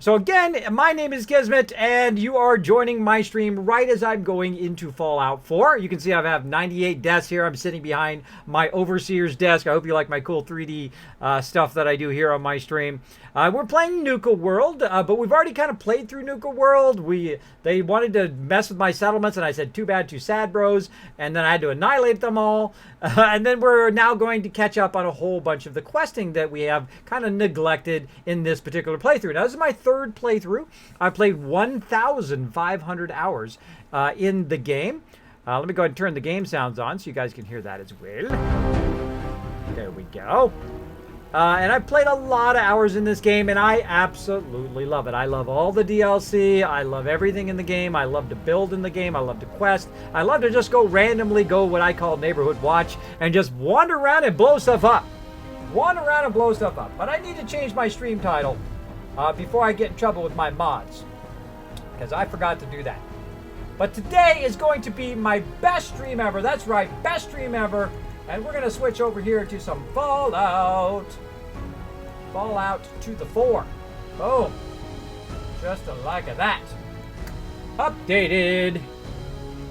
So again, my name is Kismet, and you are joining my stream right as I'm going into Fallout 4. You can see I have 98 deaths here. I'm sitting behind my Overseer's desk. I hope you like my cool 3D stuff that I do here on my stream. We're playing Nuka World, but we've already kind of played through Nuka World. They wanted to mess with my settlements, and I said, too bad, too sad, bros. And then I had to annihilate them all. And then we're now going to catch up on a whole bunch of the questing that we have kind of neglected in this particular playthrough. Now, this is my third playthrough. I played 1,500 hours in the game. Let me go ahead and turn the game sounds on so you guys can hear that as well. There we go. And I've played a lot of hours in this game, and I absolutely love it. I love all the DLC. I love everything in the game. I love to build in the game. I love to quest. I love to just randomly go what I call neighborhood watch and just wander around and blow stuff up. Wander around and blow stuff up. But I need to change my stream title before I get in trouble with my mods, because I forgot to do that. But today is going to be my best stream ever. That's right, best stream ever. And we're going to switch over here to some Fallout. Fallout to the 4. Boom. Just like that. Updated.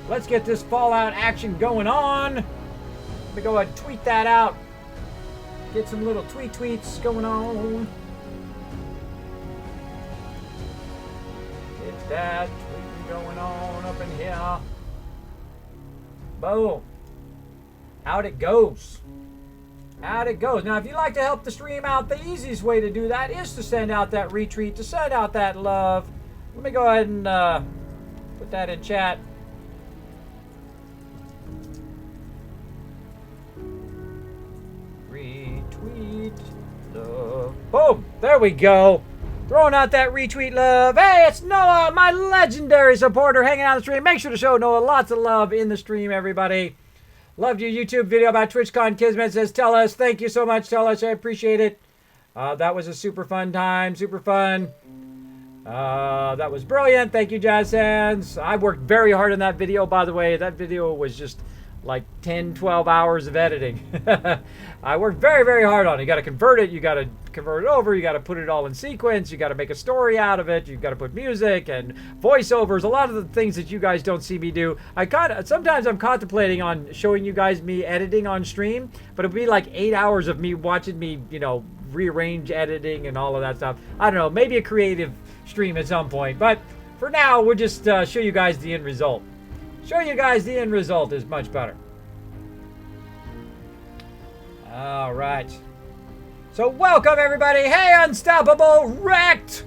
Let's get this Fallout action going on. Let me go ahead and tweet that out. Get some little tweets going on. Get that tweeting going on up in here. Boom. Out it goes. Out it goes. Now, if you'd like to help the stream out, the easiest way to do that is to send out that retweet, to send out that love. Let me go ahead and put that in chat. Retweet love. Boom. There we go. Throwing out that retweet love. Hey, it's Noah, my legendary supporter, hanging out on the stream. Make sure to show Noah lots of love in the stream, everybody. Loved your YouTube video about TwitchCon. Kismet says, tell us. Thank you so much. Tell us. I appreciate it. That was a super fun time. Super fun. That was brilliant. Thank you, Jazz Sands. I worked very hard on that video, by the way. That video was just like 10, 12 hours of editing. I worked very, very hard on it. You got to convert it. You got to convert it over. You got to put it all in sequence. You got to make a story out of it. You got to put music and voiceovers. A lot of the things that you guys don't see me do. Sometimes I'm contemplating on showing you guys me editing on stream, but it'll be like 8 hours of me watching me, rearrange editing and all of that stuff. I don't know. Maybe a creative stream at some point. But for now, we'll just show you guys the end result. Show you guys the end result is much better. All right. So welcome, everybody. Hey, Unstoppable Wrecked.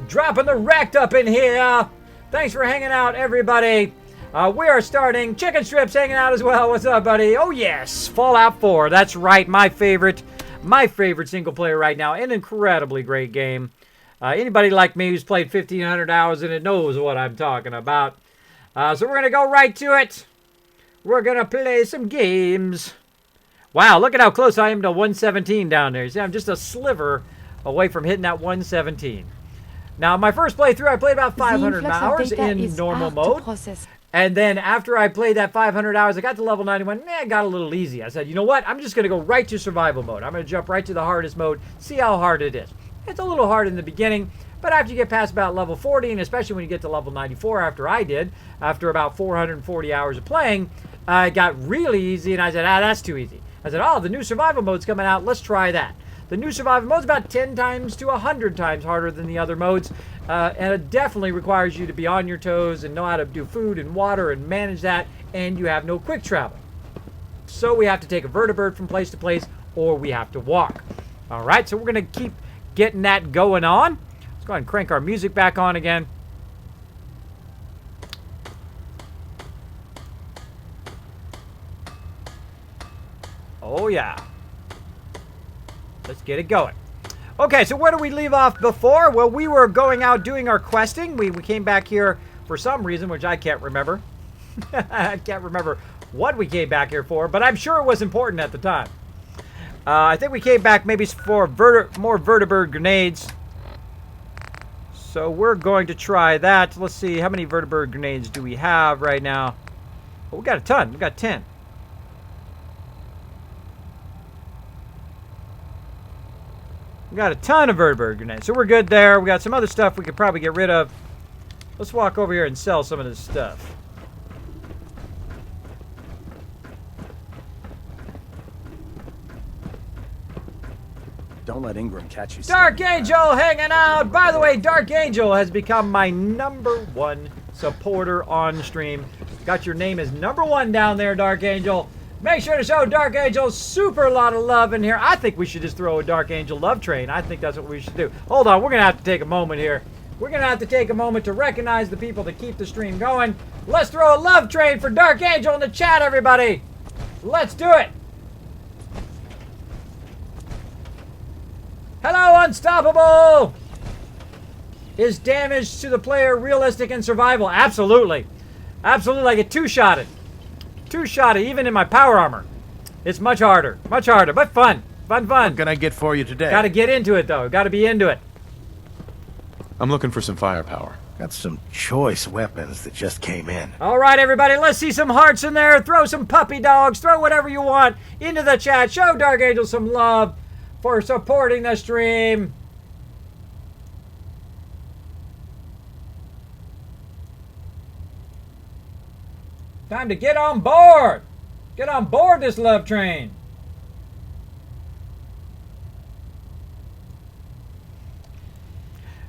Dropping the wrecked up in here. Thanks for hanging out, everybody. We are starting. Chicken Strips hanging out as well. What's up, buddy? Oh, yes. Fallout 4. That's right. My favorite single player right now. An incredibly great game. Anybody like me who's played 1,500 hours in it knows what I'm talking about. So we're going to go right to it. We're going to play some games. Wow, look at how close I am to 117 down there. See, I'm just a sliver away from hitting that 117. Now, my first playthrough, I played about 500 hours in normal mode. And then after I played that 500 hours, I got to level 91. It got a little easy. I said, you know what? I'm just going to go right to survival mode. I'm going to jump right to the hardest mode, see how hard it is. It's a little hard in the beginning. But after you get past about level 40, and especially when you get to level 94, after about 440 hours of playing, it got really easy, and I said, that's too easy. I said, the new survival mode's coming out. Let's try that. The new survival mode's about 10 times to 100 times harder than the other modes, and it definitely requires you to be on your toes and know how to do food and water and manage that, and you have no quick travel. So we have to take a vertibird from place to place, or we have to walk. All right, so we're going to keep getting that going on. Go ahead and crank our music back on again. Oh, yeah. Let's get it going. Okay, so where did we leave off before? Well, we were going out doing our questing. We came back here for some reason, which I can't remember. I can't remember what we came back here for, but I'm sure it was important at the time. I think we came back maybe for more vertibird grenades. So we're going to try that. Let's see, how many vertibird grenades do we have right now? Oh, we got a ton. We got 10. We got a ton of vertibird grenades, so we're good there. We got some other stuff we could probably get rid of. Let's walk over here and sell some of this stuff. Don't let Ingram catch you. Dark Angel hanging out. By the way, Dark Angel has become my #1 supporter on stream. Got your name as #1 down there, Dark Angel. Make sure to show Dark Angel super lot of love in here. I think we should just throw a Dark Angel love train. I think that's what we should do. Hold on, we're going to have to take a moment here. We're going to have to take a moment to recognize the people that keep the stream going. Let's throw a love train for Dark Angel in the chat, everybody. Let's do it. Hello, Unstoppable! Is damage to the player realistic in survival? Absolutely. Absolutely. I get two-shotted. Two-shotted, even in my power armor. It's much harder. Much harder, but fun. Fun. What can I get for you today? Gotta get into it, though. Gotta be into it. I'm looking for some firepower. Got some choice weapons that just came in. All right, everybody. Let's see some hearts in there. Throw some puppy dogs. Throw whatever you want into the chat. Show Dark Angel some love for supporting the stream. Time to get on board. Get on board this love train.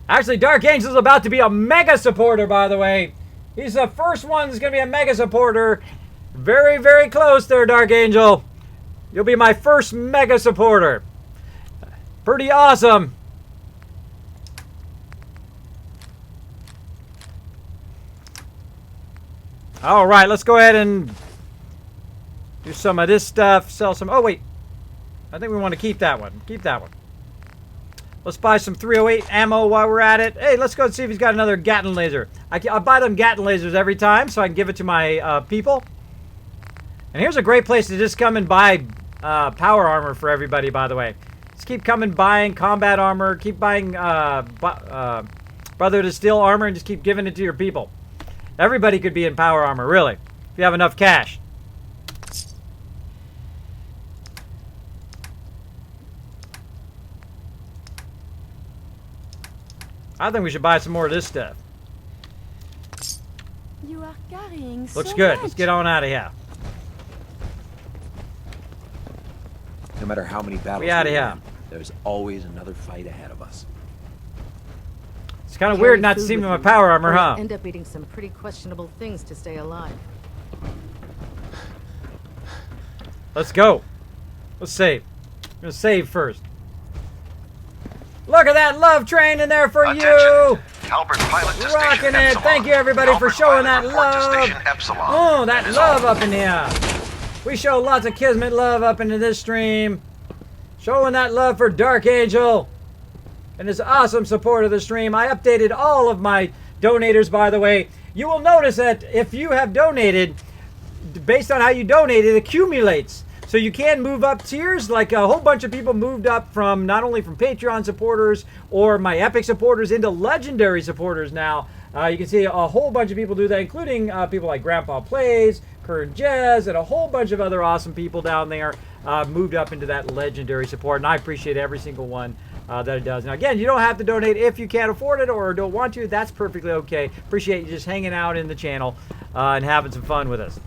Actually, Dark Angel's about to be a mega supporter, by the way. He's the first one that's going to be a mega supporter. Very, very close there, Dark Angel. You'll be my first mega supporter. Pretty awesome. All right, let's go ahead and do some of this stuff. Sell some. Oh, wait. I think we want to keep that one. Keep that one. Let's buy some 308 ammo while we're at it. Hey, let's go and see if he's got another Gatling laser. I buy them Gatling lasers every time so I can give it to my people. And here's a great place to just come and buy power armor for everybody, by the way. Just keep coming buying combat armor. Keep buying Brother to Steel armor and just keep giving it to your people. Everybody could be in power armor, really, if you have enough cash. I think we should buy some more of this stuff. You are carrying Looks so good. much. Let's get on out of here. No matter how many battles We outta we here. win, there's always another fight ahead of us. It's kind of Carry weird not to food see me in with my you, power armor, or you'll huh? End up eating some pretty questionable things to stay alive. Let's go. Let's save. I'm gonna save first. Look at that love train in there for you. Halbert pilot to Rocking station it. Epsilon. Thank you, everybody, for Halbert showing pilot that report to love. station Epsilon. Oh, that is love all. up in here. We show lots of Kismet love up into this stream. Showing that love for Dark Angel and his awesome support of the stream. I updated all of my donators, by the way. You will notice that if you have donated, based on how you donate, it accumulates. So you can move up tiers, like a whole bunch of people moved up from not only from Patreon supporters or my Epic supporters into Legendary supporters now. You can see a whole bunch of people do that, including people like Grandpa Plays, Kern Jez, and a whole bunch of other awesome people down there moved up into that Legendary support. And I appreciate every single one that it does. Now, again, you don't have to donate if you can't afford it or don't want to. That's perfectly okay. Appreciate you just hanging out in the channel and having some fun with us.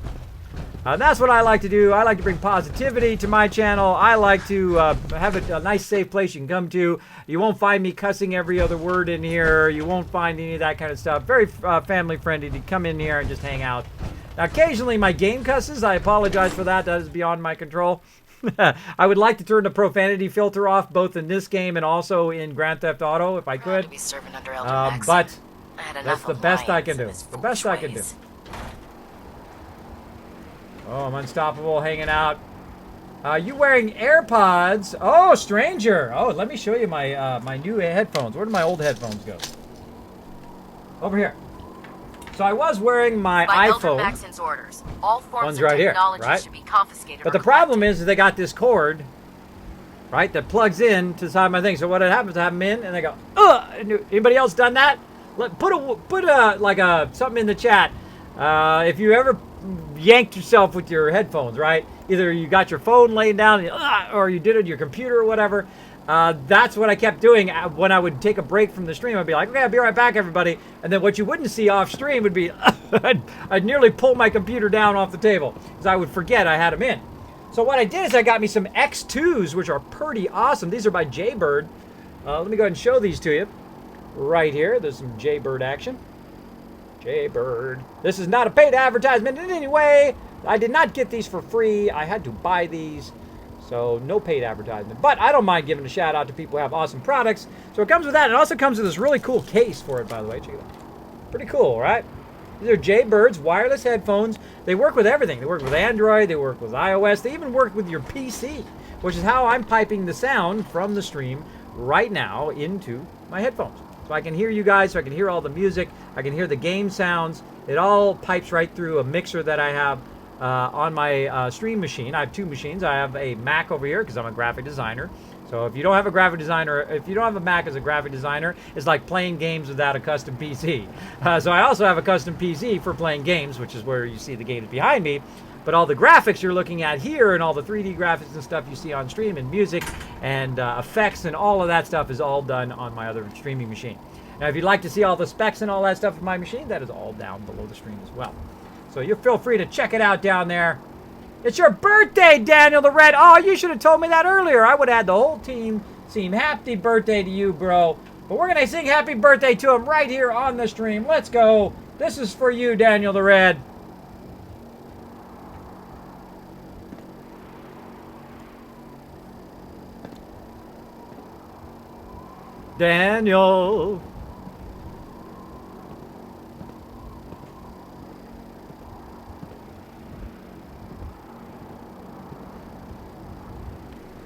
That's what I like to do. I like to bring positivity to my channel. I like to have a nice, safe place you can come to. You won't find me cussing every other word in here. You won't find any of that kind of stuff. Very family-friendly to come in here and just hang out. Now, occasionally, my game cusses. I apologize for that. That is beyond my control. I would like to turn the profanity filter off, both in this game and also in Grand Theft Auto, if I could. But that's the best I can do. The best I can do. Oh, I'm unstoppable, hanging out. You wearing AirPods? Oh, stranger. Oh, let me show you my my new headphones. Where did my old headphones go? Over here. So I was wearing my iPhone. Maxon's orders. All forms One's of right here, technology right? should be confiscated. But the problem is that they got this cord, right, that plugs in to the side of my thing. So what happens, I have them in, and they go, ugh. Anybody else done that? Put a something in the chat. If you ever yanked yourself with your headphones, right? Either you got your phone laying down, or you did it on your computer or whatever. That's what I kept doing when I would take a break from the stream. I'd be like, okay, I'll be right back, everybody. And then what you wouldn't see off stream would be I'd nearly pull my computer down off the table because I would forget I had them in. So what I did is I got me some X2s, which are pretty awesome. These are by Jaybird. Let me go ahead and show these to you. Right here, there's some Jaybird action. Jaybird. This is not a paid advertisement in any way. I did not get these for free. I had to buy these. So no paid advertisement. But I don't mind giving a shout out to people who have awesome products. So it comes with that. It also comes with this really cool case for it, by the way. Check it out. Pretty cool, right? These are Jaybird's wireless headphones. They work with everything. They work with Android. They work with iOS. They even work with your PC, which is how I'm piping the sound from the stream right now into my headphones. So I can hear you guys, so I can hear all the music. I can hear the game sounds. It all pipes right through a mixer that I have on my stream machine. I have two machines. I have a Mac over here because I'm a graphic designer. So if you don't have a graphic designer, if you don't have a Mac as a graphic designer, it's like playing games without a custom PC. So I also have a custom PC for playing games, which is where you see the games behind me. But all the graphics you're looking at here and all the 3D graphics and stuff you see on stream and music and effects and all of that stuff is all done on my other streaming machine. Now, if you'd like to see all the specs and all that stuff in my machine, that is all down below the stream as well. So you feel free to check it out down there. It's your birthday, Daniel the Red. Oh, you should have told me that earlier. I would have had the whole team sing happy birthday to you, bro. But we're going to sing happy birthday to him right here on the stream. Let's go. This is for you, Daniel the Red. Daniel.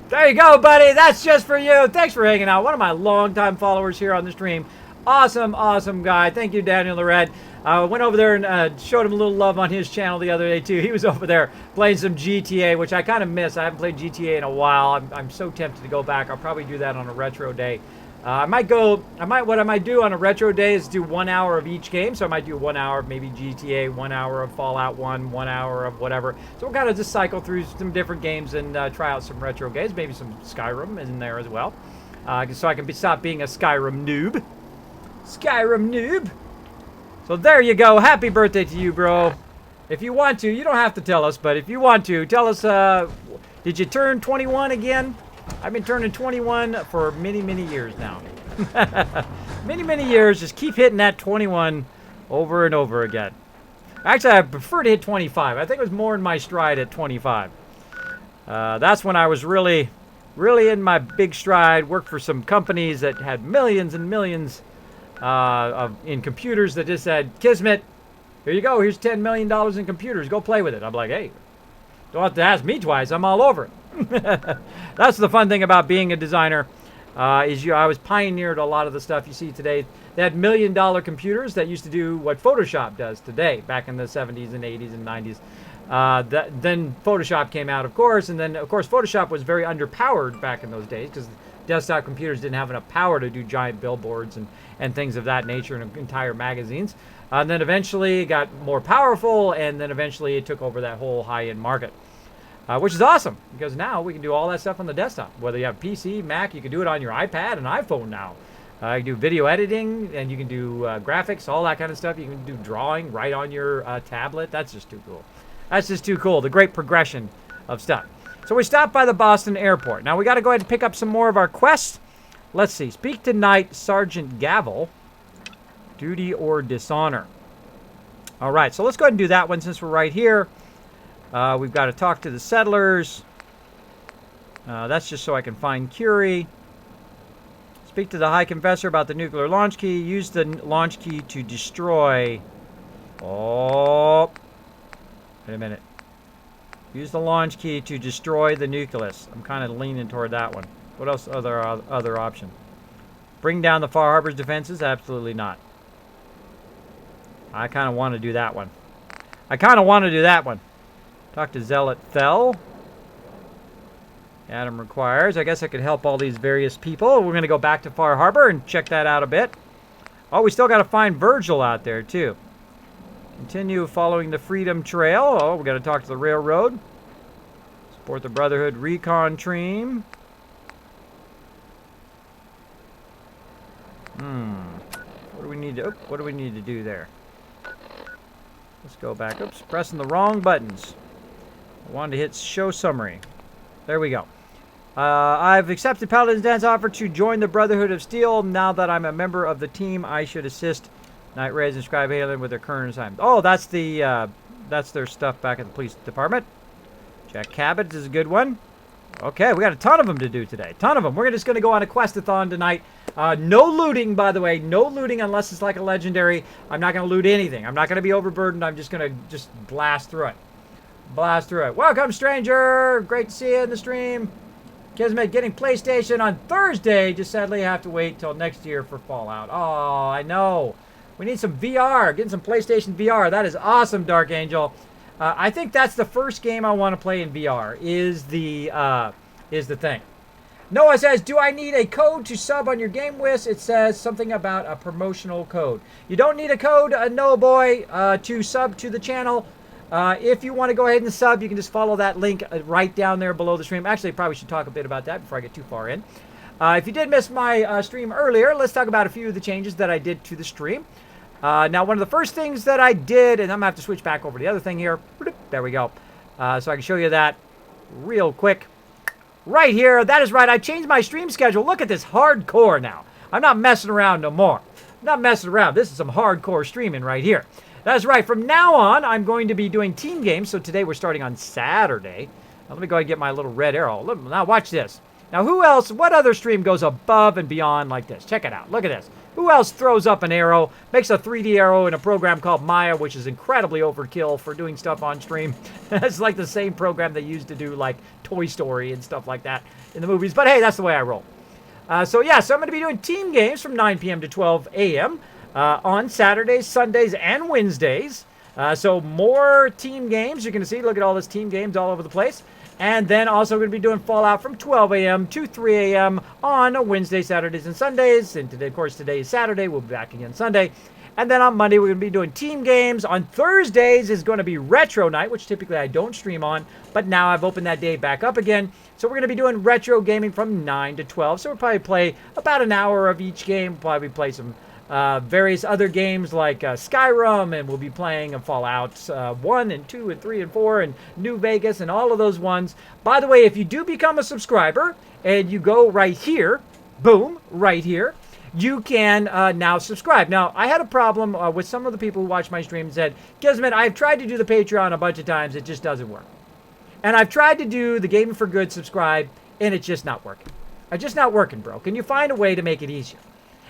There you go, buddy. That's just for you. Thanks for hanging out. One of my longtime followers here on the stream. Awesome, awesome guy. Thank you, Daniel the Red. Went over there and showed him a little love on his channel the other day, too. He was over there playing some GTA, which I kind of miss. I haven't played GTA in a while. I'm so tempted to go back. I'll probably do that on a retro day. What I might do on a retro day is do 1 hour of each game. So I might do 1 hour of maybe GTA, 1 hour of Fallout 1, 1 hour of whatever. So we'll kind of just cycle through some different games and try out some retro games. Maybe some Skyrim in there as well. So I can stop being a Skyrim noob. Skyrim noob. So there you go. Happy birthday to you, bro. If you want to, you don't have to tell us, but if you want to, tell us, did you turn 21 again? I've been turning 21 for many, many years now. Many, many years. Just keep hitting that 21 over and over again. Actually, I prefer to hit 25. I think it was more in my stride at 25. That's when I was really, really in my big stride. Worked for some companies that had millions and millions in computers that just said, Kismet, here you go. Here's $10 million in computers. Go play with it. I'm like, hey, don't have to ask me twice. I'm all over it. That's the fun thing about being a designer. I was pioneered a lot of the stuff you see today. They had $1 million computers that used to do what Photoshop does today, back in the 70s and 80s and 90s. Then Photoshop came out, of course, and then, of course, Photoshop was very underpowered back in those days because desktop computers didn't have enough power to do giant billboards and things of that nature and entire magazines. And then eventually it got more powerful, and then eventually it took over that whole high-end market. Which is awesome, because now we can do all that stuff on the desktop. Whether you have PC, Mac, you can do it on your iPad and iPhone now. You can do video editing, and you can do graphics, all that kind of stuff. You can do drawing right on your tablet. That's just too cool. That's just too cool, the great progression of stuff. So we stopped by the Boston airport. Now we got to go ahead and pick up some more of our quests. Let's see. Speak to Knight Sergeant Gavel. Duty or dishonor. All right, so let's go ahead and do that one since we're right here. We've got to talk to the settlers. That's just so I can find Curie. Speak to the High Confessor about the nuclear launch key. Use the launch key to destroy... Oh. Wait a minute. Use the launch key to destroy the nucleus. I'm kind of leaning toward that one. What else? Other option? Bring down the Far Harbor's defenses? Absolutely not. I kind of want to do that one. Talk to Zealot Fell. Adam requires. I guess I could help all these various people. We're going to go back to Far Harbor and check that out a bit. Oh, we still got to find Virgil out there, too. Continue following the Freedom Trail. Oh, we got to talk to the railroad. Support the Brotherhood Recon Team. need to... What do we need to do there? Let's go back. Oops, pressing the wrong buttons. I wanted to hit show summary. There we go. I've accepted Paladin's Dan's offer to join the Brotherhood of Steel. Now that I'm a member of the team, I should assist Night Rays and Scribe Halen with their current assignment. Oh, that's the that's their stuff back at the police department. Jack Cabot is a good one. Okay, we got a ton of them to do today. Ton of them. We're just going to go on a quest-a-thon tonight. No looting, by the way. No looting unless it's like a legendary. I'm not going to loot anything. I'm not going to be overburdened. I'm just going to blast through it. Blast through it. Welcome, stranger. Great to see you in the stream. Kismet getting PlayStation on Thursday. Just sadly have to wait till next year for Fallout. Oh, I know. We need some VR. Getting some PlayStation VR. That is awesome, Dark Angel. I think that's the first game I want to play in VR. Is the thing. Noah says, "Do I need a code to sub on your game list?" It says something about a promotional code. You don't need a code, Noah boy, to sub to the channel. If you want to go ahead and sub, you can just follow that link right down there below the stream. Actually, I probably should talk a bit about that before I get too far in. If you did miss my stream earlier, let's talk about a few of the changes that I did to the stream. Now, one of the first things that I did, and I'm going to have to switch back over to the other thing here. There we go. So I can show you that real quick. Right here. That is right. I changed my stream schedule. Look at this hardcore now. I'm not messing around no more. I'm not messing around. This is some hardcore streaming right here. That's right. From now on, I'm going to be doing team games. So today we're starting on Saturday. Now, let me go ahead and get my little red arrow. Now watch this. Now who else, what other stream goes above and beyond like this? Check it out. Look at this. Who else throws up an arrow, makes a 3D arrow in a program called Maya, which is incredibly overkill for doing stuff on stream. It's like the same program they used to do like Toy Story and stuff like that in the movies. But hey, that's the way I roll. So I'm going to be doing team games from 9 p.m. to 12 a.m. On Saturdays, Sundays, and Wednesdays. So more team games. You can see, look at all this team games all over the place. And then also going to be doing Fallout from 12 a.m. to 3 a.m. on Wednesday, Saturdays, and Sundays. And today, of course, today is Saturday. We'll be back again Sunday. And then on Monday, we're going to be doing team games. On Thursdays is going to be Retro Night, which typically I don't stream on. But now I've opened that day back up again. So we're going to be doing retro gaming from 9 to 12. So we'll probably play about an hour of each game. We'll probably play some various other games like Skyrim, and we'll be playing Fallout 1 and 2 and 3 and 4 and New Vegas and all of those ones. By the way, if you do become a subscriber and you go right here, boom, right here, you can now subscribe. Now, I had a problem with some of the people who watch my stream and said, Kismet, I've tried to do the Patreon a bunch of times. It just doesn't work. And I've tried to do the Gaming for Good subscribe, and it's just not working. It's just not working, bro. Can you find a way to make it easier?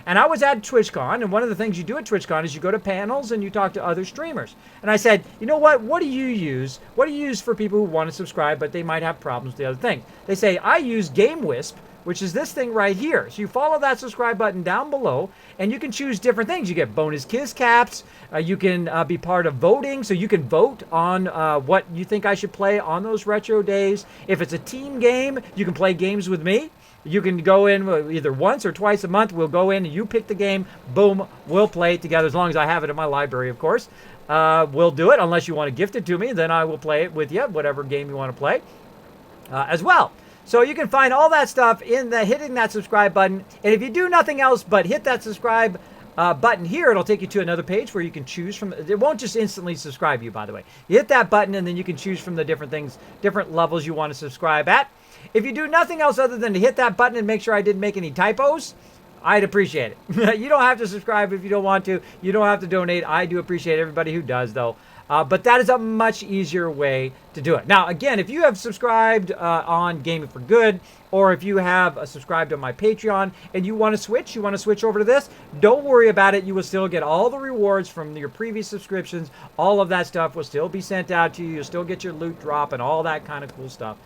And I was at TwitchCon, and one of the things you do at TwitchCon is you go to panels and you talk to other streamers. And I said, you know what? What do you use? What do you use for people who want to subscribe, but they might have problems with the other thing? They say, I use GameWisp, which is this thing right here. So you follow that subscribe button down below, and you can choose different things. You get bonus Kiss Caps. You can be part of voting, so you can vote on what you think I should play on those retro days. If it's a team game, you can play games with me. You can go in either once or twice a month. We'll go in and you pick the game. Boom, we'll play it together as long as I have it in my library, of course. We'll do it unless you want to gift it to me. Then I will play it with you, whatever game you want to play as well. So you can find all that stuff in hitting that subscribe button. And if you do nothing else but hit that subscribe button here, it'll take you to another page where you can choose from. It won't just instantly subscribe you, by the way. You hit that button and then you can choose from the different things, different levels you want to subscribe at. If you do nothing else other than to hit that button and make sure I didn't make any typos, I'd appreciate it. You don't have to subscribe if you don't want to. You don't have to donate. I do appreciate everybody who does, though. But that is a much easier way to do it. Now, again, if you have subscribed on Gaming for Good, or if you have subscribed on my Patreon and you want to switch over to this, don't worry about it. You will still get all the rewards from your previous subscriptions. All of that stuff will still be sent out to you. You'll still get your loot drop and all that kind of cool stuff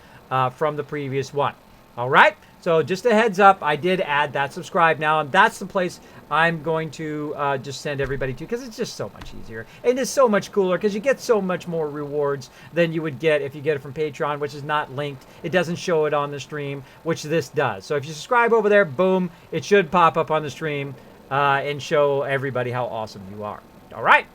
from the previous one. All right? So just a heads up, I did add that subscribe now, and that's the place I'm going to just send everybody to, because it's just so much easier. And it's so much cooler because you get so much more rewards than you would get if you get it from Patreon, which is not linked. It doesn't show it on the stream, which this does. So if you subscribe over there, boom, it should pop up on the stream and show everybody how awesome you are. All right?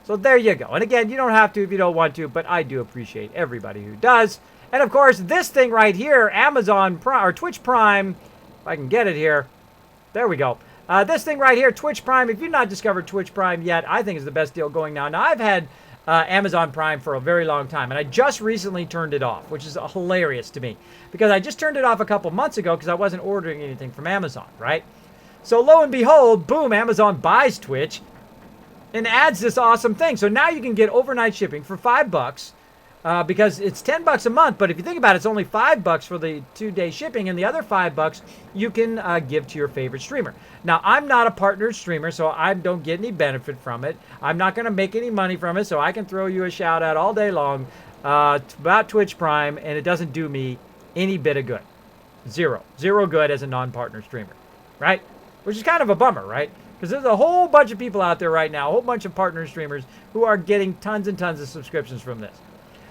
So there you go. And again, you don't have to if you don't want to, but I do appreciate everybody who does. And of course, this thing right here, Amazon Prime, or Twitch Prime, if I can get it here. There we go. This thing right here, Twitch Prime, if you've not discovered Twitch Prime yet, I think is the best deal going now. Now, I've had Amazon Prime for a very long time, and I just recently turned it off, which is hilarious to me, because I just turned it off a couple months ago because I wasn't ordering anything from Amazon, right? So lo and behold, boom, Amazon buys Twitch and adds this awesome thing. So now you can get overnight shipping for $5, because it's $10 a month. But if you think about it, it's only $5 for the 2-day shipping, and the other $5 you can give to your favorite streamer. Now, I'm not a partnered streamer, so I don't get any benefit from it. I'm not going to make any money from it, so I can throw you a shout out all day long about Twitch Prime, and it doesn't do me any bit of good. Zero good as a non-partner streamer, right? Which is kind of a bummer, right? Because there's a whole bunch of people out there right now, a whole bunch of partner streamers who are getting tons and tons of subscriptions from this.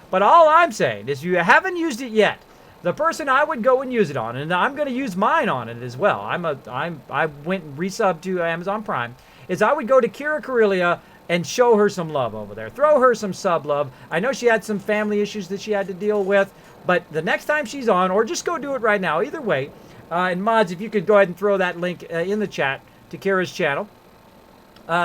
But all I'm saying is, you haven't used it yet, the person I would go and use it on, and I'm going to use mine on it as well. I went and resubbed to Amazon Prime. Is I would go to Kira Corellia and show her some love over there. Throw her some sub love. I know she had some family issues that she had to deal with, but the next time she's on, or just go do it right now, either way. And mods, if you could go ahead and throw that link in the chat to Kira's channel.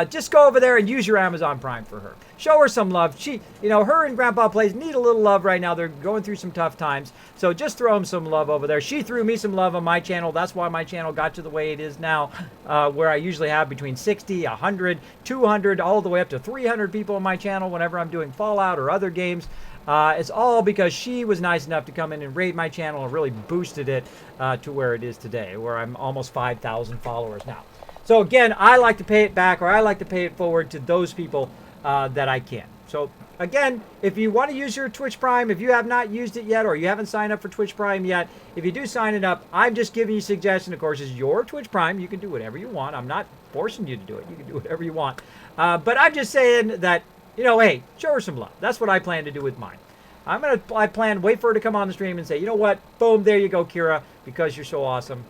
Just go over there and use your Amazon Prime for her. Show her some love. She, her and Grandpa Plays need a little love right now. They're going through some tough times. So just throw them some love over there. She threw me some love on my channel. That's why my channel got to the way it is now, where I usually have between 60, 100, 200, all the way up to 300 people on my channel whenever I'm doing Fallout or other games. It's all because she was nice enough to come in and raid my channel and really boosted it to where it is today, where I'm almost 5,000 followers now. So again, I like to pay it back, or I like to pay it forward to those people that I can. So again, if you want to use your Twitch Prime, if you have not used it yet, or you haven't signed up for Twitch Prime yet, if you do sign it up, I'm just giving you a suggestion. Of course, it's your Twitch Prime. You can do whatever you want. I'm not forcing you to do it. You can do whatever you want. But I'm just saying that, hey, show her some love. That's what I plan to do with mine. I plan wait for her to come on the stream and say, you know what? Boom, there you go, Kira. Because you're so awesome,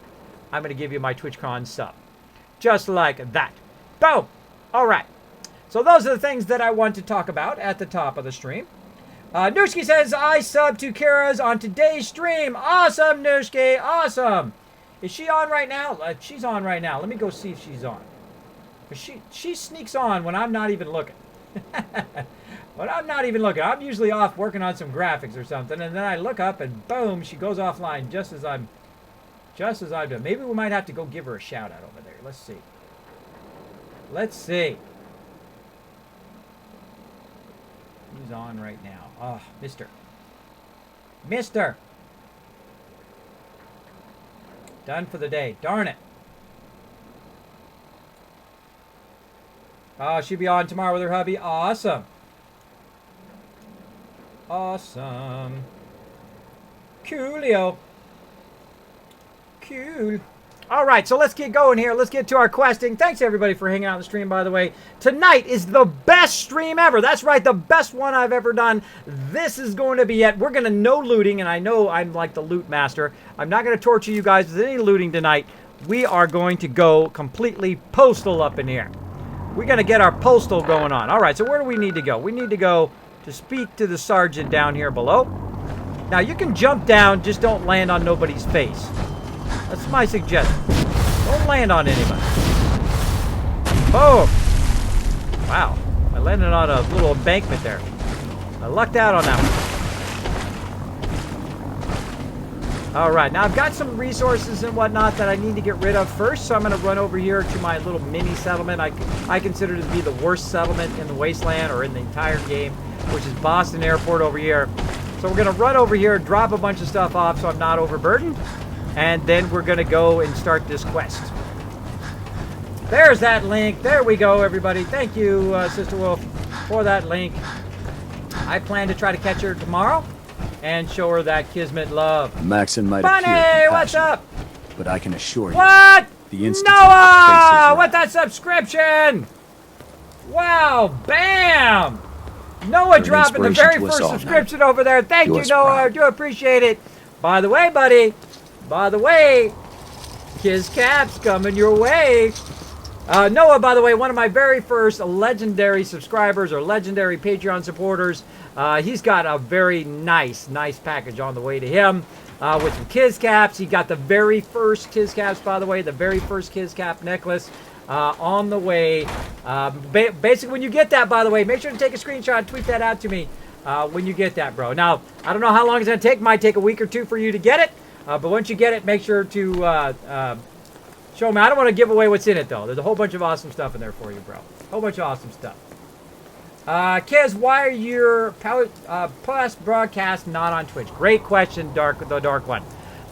I'm going to give you my TwitchCon sub. Just like that. Boom. All right. So those are the things that I want to talk about at the top of the stream. Nooshki says, I sub to Kira's on today's stream. Awesome, Nooshki. Awesome. Is she on right now? She's on right now. Let me go see if she's on. She sneaks on when I'm not even looking. When I'm not even looking. I'm usually off working on some graphics or something, and then I look up and boom, she goes offline just as I'm done. Maybe we might have to go give her a shout out over there. Let's see. Let's see. Who's on right now? Oh, Mister. Done for the day. Darn it. Oh, she'll be on tomorrow with her hubby. Awesome. Awesome. Coolio. Cool. All right, so let's get going here. Let's get to our questing. Thanks, everybody, for hanging out on the stream, by the way. Tonight is the best stream ever. That's right, the best one I've ever done. This is going to be it. We're going to no looting, and I know I'm like the loot master. I'm not going to torture you guys with any looting tonight. We are going to go completely postal up in here. We're going to get our postal going on. All right, so where do we need to go? We need to go to speak to the sergeant down here below. Now, you can jump down, just don't land on nobody's face. That's my suggestion. Don't land on anybody. Boom. Wow. I landed on a little embankment there. I lucked out on that one. All right. Now, I've got some resources and whatnot that I need to get rid of first. So I'm going to run over here to my little mini settlement. I consider it to be the worst settlement in the wasteland or in the entire game, which is Boston Airport over here. So we're going to run over here, drop a bunch of stuff off so I'm not overburdened. And then we're going to go and start this quest. There's that link. There we go, everybody. Thank you, Sister Wolf, for that link. I plan to try to catch her tomorrow and show her that Kismet love. Maxon might Bunny, appear what's up? but I can assure you, What? the Institute Noah, faces with that subscription. Wow, bam. Noah An dropping the inspiration very to us first all, subscription over there. Thank Do you, us Noah. I proud. do appreciate it. By the way, buddy. By the way, Kiz Cap's coming your way. Noah, by the way, one of my very first legendary subscribers or legendary Patreon supporters. He's got a very nice package on the way to him. with some Kiz caps. He got the very first Kiz caps, by the way, the very first Kiz cap necklace on the way. Basically, when you get that, by the way, make sure to take a screenshot and tweet that out to me when you get that, bro. Now, I don't know how long it's going to take. Might take a week or two for you to get it. But once you get it, make sure to show me. I don't want to give away what's in it, though. There's a whole bunch of awesome stuff in there for you, bro. A whole bunch of awesome stuff. Kiz, why are your past broadcasts not on Twitch? Great question, the dark one.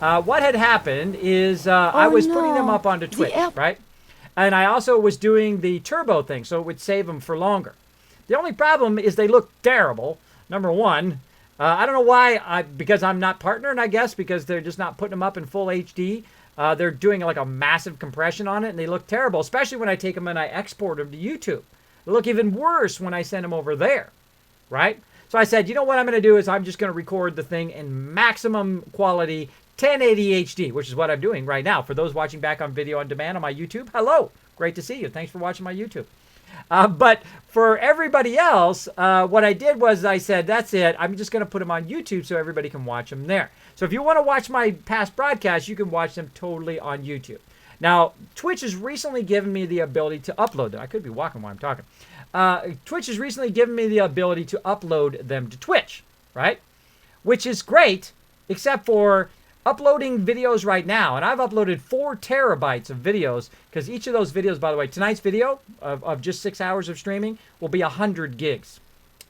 What had happened is I was putting them up onto Twitch, right? And I also was doing the turbo thing, so it would save them for longer. The only problem is they look terrible, number one. I don't know why, because I'm not partnering, I guess, because they're just not putting them up in full HD. They're doing like a massive compression on it, and they look terrible, especially when I take them and I export them to YouTube. They look even worse when I send them over there, right? So I said, you know what I'm going to do is I'm just going to record the thing in maximum quality 1080 HD, which is what I'm doing right now. For those watching back on video on demand on my YouTube, hello. Great to see you. Thanks for watching my YouTube. But for everybody else, what I did was I said, that's it. I'm just going to put them on YouTube so everybody can watch them there. So if you want to watch my past broadcasts, you can watch them totally on YouTube. Now, Twitch has recently given me the ability to upload them. I could be walking while I'm talking. Twitch has recently given me the ability to upload them to Twitch, right? Which is great, except for uploading videos right now. And I've uploaded 4 terabytes of videos, because each of those videos, by the way, tonight's video of just 6 hours of streaming will be 100 gigs.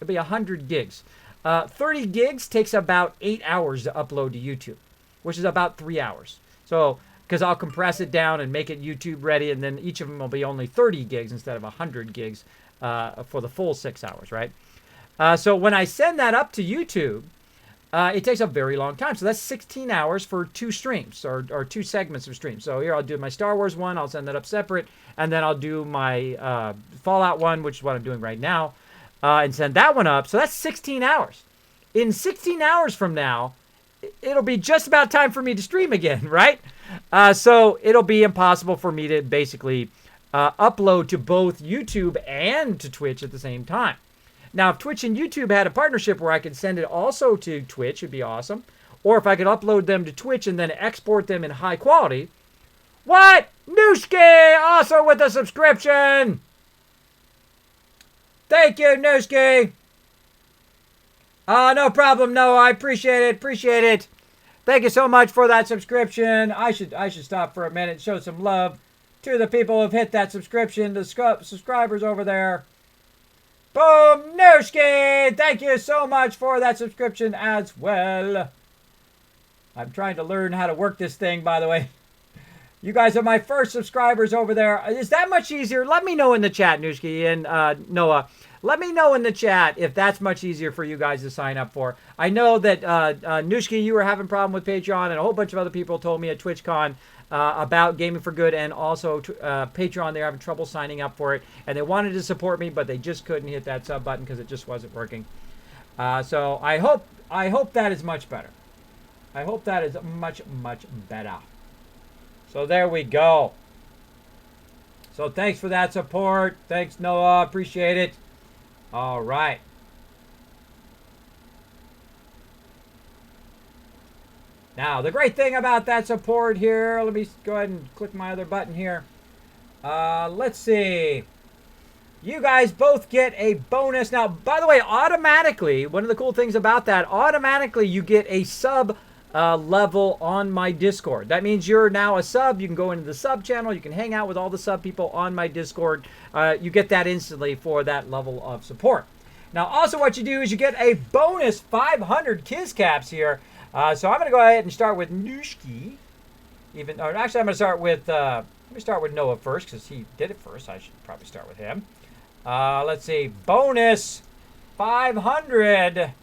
It'll be 100 gigs. 30 gigs takes about 8 hours to upload to YouTube, which is about 3 hours. So, because I'll compress it down and make it YouTube ready, and then each of them will be only 30 gigs instead of 100 gigs for the full 6 hours, right? So when I send that up to YouTube, it takes a very long time. So that's 16 hours for 2 streams or 2 segments of streams. So here I'll do my Star Wars one. I'll send that up separate. And then I'll do my Fallout one, which is what I'm doing right now, and send that one up. So that's 16 hours. In 16 hours from now, it'll be just about time for me to stream again, right? So it'll be impossible for me to basically upload to both YouTube and to Twitch at the same time. Now, if Twitch and YouTube had a partnership where I could send it also to Twitch, it'd be awesome. Or if I could upload them to Twitch and then export them in high quality. What? Nooski also with a subscription. Thank you, Nooski. No problem. No, I appreciate it. Appreciate it. Thank you so much for that subscription. I should stop for a minute and show some love to the people who've hit that subscription, the subscribers over there. Boom, Nooski! Thank you so much for that subscription as well. I'm trying to learn how to work this thing, by the way. You guys are my first subscribers over there. Is that much easier? Let me know in the chat, Nooski and Noah. Let me know in the chat if that's much easier for you guys to sign up for. I know that, Nooski, you were having a problem with Patreon, and a whole bunch of other people told me at TwitchCon about Gaming for Good, and also Patreon. They're having trouble signing up for it, and they wanted to support me, but they just couldn't hit that sub button because it just wasn't working. So I hope that is much better. I hope that is much, much better. So there we go. So thanks for that support. Thanks, Noah. Appreciate it. All right. Now, the great thing about that support here, let me go ahead and click my other button here. Let's see. You guys both get a bonus. Now, by the way, automatically, one of the cool things about that, automatically you get a sub level on my Discord. That means you're now a sub. You can go into the sub channel. You can hang out with all the sub people on my Discord. You get that instantly for that level of support. Now, also what you do is you get a bonus 500 Kiz caps here. So I'm going to go ahead and start with Nooski. Actually, I'm going to start with, let me start with Noah first because he did it first. I should probably start with him. Let's see. Bonus 500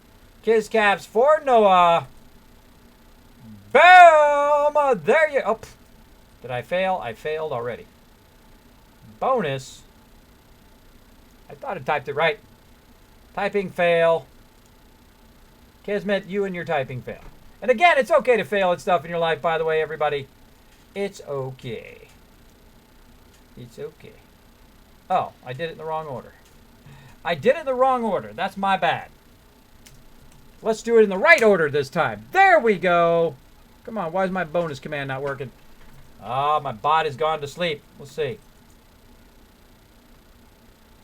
Kiz caps for Noah. Boom! There you... Oh, did I fail? I failed already. Bonus. I thought I typed it right. Typing fail. Kismet, you and your typing fail. And again, it's okay to fail at stuff in your life, by the way, everybody. It's okay. It's okay. Oh, I did it in the wrong order. I did it in the wrong order. That's my bad. Let's do it in the right order this time. There we go. Come on, why is my bonus command not working? Ah, my bot has gone to sleep. We'll see.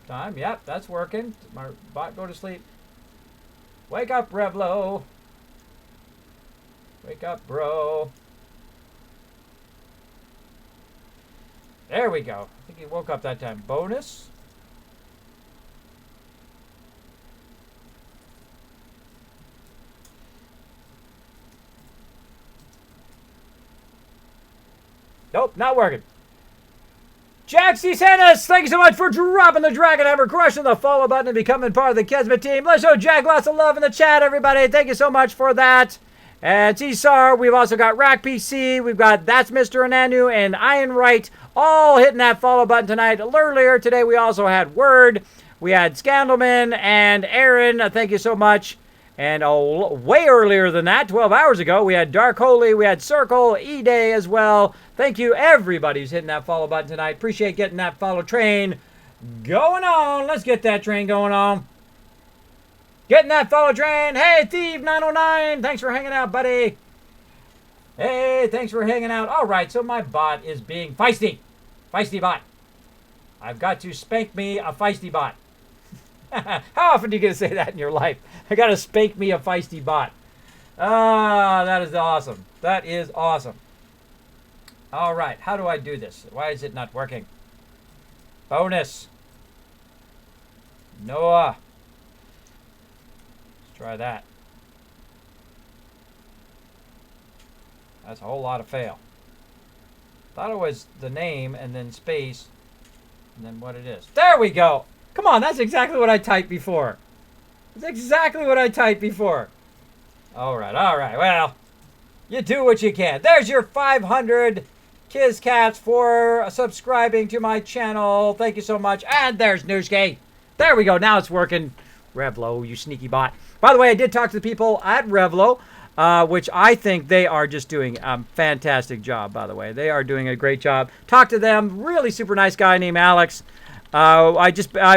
Time, yep, that's working. Did my bot go to sleep? Wake up, Revlo. Wake up, bro. There we go. I think he woke up that time. Bonus. Nope, not working. Jaxie Sanus, thank you so much for dropping the dragon hammer, crushing the follow button, and becoming part of the Kismet team. Let's show Jack lots of love in the chat, everybody. Thank you so much for that. And Tsar, we've also got Rack PC, we've got That's Mr. Ananu, and Iron Right, all hitting that follow button tonight. Earlier today, we also had Word, we had Scandalman, and Aaron. Thank you so much. And way earlier than that, 12 hours ago, we had Dark Holy, we had Circle, E-Day as well. Thank you, everybody who's hitting that follow button tonight. Appreciate getting that follow train going on. Let's get that train going on. Getting that follow train. Hey, Thief909, thanks for hanging out, buddy. Hey, thanks for hanging out. All right, so my bot is being feisty. Feisty bot. I've got to spank me a feisty bot. How often do you get to say that in your life? I got to spank me a feisty bot. Ah, that is awesome. That is awesome. All right, how do I do this? Why is it not working? Bonus. Noah. Let's try that. That's a whole lot of fail. Thought it was the name and then space and then what it is. There we go. Come on, that's exactly what I typed before. That's exactly what I typed before. All right. Well, you do what you can. There's your 500 Kiz Cats for subscribing to my channel. Thank you so much. And there's Nooshke. There we go. Now it's working. Revlo, you sneaky bot. By the way, I did talk to the people at Revlo, which I think they are just doing a fantastic job, by the way. They are doing a great job. Talked to them. Really super nice guy named Alex. I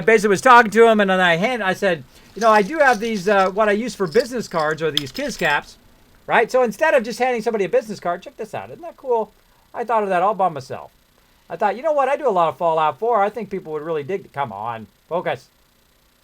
basically was talking to him, and then I said, you know, I do have these, what I use for business cards are these Kiz Caps, right? So instead of just handing somebody a business card, check this out. Isn't that cool? I thought of that all by myself. I thought, you know what? I do a lot of Fallout 4. I think people would really dig it. Come on. Focus.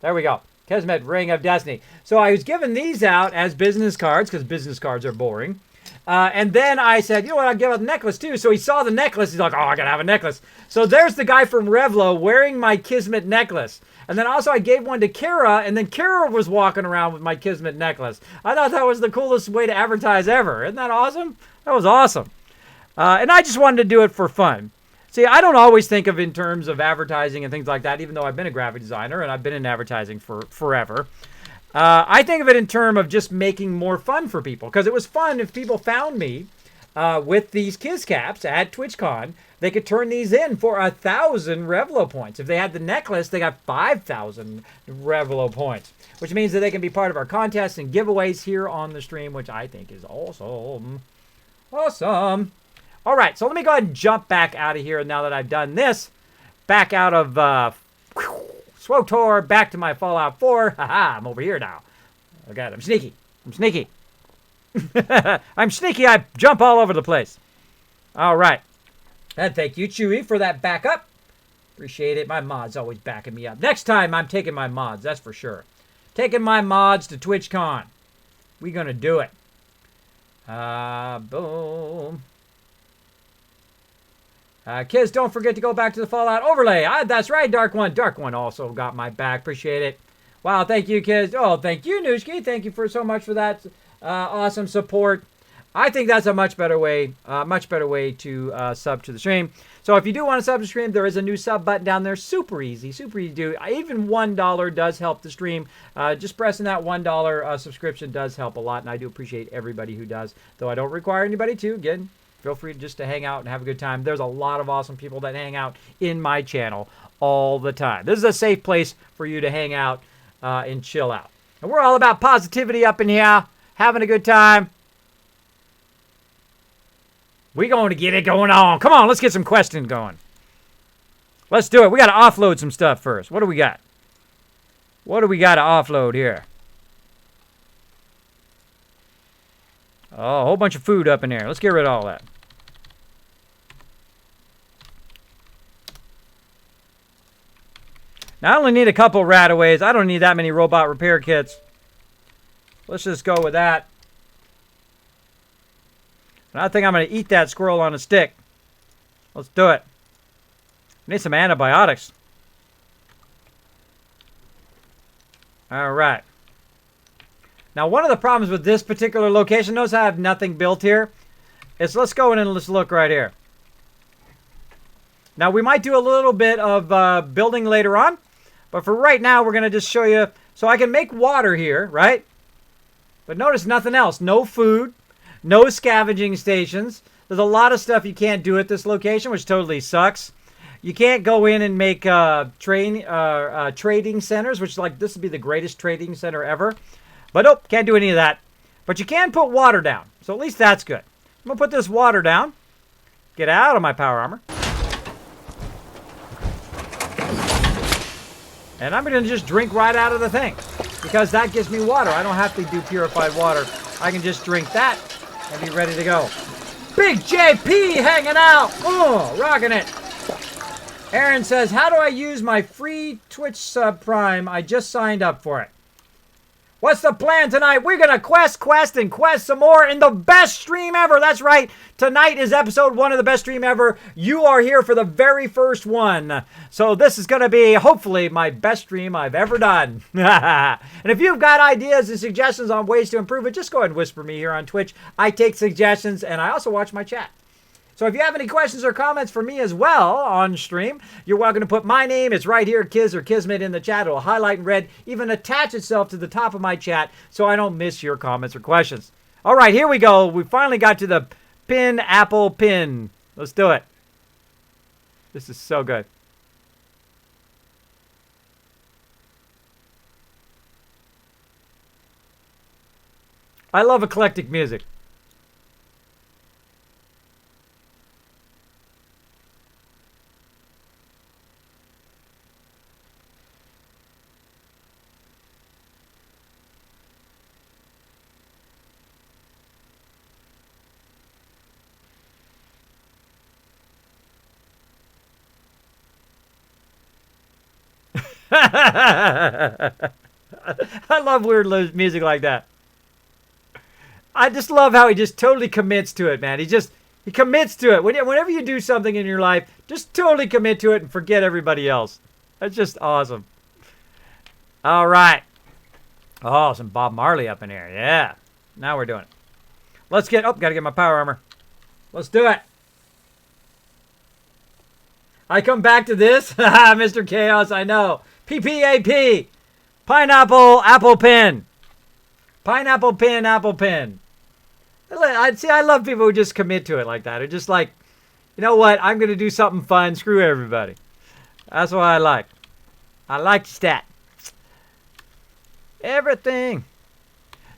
There we go. Kismet, Ring of Destiny. So I was giving these out as business cards, because business cards are boring. And then I said, you know what, I'll give out a necklace too. So he saw the necklace. He's like, oh, I got to have a necklace. So there's the guy from Revlo wearing my Kismet necklace. And then also I gave one to Kara, and then Kara was walking around with my Kismet necklace. I thought that was the coolest way to advertise ever. Isn't that awesome? That was awesome. And I just wanted to do it for fun. See, I don't always think of in terms of advertising and things like that, even though I've been a graphic designer and I've been in advertising for forever. I think of it in terms of just making more fun for people, because it was fun if people found me with these Kiz Caps at TwitchCon. They could turn these in for 1,000 Revlo points. If they had the necklace, they got 5,000 Revlo points, which means that they can be part of our contests and giveaways here on the stream, which I think is awesome. Awesome. All right, so let me go ahead and jump back out of here now that I've done this. Back out of SWTOR, back to my Fallout 4. Haha, I'm over here now. Oh God, I'm sneaky. I'm sneaky. I'm sneaky. I jump all over the place. All right. And thank you, Chewy, for that backup. Appreciate it. My mod's always backing me up. Next time, I'm taking my mods, that's for sure. Taking my mods to TwitchCon. We're going to do it. Boom. Kids, don't forget to go back to the Fallout overlay. That's right, Dark One. Dark One also got my back. Appreciate it. Wow, thank you, kids. Oh, thank you, Nooshki. Thank you for so much for that awesome support. I think that's a much better way to sub to the stream. So if you do want to sub to the stream, there is a new sub button down there. Super easy to do. Even $1 does help the stream. Just pressing that $1 subscription does help a lot, and I do appreciate everybody who does. Though I don't require anybody to. Again, feel free just to hang out and have a good time. There's a lot of awesome people that hang out in my channel all the time. This is a safe place for you to hang out and chill out. And we're all about positivity up in here, having a good time. We're going to get it going on. Come on, let's get some questions going. Let's do it. We got to offload some stuff first. What do we got? What do we got to offload here? Oh, a whole bunch of food up in there. Let's get rid of all that. Now, I only need a couple rataways. I don't need that many robot repair kits. Let's just go with that. And I think I'm going to eat that squirrel on a stick. Let's do it. I need some antibiotics. All right. Now, one of the problems with this particular location, notice I have nothing built here, is let's go in and let's look right here. Now, we might do a little bit of building later on, but for right now, we're going to just show you. So I can make water here, right? But notice nothing else. No food, no scavenging stations. There's a lot of stuff you can't do at this location, which totally sucks. You can't go in and make trading centers, which like this would be the greatest trading center ever. But nope, can't do any of that. But you can put water down. So at least that's good. I'm going to put this water down. Get out of my power armor. And I'm going to just drink right out of the thing. Because that gives me water. I don't have to do purified water. I can just drink that and be ready to go. Big JP hanging out. Oh, rocking it. Aaron says, how do I use my free Twitch sub Prime? I just signed up for it. What's the plan tonight? We're going to quest some more in the best stream ever. That's right. Tonight is episode 1 of the best stream ever. You are here for the very first one. So this is going to be, hopefully, my best stream I've ever done. And if you've got ideas and suggestions on ways to improve it, just go ahead and whisper me here on Twitch. I take suggestions, and I also watch my chat. So if you have any questions or comments for me as well on stream, you're welcome to put my name. It's right here, Kiz or Kismet in the chat. It'll highlight in red, even attach itself to the top of my chat so I don't miss your comments or questions. All right, here we go. We finally got to the pineapple pin. Let's do it. This is so good. I love eclectic music. I love weird music like that. I just love how he just totally commits to it, man. He commits to it. Whenever you do something in your life, just totally commit to it and forget everybody else. That's just awesome. All right. Oh, some Bob Marley up in here. Yeah. Now we're doing it. Let's get... Oh, got to get my power armor. Let's do it. I come back to this. Mr. Chaos, I know. PPAP. Pineapple, apple pin. Pineapple pin, apple pin. I love people who just commit to it like that. They're just like, you know what? I'm going to do something fun. Screw everybody. That's what I like. I like stat. Everything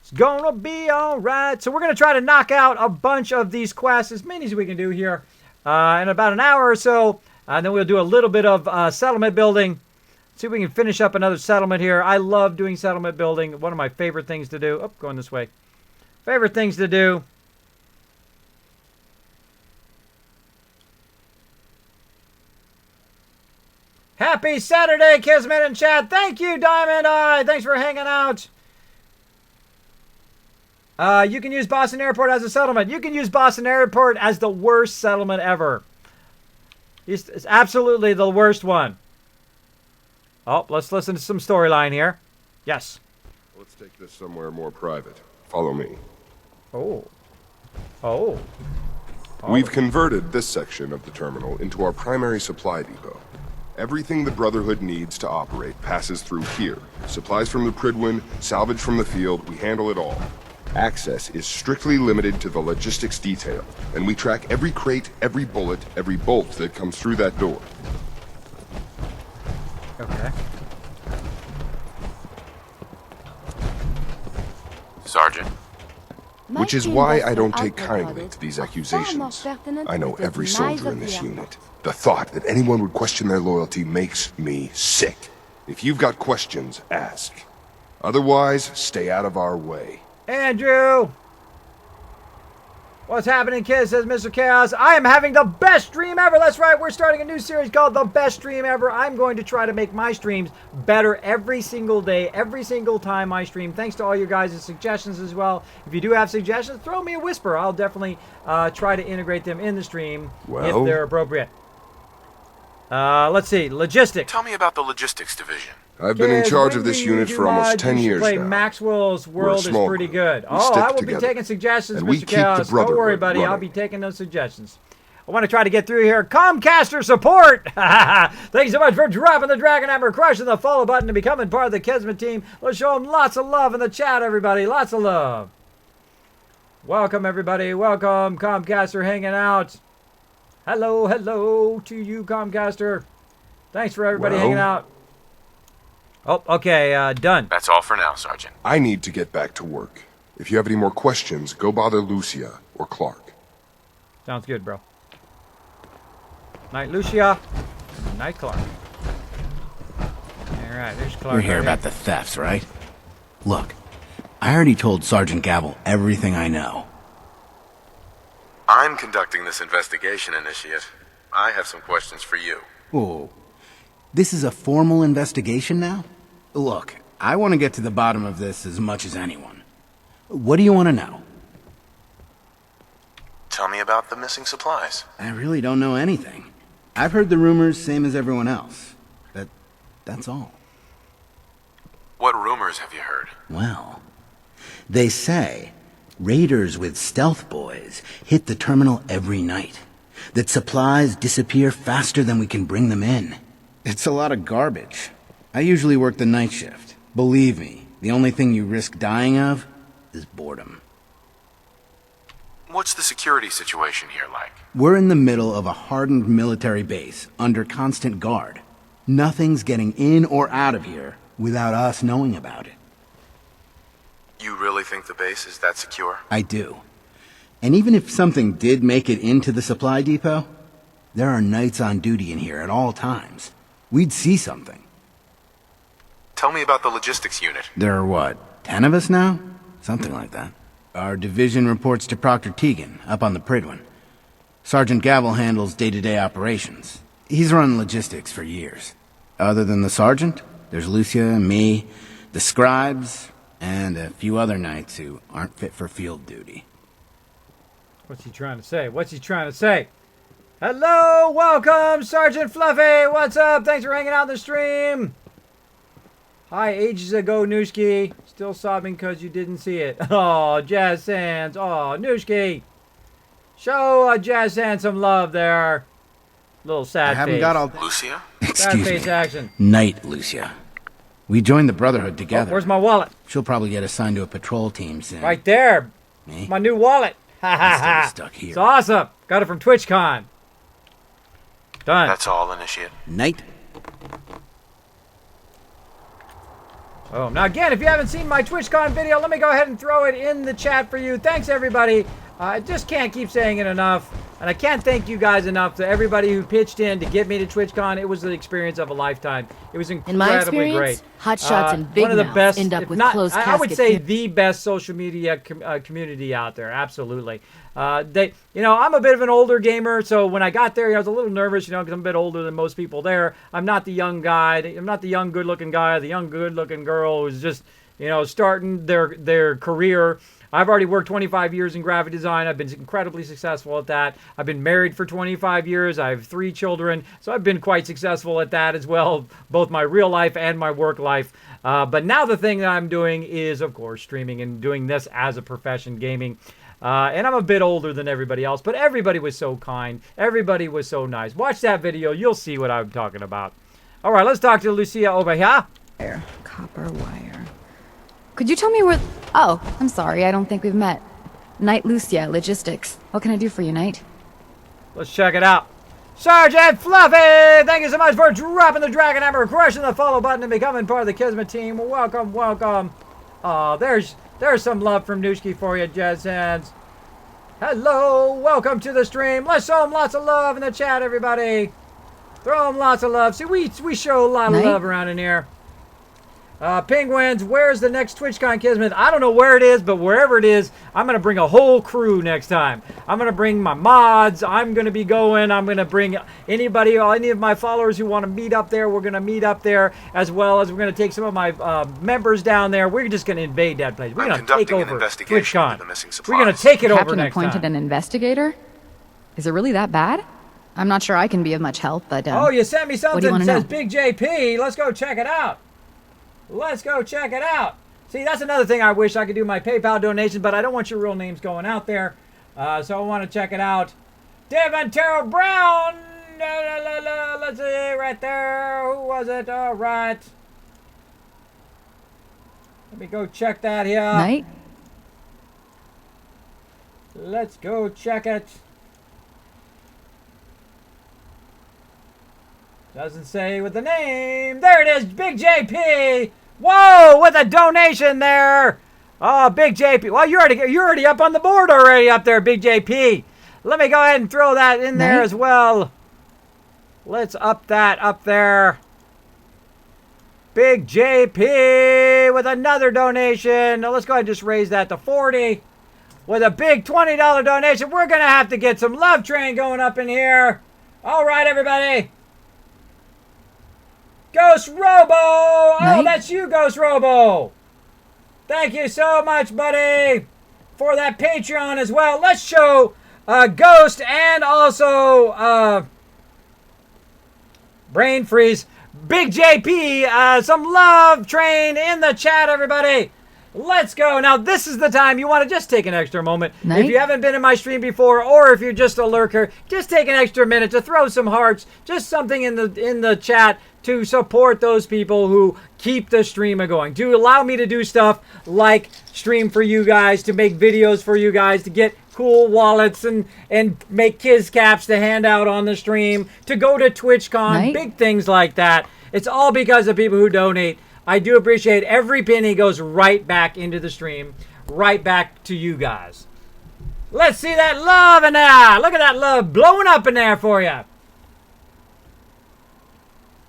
is going to be all right. So we're going to try to knock out a bunch of these quests, as many as we can do here, in about an hour or so. And then we'll do a little bit of settlement building. See if we can finish up another settlement here. I love doing settlement building. One of my favorite things to do. Oh, going this way. Favorite things to do. Happy Saturday, Kismet and chat. Thank you, Diamond Eye. Thanks for hanging out. You can use Boston Airport as a settlement. You can use Boston Airport as the worst settlement ever. It's absolutely the worst one. Oh, let's listen to some storyline here. Yes. Let's take this somewhere more private. Follow me. Oh. Oh. We've converted this section of the terminal into our primary supply depot. Everything the Brotherhood needs to operate passes through here. Supplies from the Pridwin, salvage from the field, we handle it all. Access is strictly limited to the logistics detail, and we track every crate, every bullet, every bolt that comes through that door. Okay. Sergeant. Which is why I don't take kindly to these accusations. I know every soldier in this unit. The thought that anyone would question their loyalty makes me sick. If you've got questions, ask. Otherwise, stay out of our way. Andrew! What's happening, kids? Says Mr. Chaos. I am having the best stream ever. That's right. We're starting a new series called The Best Stream Ever. I'm going to try to make my streams better every single day, every single time I stream. Thanks to all your guys' suggestions as well. If you do have suggestions, throw me a whisper. I'll definitely try to integrate them in the stream if they're appropriate. Let's see. Logistics. Tell me about the logistics division. I've been in charge of this unit for almost 10 years play now. Maxwell's We're a World is small pretty group. good. We Oh, stick I will together. be taking suggestions, And we Mr. keep the Chaos. Don't worry, Brotherhood buddy. I'll running. be taking those suggestions. I want to try to get through here. Comcaster support! Thanks so much for dropping the Dragon Hammer, crushing the follow button, and becoming part of the Kismet team. Let's show them lots of love in the chat, everybody. Lots of love. Welcome, everybody. Welcome, Comcaster hanging out. Hello, hello to you, Comcaster. Thanks for everybody hanging out. Oh, okay, done. That's all for now, Sergeant. I need to get back to work. If you have any more questions, go bother Lucia or Clark. Sounds good, bro. Night, Lucia. Night, Clark. All right, there's Clark. You're here about the thefts, right? Look, I already told Sergeant Gavel everything I know. I'm conducting this investigation, Initiate. I have some questions for you. Whoa. This is a formal investigation now? Look, I want to get to the bottom of this as much as anyone. What do you want to know? Tell me about the missing supplies. I really don't know anything. I've heard the rumors, same as everyone else. That's all. What rumors have you heard? Well, they say raiders with stealth boys hit the terminal every night. That supplies disappear faster than we can bring them in. It's a lot of garbage. I usually work the night shift. Believe me, the only thing you risk dying of is boredom. What's the security situation here like? We're in the middle of a hardened military base, under constant guard. Nothing's getting in or out of here without us knowing about it. You really think the base is that secure? I do. And even if something did make it into the supply depot, there are knights on duty in here at all times. We'd see something. Tell me about the logistics unit. There are what, 10 of us now? Something like that. Our division reports to Proctor Teagan, up on the Pridwin. Sergeant Gavel handles day-to-day operations. He's run logistics for years. Other than the sergeant, there's Lucia, me, the scribes, and a few other knights who aren't fit for field duty. What's he trying to say? What's he trying to say? Hello, welcome, Sergeant Fluffy. What's up? Thanks for hanging out in the stream. Hi, ages ago, Nooshki. Still sobbing because you didn't see it. Oh, Jazz Sands. Oh, Nooshki. Show Jazz Sands some love there. Little sad I haven't face. got all... Lucia? Sad Excuse face me. action. Knight Lucia. We joined the Brotherhood Oh, together. where's my wallet? She'll probably get assigned to a patrol team soon. Right there. Me? My new wallet. Ha ha I'm still ha. stuck here. It's awesome. Got it from TwitchCon. Done. That's all, Initiate. Knight? Oh, now again, if you haven't seen my TwitchCon video, let me go ahead and throw it in the chat for you. Thanks, everybody. I just can't keep saying it enough. And I can't thank you guys enough to everybody who pitched in to get me to TwitchCon. It was the experience of a lifetime. It was incredibly In my experience, great. hot shots and big one of the mouths best, end up if with not, closed I would casket say funerals. the best social media community out there. Absolutely. I'm a bit of an older gamer, so when I got there, I was a little nervous, because I'm a bit older than most people there. I'm not the young guy. I'm not the young, good-looking guy, the young, good-looking girl who's just, starting their career. I've already worked 25 years in graphic design. I've been incredibly successful at that. I've been married for 25 years. I have 3 children, so I've been quite successful at that as well, both my real life and my work life. But now the thing that I'm doing is, of course, streaming and doing this as a profession, gaming. And I'm a bit older than everybody else, but everybody was so kind. Everybody was so nice. Watch that video. You'll see what I'm talking about. All right, let's talk to Lucia over here. Copper wire. Could you tell me where... Oh, I'm sorry. I don't think we've met. Knight Lucia, Logistics. What can I do for you, Knight? Let's check it out. Sergeant Fluffy, thank you so much for dropping the Dragon Hammer, crushing the follow button, and becoming part of the Kismet team. Welcome, welcome. There's some love from Nooshki for you, Jazz Hands. Hello, welcome to the stream. Let's show them lots of love in the chat, everybody. Throw them lots of love. See, we show a lot of Knight? love around in here. Penguins, where's the next TwitchCon, Kismet? I don't know where it is, but wherever it is, I'm going to bring a whole crew next time. I'm going to bring my mods. I'm going to be going. I'm going to bring anybody, any of my followers who want to meet up there. We're going to meet up there, as well as we're going to take some of my members down there. We're just going to invade that place. We're going to take over TwitchCon. We're going to take it over next time. Captain appointed an investigator? Is it really that bad? I'm not sure I can be of much help, but oh, you sent me something that says know? Big JP. Let's go check it out. Let's go check it out. See, that's another thing I wish I could do my PayPal donations, but I don't want your real names going out there. So I want to check it out. Devon Terrell Brown. Let's see, right there. Who was it? All right. Let me go check that here. Night? Let's go check it. Doesn't say with the name. There it is, Big JP. Whoa, with a donation there. Oh, Big JP. Well, you're already up on the board already up there, Big JP. Let me go ahead and throw that in there as well. Let's up that up there. Big JP with another donation. Now let's go ahead and just raise that to 40. With a big $20 donation. We're going to have to get some love train going up in here. All right, everybody. Ghost Robo! Oh, that's you, Ghost Robo! Thank you so much, buddy, for that Patreon as well. Let's show Ghost and also Brain Freeze, Big JP, some love train in the chat, everybody. Let's go. Now, this is the time you want to just take an extra moment. If you haven't been in my stream before, or if you're just a lurker, just take an extra minute to throw some hearts, just something in the chat to support those people who keep the stream going, to allow me to do stuff like stream for you guys, to make videos for you guys, to get cool wallets and make Kiz caps to hand out on the stream, to go to TwitchCon, big things like that. It's all because of people who donate. I do appreciate every penny goes right back into the stream, right back to you guys. Let's see that love in there. Look at that love blowing up in there for you.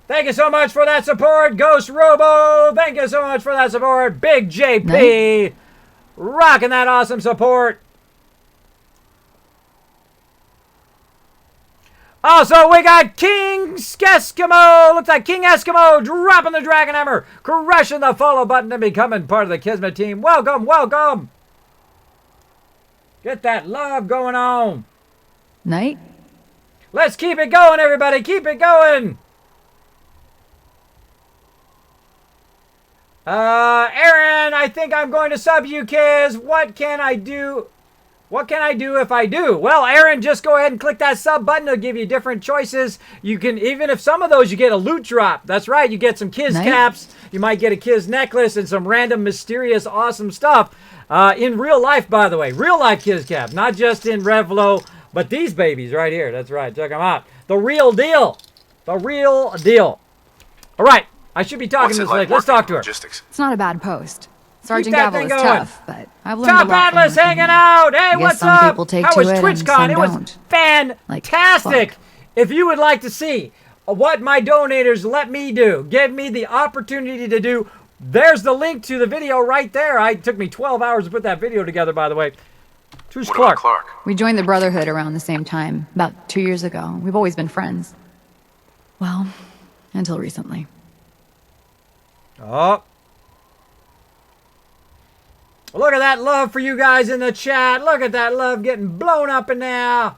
Thank you so much for that support, Ghost Robo. Thank you so much for that support, Big JP. Rocking that awesome support. Also, we got King Eskimo. Looks like King Eskimo dropping the Dragon Hammer, crushing the follow button and becoming part of the Kismet team. Welcome, welcome. Get that love going on. Night. Let's keep it going, everybody. Keep it going. Aaron, I think I'm going to sub you, Kiz. What can I do? What can I do if I do? Well, Aaron, just go ahead and click that sub button. It'll give you different choices. You can, even if some of those you get a loot drop. That's right. You get some Kiz caps. You might get a Kiz necklace and some random, mysterious, awesome stuff. In real life, by the way. Real life Kiz cap. Not just in Revlo, but these babies right here. That's right. Check them out. The real deal. The real deal. All right. I should be talking to this lady. Let's talk to her. Logistics? It's not a bad post. Sergeant Gavel is tough, but I've learned Top a lot from Atlas hanging out. Hey, what's some up? people take How to was it and TwitchCon? some It was don't. fantastic. Fuck. If you would like to see what my donators let me do, give me the opportunity to do, there's the link to the video right there. It took me 12 hours to put that video together, by the way. Who's Clark? We joined the Brotherhood around the same time, about 2 years ago. We've always been friends. Well, until recently. Oh. Look at that love for you guys in the chat. Look at that love getting blown up in there.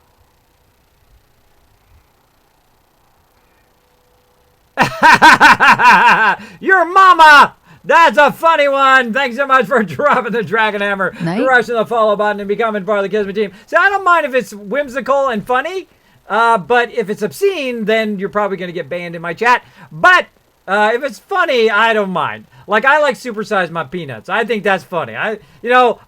Your mama. That's a funny one. Thanks so much for dropping the Dragon Hammer, crushing the follow button, and becoming part of the Kismet team. See, I don't mind if it's whimsical and funny, but if it's obscene, then you're probably going to get banned in my chat. But if it's funny, I don't mind. Like, I like Supersize My Peanuts. I think that's funny. I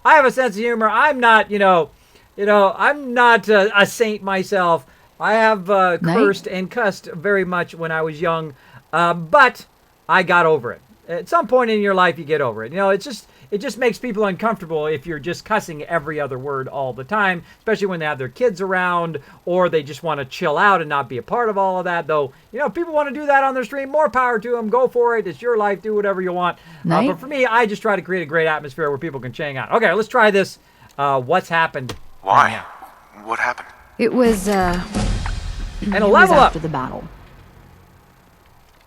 have a sense of humor. I'm not, I'm not a saint myself. I have cursed and cussed very much when I was young, but I got over it. At some point in your life, you get over it. You know, it just makes people uncomfortable if you're just cussing every other word all the time, especially when they have their kids around or they just want to chill out and not be a part of all of that. Though, you know, if people want to do that on their stream, more power to them. Go for it. It's your life. Do whatever you want. But for me, I just try to create a great atmosphere where people can hang out. Okay, let's try this. What's happened? Why? What happened? It was, and a it was level up. after the battle.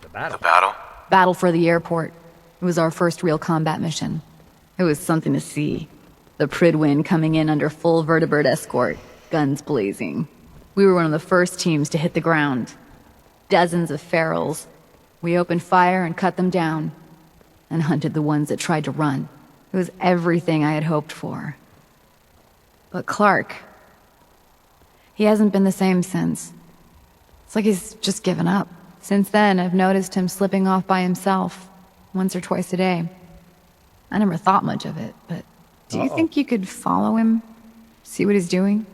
The battle. The battle? Battle for the airport. It was our first real combat mission. It was something to see. The Pridwin coming in under full vertebrate escort, guns blazing. We were one of the first teams to hit the ground. Dozens of ferals. We opened fire and cut them down, and hunted the ones that tried to run. It was everything I had hoped for. But Clark, he hasn't been the same since. It's like he's just given up. Since then, I've noticed him slipping off by himself, once or twice a day. I never thought much of it, but do you think you could follow him? See what he's doing?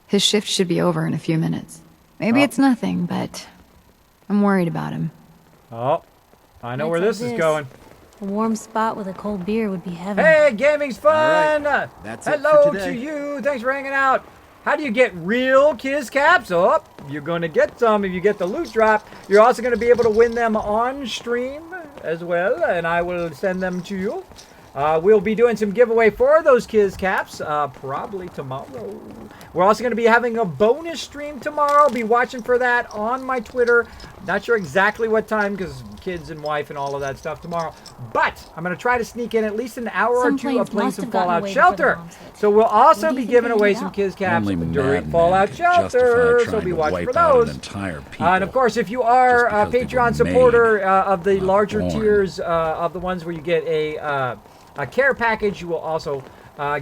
His shift should be over in a few minutes. Maybe it's nothing, but I'm worried about him. Oh, I know Nights where like this is going. A warm spot with a cold beer would be heaven. Hey, gaming's fun! That's it Hello for today. to you. Thanks for hanging out. How do you get real Kiz caps? Oh, you're going to get some if you get the loot drop. You're also going to be able to win them on stream as well, and I will send them to you. We'll be doing some giveaway for those Kiz caps probably tomorrow. We're also going to be having a bonus stream tomorrow. Be watching for that on my Twitter. Not sure exactly what time because kids and wife and all of that stuff tomorrow. But I'm going to try to sneak in at least an hour or two of playing some Fallout Shelter. So we'll also be giving away some Kiz caps during Fallout Shelter. So be watching for those. And of course, if you are a Patreon supporter of the larger tiers of the ones where you get a care package, you will also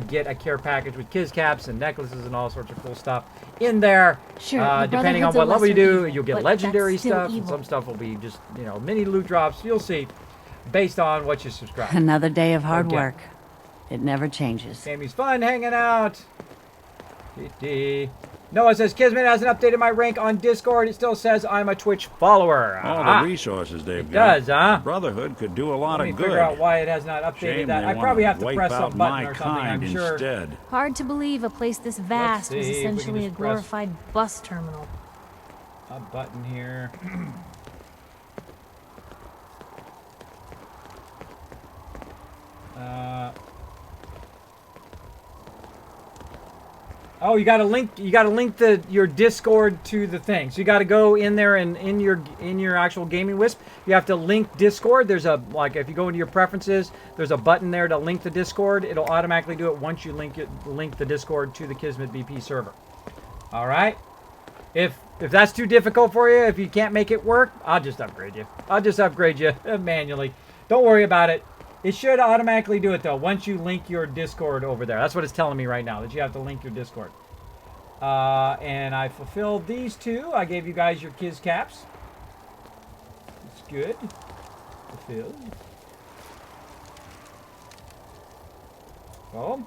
get a care package with Kiz caps and necklaces and all sorts of cool stuff in there. Sure, depending on Brotherhood's a what level you lesser do, evil, you'll get but legendary that's still stuff. And evil. some stuff will be just, you know, mini loot drops. You'll see, based on what you subscribe. Another day of hard Okay. work. It never changes. Amy's fun hanging out. Noah says, Kismet hasn't updated my rank on Discord. It still says I'm a Twitch follower. All the resources they've It got. does, huh? Brotherhood could do a lot Let me of good. figure out why it has not updated Shame that. they I wanna probably have to wipe press out some button my or something, I'm kind sure. instead. Hard to believe a place this vast was see if we can essentially a just press- glorified bus terminal. A button here. Oh, you got to link your Discord to the thing. So you got to go in there and in your actual gaming wisp, you have to link Discord. There's a if you go into your preferences, there's a button there to link the Discord. It'll automatically do it once you link the Discord to the Kismet BP server. All right. If that's too difficult for you, if you can't make it work, I'll just upgrade you. I'll just upgrade you manually. Don't worry about it. It should automatically do it, though, once you link your Discord over there. That's what it's telling me right now, that you have to link your Discord. And I fulfilled these two. I gave you guys your Kiz caps. It's good. Fulfilled. Boom.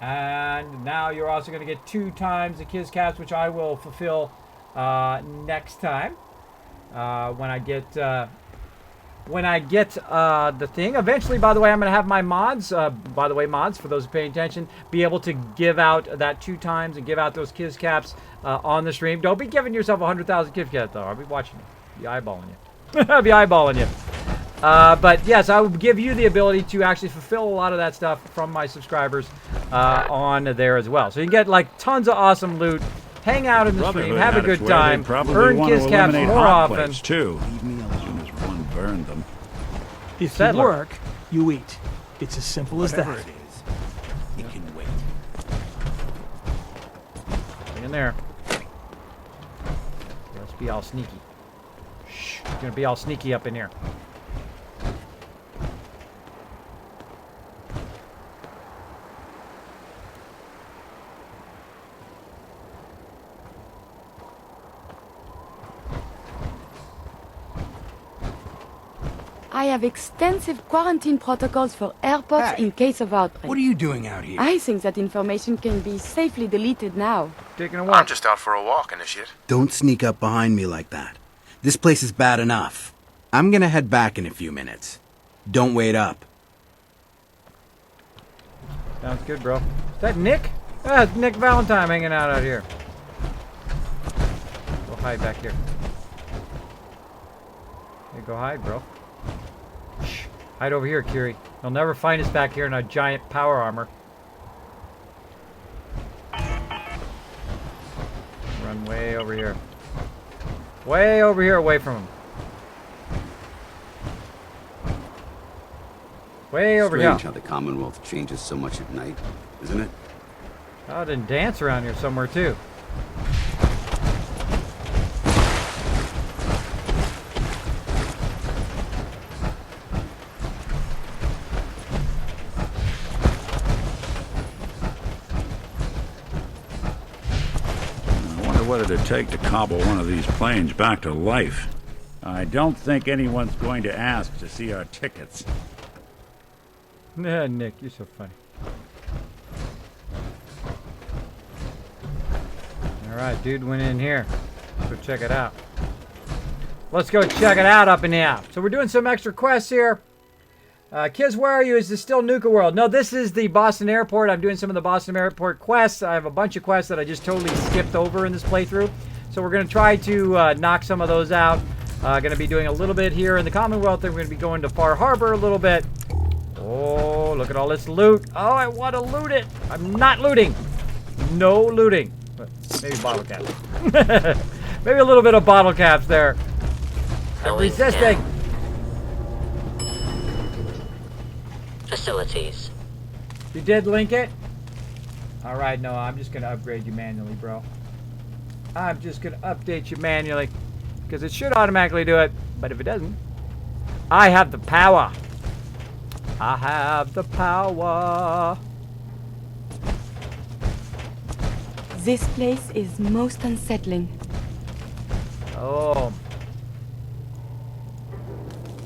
And now you're also going to get 2 times the Kiz caps, which I will fulfill next time when I get the thing. Eventually, by the way, I'm going to have my mods, mods, for those paying attention, be able to give out that 2 times and give out those Kiz caps on the stream. Don't be giving yourself 100,000 Kiz caps, though. I'll be watching you. Be eyeballing you. I'll be eyeballing you. But yes, I will give you the ability to actually fulfill a lot of that stuff from my subscribers on there as well. So you can get like tons of awesome loot, hang out in the stream, have a good time, earn Kiz caps more often. Too. As soon as one burned them. If you work, you eat. It's as simple as that. Whatever it is, it can wait. Stay in there. Let's be all sneaky. Shh, it's gonna be all sneaky up in here. I have extensive quarantine protocols for airports in case of outbreak. What are you doing out here? I think that information can be safely deleted now. Taking a walk. I'm just out for a walk, Initiate. Don't sneak up behind me like that. This place is bad enough. I'm gonna head back in a few minutes. Don't wait up. Sounds good, bro. Is that Nick? Ah, it's Nick Valentine hanging out here. Go hide back here. Hey, go hide, bro. Shh. Hide over here, Kiri. You'll never find us back here in our giant power armor. Run way over here. Way over here, away from him. Way over here. Strange how the Commonwealth changes so much at night, isn't it? Oh, then dance around here somewhere too. I wonder what it'd take to cobble one of these planes back to life. I don't think anyone's going to ask to see our tickets. Nah, Nick, you're so funny. Alright, dude went in here. Let's go check it out. Let's go check it out up in here. So we're doing some extra quests here. Kids, where are you? Is this still Nuka World? No, this is the Boston Airport. I'm doing some of the Boston Airport quests. I have a bunch of quests that I just totally skipped over in this playthrough. So we're going to try to knock some of those out. Going to be doing a little bit here in the Commonwealth. Then we're going to be going to Far Harbor a little bit. Oh, look at all this loot. Oh, I want to loot it. I'm not looting. No looting. Maybe bottle caps. Maybe a little bit of bottle caps there. I'm resisting. Facilities. You did link it? Alright, no, I'm just going to upgrade you manually, bro. I'm just going to update you manually. Because it should automatically do it. But if it doesn't, I have the power. I have the power. This place is most unsettling. Oh.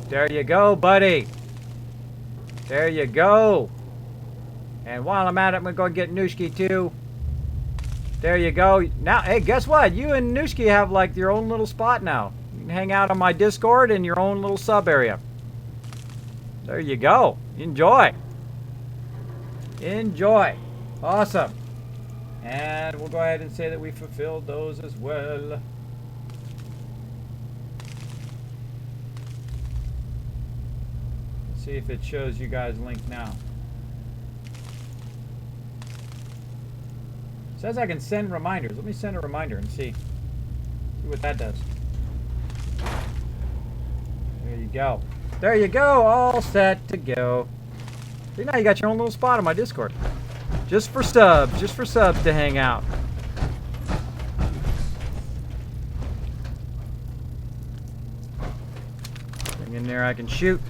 There you go, buddy. There you go. And while I'm at it, I'm going to go and get Nushki too. There you go. Now, hey, guess what? You and Nushki have like your own little spot now. You can hang out on my Discord in your own little sub area. There you go. Enjoy. Enjoy. Awesome. And we'll go ahead and say that we fulfilled those as well. Let's see if it shows you guys linked now. It says I can send reminders. Let me send a reminder and see what that does. There you go. There you go. All set to go. See, now you got your own little spot on my Discord. Just for subs. Just for subs to hang out. Bring in there I can shoot.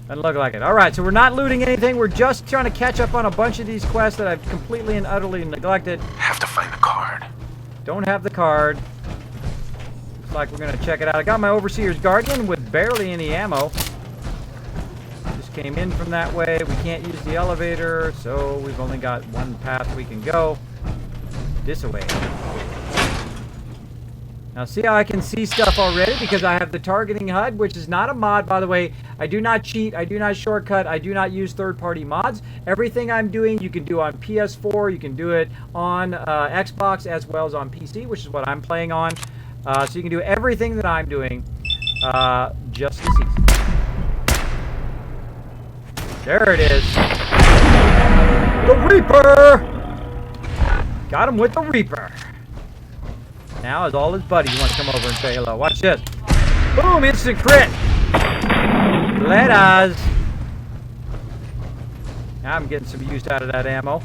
Doesn't look like it. Alright, so we're not looting anything. We're just trying to catch up on a bunch of these quests that I've completely and utterly neglected. Have to find the card. Don't have the card. Looks like we're going to check it out. I got my Overseer's Guardian with barely any ammo. Just came in from that way. We can't use the elevator, so we've only got one path we can go. This way. Now see how I can see stuff already because I have the targeting HUD, which is not a mod, by the way. I do not cheat. I do not shortcut. I do not use third-party mods. Everything I'm doing, you can do on PS4. You can do it on Xbox as well as on PC, which is what I'm playing on. So you can do everything that I'm doing just as easy. There it is. The Reaper! Got him with the Reaper. Now, as all his buddies want to come over and say hello. Watch this. Boom! Instant crit! Let us. Now I'm getting some use out of that ammo.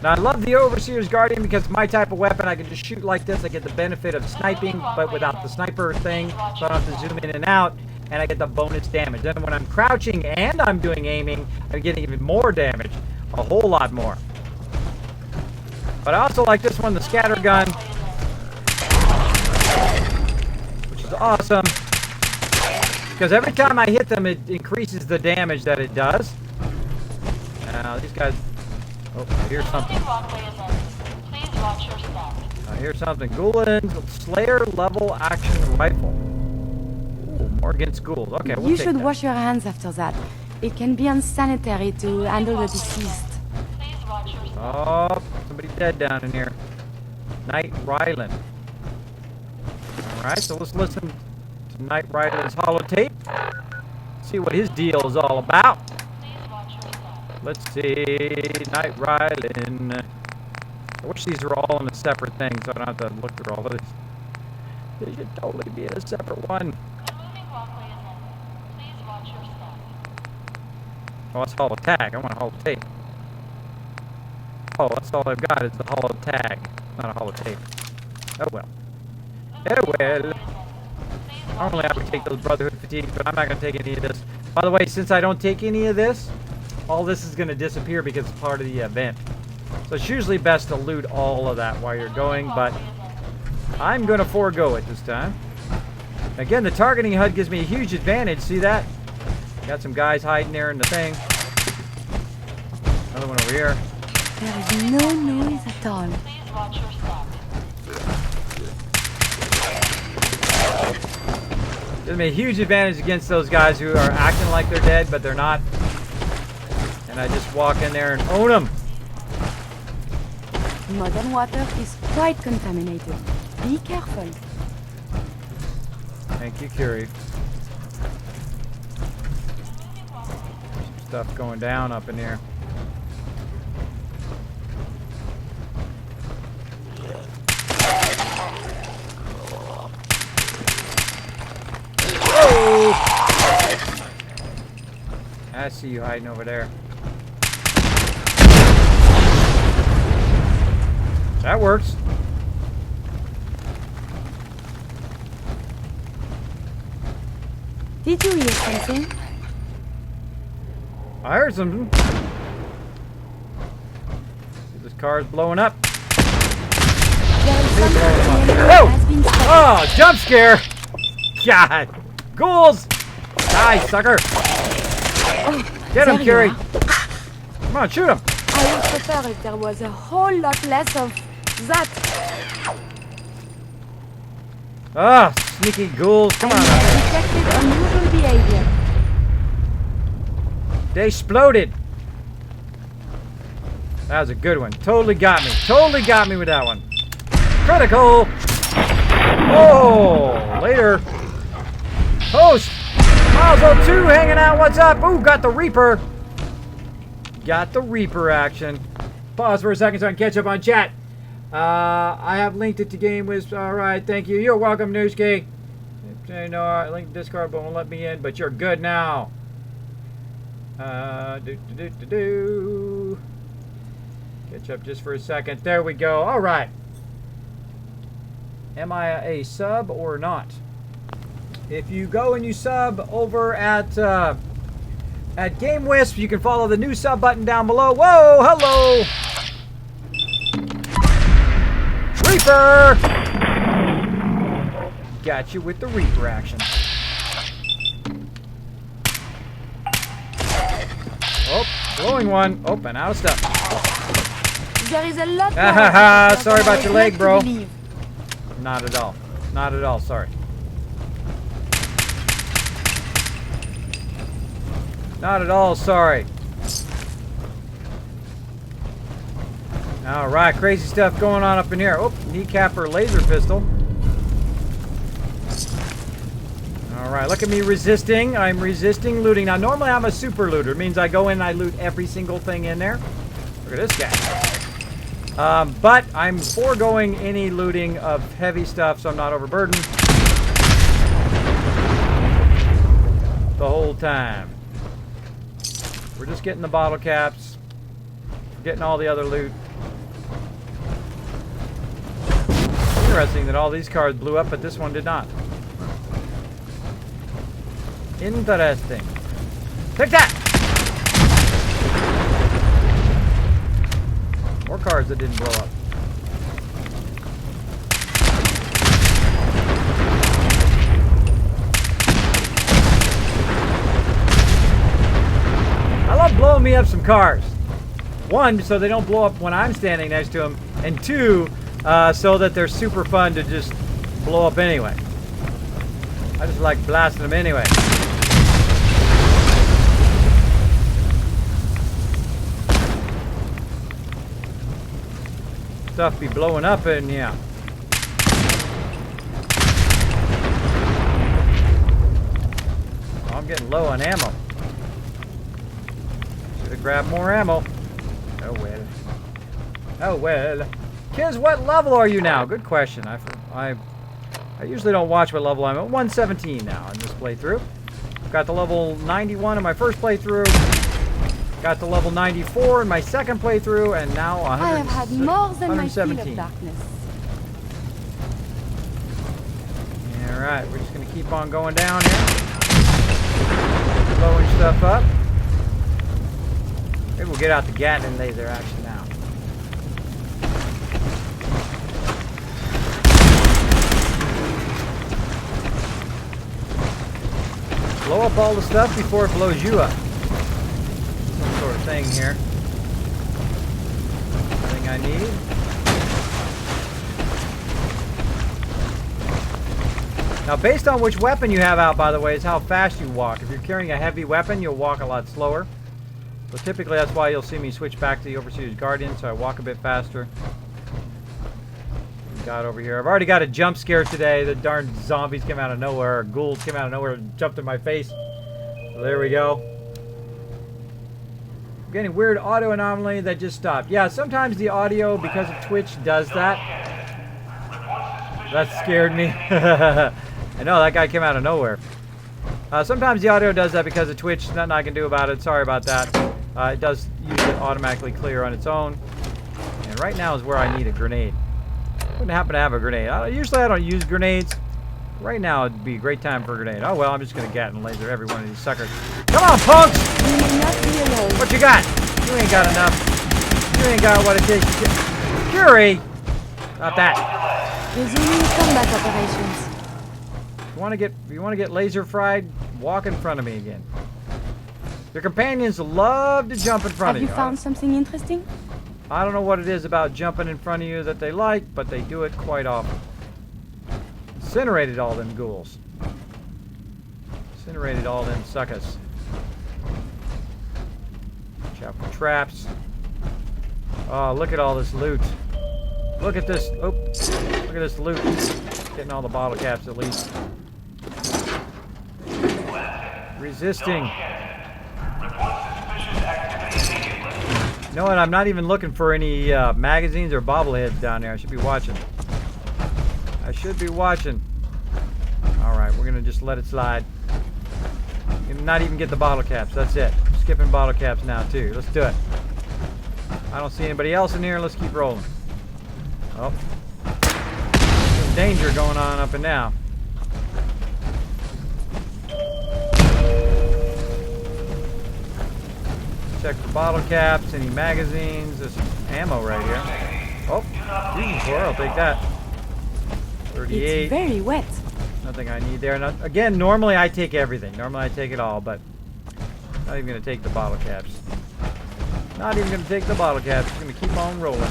Now, I love the Overseer's Guardian because it's my type of weapon. I can just shoot like this. I get the benefit of sniping, but without the sniper thing, so I don't have to zoom in and out, and I get the bonus damage. Then when I'm crouching and I'm doing aiming, I'm getting even more damage. A whole lot more. But I also like this one, the scatter gun, which is awesome. Because every time I hit them, it increases the damage that it does. Now, these guys... Oh, I hear something. I hear something. Gulen's Slayer level action rifle. Ooh, more Or against ghouls. Okay, we'll You take should that. wash your hands after that. It can be unsanitary to handle the deceased. Oh, somebody dead down in here. Knight Ryland. Alright, so let's listen to Knight Ryland's holotape. See what his deal is all about. Let's see. Knight Ryland. I wish these were all in a separate thing so I don't have to look through all of these. They should totally be in a separate one. Oh, that's holo-tag. I want a holo-tape. Oh, that's all I've got is the holo-tag, not a holo-tape. Oh well. Oh well. Normally I would take those Brotherhood fatigues, but I'm not going to take any of this. By the way, since I don't take any of this, all this is going to disappear because it's part of the event. So it's usually best to loot all of that while you're going, but I'm going to forego it this time. Again, the targeting HUD gives me a huge advantage. See that? Got some guys hiding there in the thing. Another one over here. There is no noise at all. Gives me a huge advantage against those guys who are acting like they're dead, but they're not. And I just walk in there and own them. Modern water is quite contaminated. Be careful. Thank you, Curie. Some stuff going down up in here. Oh! I see you hiding over there. That works. Did you hear something? I heard something. See, this car's blowing up. Whoa! Oh, jump scare! God! Ghouls! Die, sucker! Get him, Carrie! Come on, shoot him! I would prefer if there was a whole lot less of that. Ah, sneaky ghouls! Come on! Detected unusual behavior. They exploded! That was a good one. Totally got me. Totally got me with that one. Critical! Oh! Later! Host! Miles 02 hanging out. What's up? Ooh, got the Reaper. Got the Reaper action. Pause for a second so I can catch up on chat. I have linked it to GameWiz. Alright, thank you. You're welcome, Nooski. No, I linked Discord, but won't let me in. But you're good now. Catch up just for a second. There we go. Alright. Am I a sub or not? If you go and you sub over at GameWisp, you can follow the new sub button down below. Whoa, hello! Reaper! Got you with the Reaper action. Oh, blowing one. Oh, and out of stuff. There is a lot more. Sorry about your leg, bro. Believe. Not at all. Not at all, sorry. Not at all, sorry. Alright, crazy stuff going on up in here. Oh, kneecapper laser pistol. Alright, look at me resisting. I'm resisting looting. Now, normally I'm a super looter. It means I go in and I loot every single thing in there. Look at this guy. But I'm foregoing any looting of heavy stuff so I'm not overburdened the whole time. We're just getting the bottle caps, getting all the other loot. Interesting that all these cars blew up, but this one did not. Interesting. Take that! More cars that didn't blow up. I love blowing me up some cars. One, so they don't blow up when I'm standing next to them. And two, so that they're super fun to just blow up anyway. I just like blasting them anyway. Stuff be blowing up in here. Oh, I'm getting low on ammo. Should have grabbed more ammo. Oh well. Oh well. Kids, what level are you now? Good question. I usually don't watch what level I'm at. 117 now in this playthrough. Got the level 91 in my first playthrough. Got the level 94 in my second playthrough, and now I have had more than my fill of darkness. Alright, we're just going to keep on going down here. Blowing stuff up. Maybe we'll get out the Gatling laser action now. Blow up all the stuff before it blows you up. Some sort of thing here. Everything I need. Now, based on which weapon you have out, by the way, is how fast you walk. If you're carrying a heavy weapon, you'll walk a lot slower. So typically, that's why you'll see me switch back to the Overseer's Guardian, so I walk a bit faster. Got over here. I've already got a jump scare today. The darn zombies came out of nowhere, or ghouls came out of nowhere and jumped in my face. So there we go. I'm getting weird audio anomaly that just stopped. Yeah, sometimes the audio, because of Twitch, does that. That scared me. I know, that guy came out of nowhere. Sometimes the audio does that because of Twitch. There's nothing I can do about it. Sorry about that. It does usually automatically clear on its own. And right now is where I need a grenade. Wouldn't happen to have a grenade. Usually I don't use grenades. Right now it'd be a great time for a grenade. Oh well, I'm just gonna Gatling laser every one of these suckers. Come on, punks! What you got? You ain't got enough. You ain't got what it takes to get Fury! Not that. Resuming combat operations. If you wanna get laser fried, walk in front of me again. Your companions love to jump in front of you. Have you found something interesting? I don't know what it is about jumping in front of you that they like, but they do it quite often. Incinerated all them ghouls. Incinerated all them suckers. Watch out for traps. Oh, look at all this loot. Look at this. Oh, look at this loot. Getting all the bottle caps at least. Resisting. You know what? I'm not even looking for any magazines or bobbleheads down there. I should be watching. I should be watching. Alright, we're going to just let it slide. Not even get the bottle caps. That's it. Skipping bottle caps now, too. Let's do it. I don't see anybody else in here. Let's keep rolling. Oh. Some danger going on up and down. Check for bottle caps, any magazines. There's some ammo right here. Oh, Jesus, I'll take that. 38. It's very wet. Nothing I need there. Again, normally I take everything. Normally I take it all, but not even going to take the bottle caps. Not even going to take the bottle caps. Just going to keep on rolling.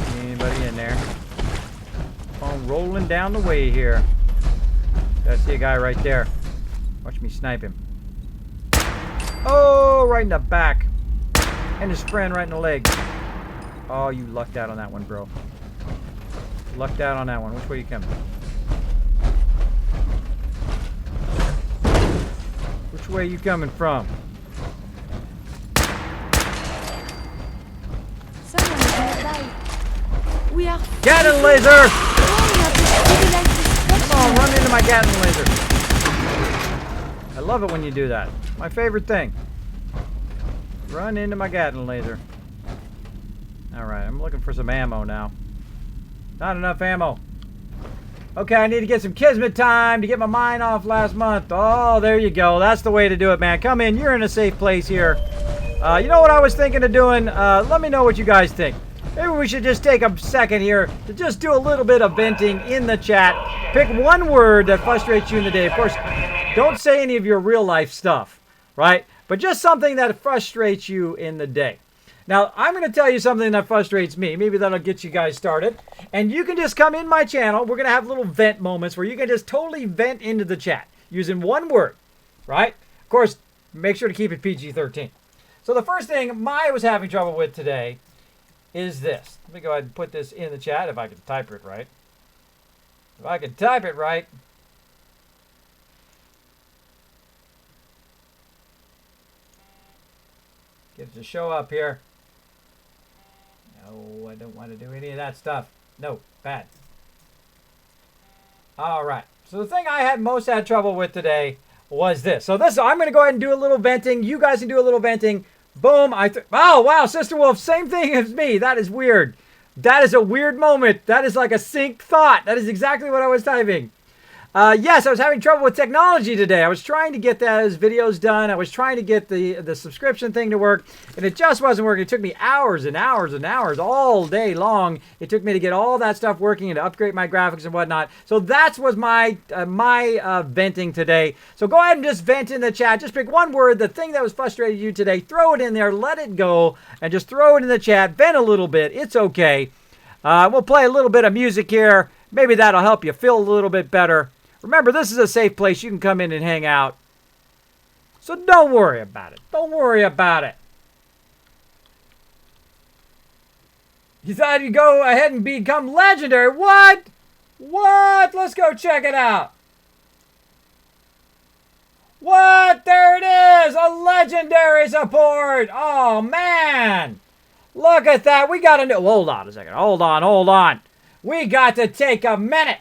See anybody in there? Keep on rolling down the way here. I see a guy right there. Watch me snipe him. Oh, right in the back. And his friend right in the leg. Oh, you lucked out on that one, bro. Lucked out on that one. Which way you coming? Which way you coming from? Someone is nearby. We are... Gatling laser! Come on, run into my Gatling laser. I love it when you do that. My favorite thing. Run into my Gatling laser. Alright, I'm looking for some ammo now. Not enough ammo. Okay, I need to get some Kismet time to get my mind off last month. Oh, there you go. That's the way to do it, man. Come in. You're in a safe place here. You know what I was thinking of doing? Let me know what you guys think. Maybe we should just take a second here to just do a little bit of venting in the chat. Pick one word that frustrates you in the day. Of course, don't say any of your real life stuff, right? But just something that frustrates you in the day. Now, I'm going to tell you something that frustrates me. Maybe that'll get you guys started. And you can just come in my channel. We're going to have little vent moments where you can just totally vent into the chat using one word, right? Of course, make sure to keep it PG-13. So the first thing Maya was having trouble with today is this. Let me go ahead and put this in the chat if I can type it right. If I can type it right. Get it to show up here. No, I don't want to do any of that stuff. No, bad. All right. So the thing I had trouble with today was this. So this, I'm going to go ahead and do a little venting. You guys can do a little venting. Boom. Oh, wow, Sister Wolf, same thing as me. That is weird. That is a weird moment. That is like a sync thought. That is exactly what I was typing. Yes, I was having trouble with technology today. I was trying to get those videos done. I was trying to get the subscription thing to work, and it just wasn't working. It took me hours and hours and hours all day long. It took me to get all that stuff working and to upgrade my graphics and whatnot. So that was my venting today. So go ahead and just vent in the chat. Just pick one word, the thing that was frustrating you today. Throw it in there, let it go, and just throw it in the chat. Vent a little bit. It's okay. We'll play a little bit of music here. Maybe that'll help you feel a little bit better. Remember, this is a safe place. You can come in and hang out. So don't worry about it. Don't worry about it. You thought you'd go ahead and become legendary. What? What? Let's go check it out. What? There it is. A legendary support. Oh, man. Look at that. We got to know. Hold on a second. Hold on. We got to take a minute.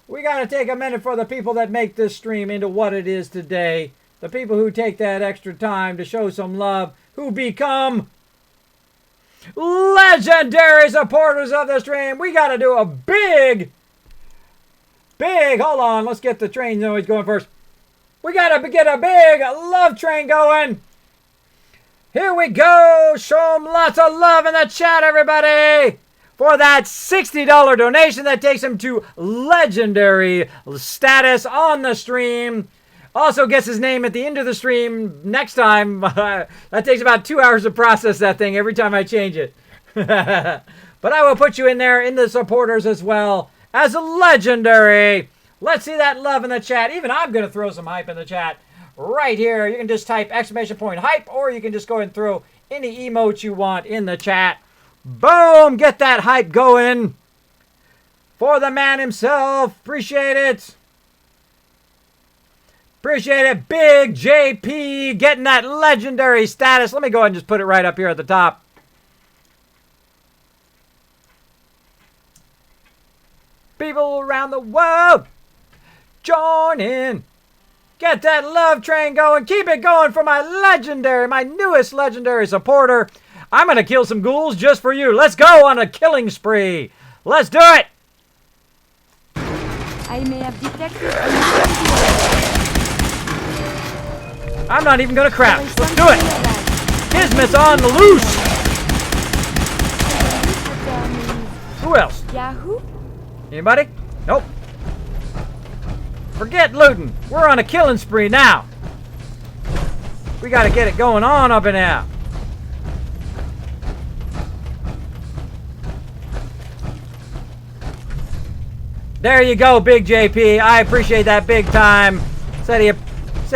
We got to take a minute for the people that make this stream into what it is today. The people who take that extra time to show some love, who become legendary supporters of the stream. We got to do a big, hold on, let's get the train noise going first. We got to get a big love train going. Here we go. Show them lots of love in the chat, everybody. For that $60 donation that takes him to legendary status on the stream. Also gets his name at the end of the stream next time. That takes about 2 hours to process that thing every time I change it. But I will put you in there in the supporters as well as a legendary. Let's see that love in the chat. Even I'm going to throw some hype in the chat right here. You can just type !hype, or you can just go and throw any emote you want in the chat. Boom! Get that hype going for the man himself. Appreciate it. Appreciate it. Big JP getting that legendary status. Let me go ahead and just put it right up here at the top. People around the world, join in. Get that love train going. Keep it going for my newest legendary supporter. I'm going to kill some ghouls just for you. Let's go on a killing spree. Let's do it. I may have detected I'm not even going to crouch. Let's do it. Kismet's on the loose. Who else? Yahoo? Anybody? Nope. Forget looting. We're on a killing spree now. We got to get it going on up and out. There you go, Big JP. I appreciate that big time. Said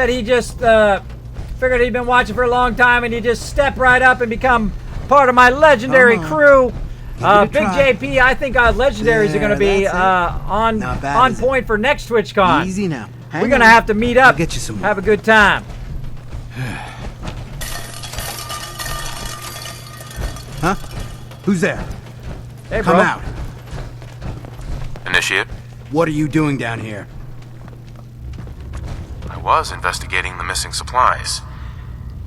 he just figured he'd been watching for a long time, and he just step right up and become part of my legendary crew. Big JP, I think legendaries are going to be on point for next TwitchCon. Easy now. We're going to have to meet up. I'll get you some more. Have a good time. Huh? Who's there? Hey, Come bro. out. Initiate. What are you doing down here? I was investigating the missing supplies.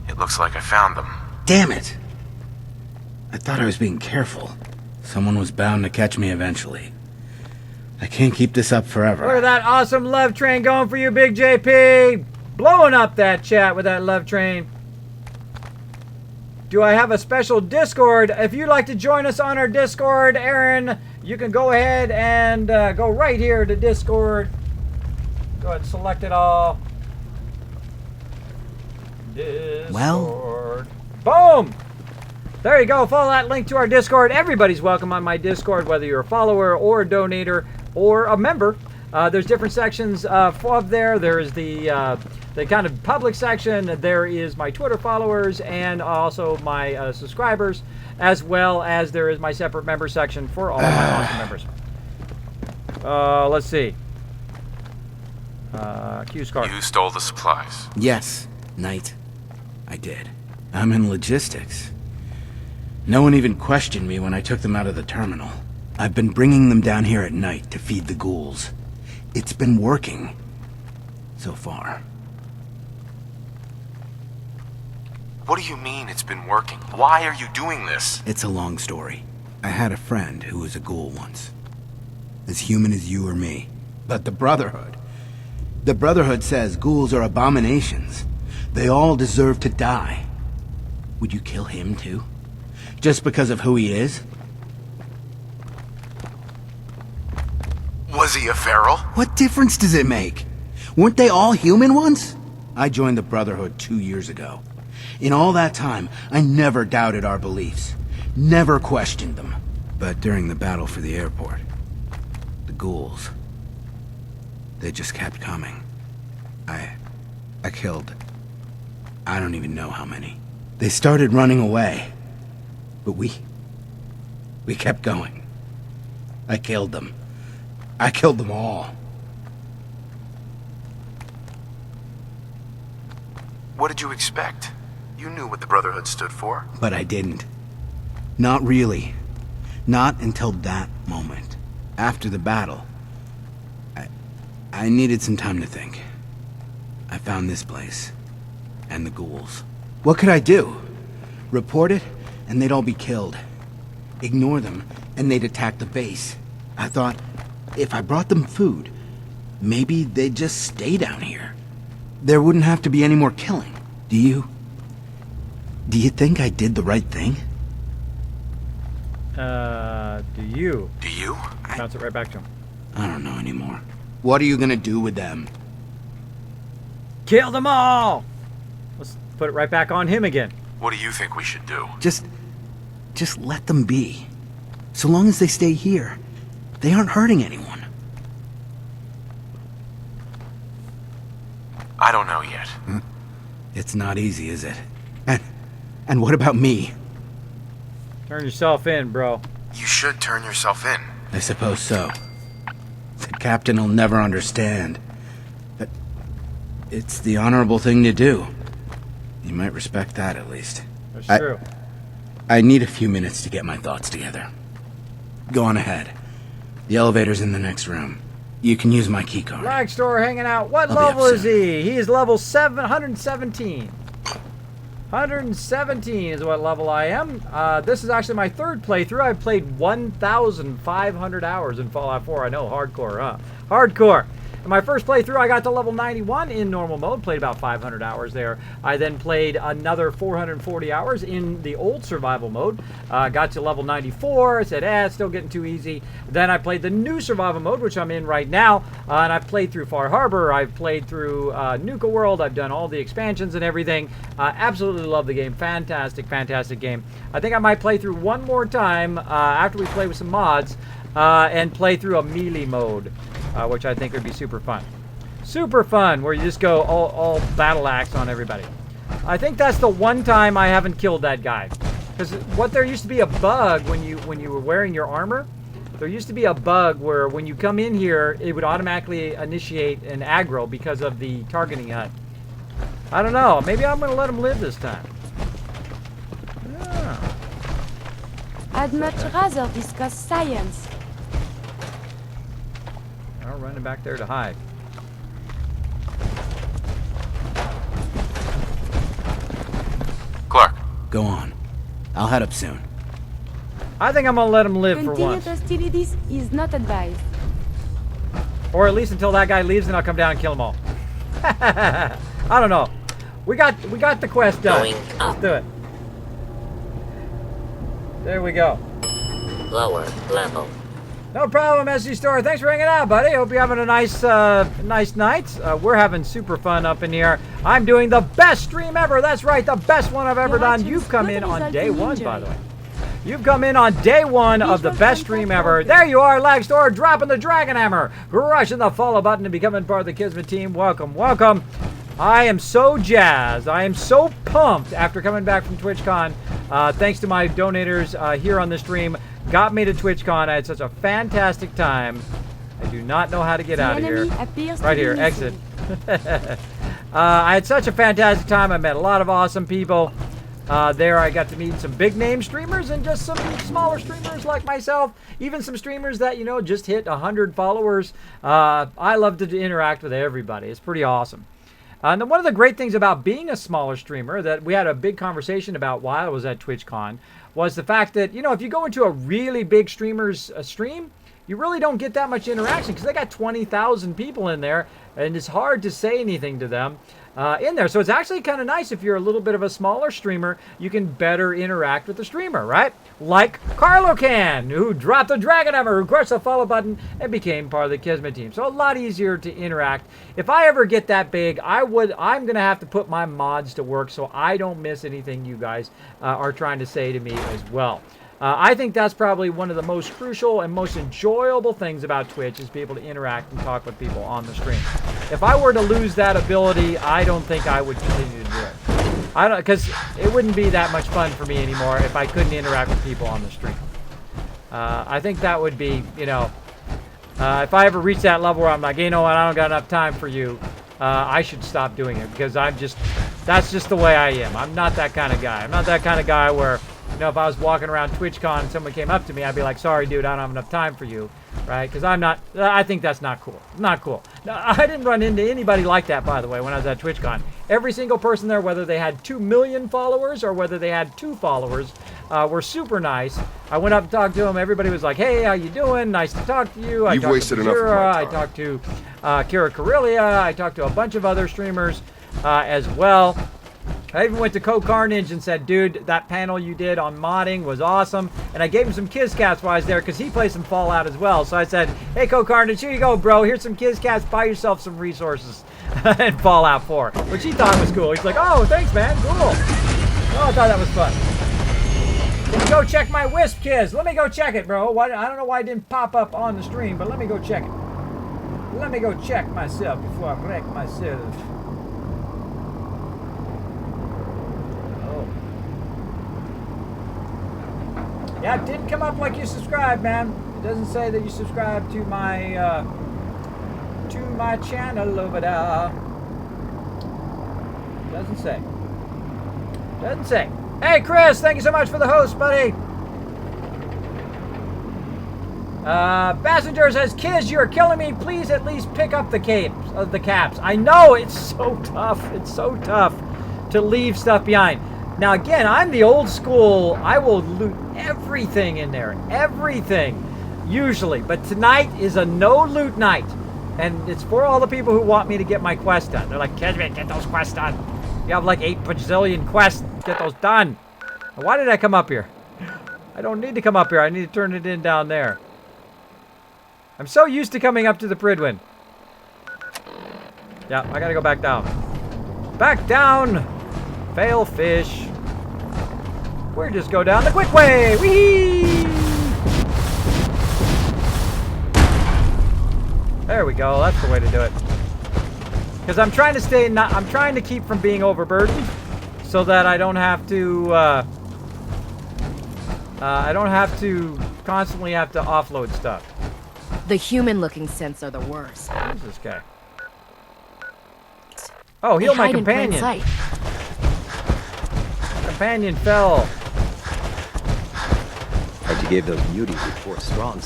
It looks like I found them. Damn it! I thought I was being careful. Someone was bound to catch me eventually. I can't keep this up forever. Look at that awesome love train going for you, Big JP. Blowing up that chat with that love train. Do I have a special Discord? If you'd like to join us on our Discord, Aaron, you can go ahead and go right here to Discord. Go ahead and select it all. Discord. Well. Boom! There you go. Follow that link to our Discord. Everybody's welcome on my Discord, whether you're a follower or a donator or a member. There's different sections of there. There is the kind of public section. There is my Twitter followers and also my subscribers, as well as there is my separate member section for all of my awesome members. Let's see. Q Scar. You stole the supplies. Yes, Knight. I did. I'm in logistics. No one even questioned me when I took them out of the terminal. I've been bringing them down here at night to feed the ghouls. It's been working. So far. What do you mean it's been working? Why are you doing this? It's a long story. I had a friend who was a ghoul once. As human as you or me. But the Brotherhood says ghouls are abominations. They all deserve to die. Would you kill him too? Just because of who he is? Was he a feral? What difference does it make? Weren't they all human once? I joined the Brotherhood 2 years ago. In all that time, I never doubted our beliefs. Never questioned them. But during the battle for the airport, the ghouls, they just kept coming. I killed, I don't even know how many. They started running away. But we kept going. I killed them. I killed them all. What did you expect? You knew what the Brotherhood stood for. But I didn't. Not really. Not until that moment. After the battle. I needed some time to think. I found this place. And the ghouls. What could I do? Report it, and they'd all be killed. Ignore them, and they'd attack the base. I thought, if I brought them food, maybe they'd just stay down here. There wouldn't have to be any more killing. Do you think I did the right thing? Do you? Do you? Bounce it right back to him. I don't know anymore. What are you gonna do with them? Kill them all! Let's put it right back on him again. What do you think we should do? Just let them be. So long as they stay here, they aren't hurting anyone. I don't know yet. It's not easy, is it? And what about me? Turn yourself in, bro. You should turn yourself in. I suppose so. The captain will never understand. But it's the honorable thing to do. You might respect that, at least. That's true. I need a few minutes to get my thoughts together. Go on ahead. The elevator's in the next room. You can use my keycard. Rag Store hanging out. What I'll be level up is he? He is level 117. 117 is what level I am. This is actually my third playthrough. I've played 1,500 hours in Fallout 4. I know, hardcore, huh? Hardcore. In my first playthrough, I got to level 91 in normal mode, played about 500 hours there. I then played another 440 hours in the old survival mode. Got to level 94, I said, it's still getting too easy. Then I played the new survival mode, which I'm in right now, and I've played through Far Harbor, I've played through Nuka World, I've done all the expansions and everything. Absolutely love the game, fantastic, fantastic game. I think I might play through one more time after we play with some mods and play through a melee mode. Which I think would be super fun. Super fun, where you just go all battle axe on everybody. I think that's the one time I haven't killed that guy. Because there used to be a bug when you were wearing your armor. There used to be a bug where when you come in here, it would automatically initiate an aggro because of the targeting hut. I don't know. Maybe I'm going to let him live this time. Yeah. I'd much rather discuss science. Running back there to hide. Clark. Go on. I'll head up soon. I think I'm gonna let him live for once. Continued hostilities is not advised. Or at least until that guy leaves, and I'll come down and kill them all. I don't know. We got the quest done. Let's do it. There we go. Lower level. No problem, SC Store. Thanks for hanging out, buddy. Hope you're having a nice night. We're having super fun up in here. I'm doing the best stream ever. That's right, the best one I've ever done. You've come in on day one, by the way. You've come in on day one of the best stream ever. There you are, Lag Store, dropping the Dragon Hammer, crushing the follow button and becoming part of the Kismet team. Welcome, welcome. I am so jazzed. I am so pumped after coming back from TwitchCon. Thanks to my donators here on the stream. Got me to TwitchCon. I had such a fantastic time. I do not know how to get out of here. Right here, exit. I had such a fantastic time. I met a lot of awesome people. There I got to meet some big name streamers and just some smaller streamers like myself. Even some streamers that, you know, just hit 100 followers. I love to interact with everybody. It's pretty awesome. And one of the great things about being a smaller streamer that we had a big conversation about while I was at TwitchCon was the fact that, you know, if you go into a really big streamer's stream, you really don't get that much interaction because they got 20,000 people in there and it's hard to say anything to them in there. So it's actually kind of nice if you're a little bit of a smaller streamer, you can better interact with the streamer, right? Like Carlo can, who dropped the Dragon Hammer, who crushed the follow button and became part of the Kismet team. So a lot easier to interact. If I ever get that big, I'm going to have to put my mods to work so I don't miss anything you guys are trying to say to me as well. I think that's probably one of the most crucial and most enjoyable things about Twitch is be able to interact and talk with people on the stream. If I were to lose that ability, I don't think I would continue to do it. Because it wouldn't be that much fun for me anymore if I couldn't interact with people on the stream. I think that would be, you know, if I ever reach that level where I'm like, you know what, I don't got enough time for you, I should stop doing it because that's just the way I am. I'm not that kind of guy. I'm not that kind of guy where, you know, if I was walking around TwitchCon and someone came up to me, I'd be like, sorry, dude, I don't have enough time for you, right? Because I think that's not cool. Not cool. Now, I didn't run into anybody like that, by the way, when I was at TwitchCon. Every single person there, whether they had 2 million followers or whether they had 2 followers, were super nice. I went up and talked to them. Everybody was like, hey, how you doing? Nice to talk to you. You've wasted enough of my time. I talked to Kira Corellia. I talked to a bunch of other streamers as well. I even went to Co-Carnage and said, dude, that panel you did on modding was awesome. And I gave him some Kiss Cats while I was there because he plays some Fallout as well. So I said, hey, Co-Carnage, here you go, bro. Here's some Kiss Cats. Buy yourself some resources in Fallout 4, which he thought was cool. He's like, oh, thanks, man. Cool. Oh, I thought that was fun. Can you go check my Wisp, Kiss? Let me go check it, bro. I don't know why it didn't pop up on the stream, but let me go check it. Let me go check myself before I wreck myself. Yeah, it didn't come up like you subscribed, man. It doesn't say that you subscribed to my channel over there. Doesn't say. Doesn't say. Hey, Chris, thank you so much for the host, buddy. Passenger says, Kiz, you're killing me. Please at least pick up the caps. I know, it's so tough. It's so tough to leave stuff behind. Now, again, I'm the old school. I will loot everything in there. Everything. Usually. But tonight is a no-loot night. And it's for all the people who want me to get my quests done. They're like, Kismet, get those quests done. You have like 8 bajillion quests. Get those done. Now, why did I come up here? I don't need to come up here. I need to turn it in down there. I'm so used to coming up to the Pridwin. Yeah, I gotta go back down. Back down! Fail fish. We'll just go down the quick way. Whee! There we go. That's the way to do it. Because I'm trying to stay. I'm trying to keep from being overburdened, so that I don't have to. I don't have to constantly have to offload stuff. The human-looking scents are the worst. Who's this guy? Oh, heal my companion. Companion fell. But you gave those muties with 4 strong.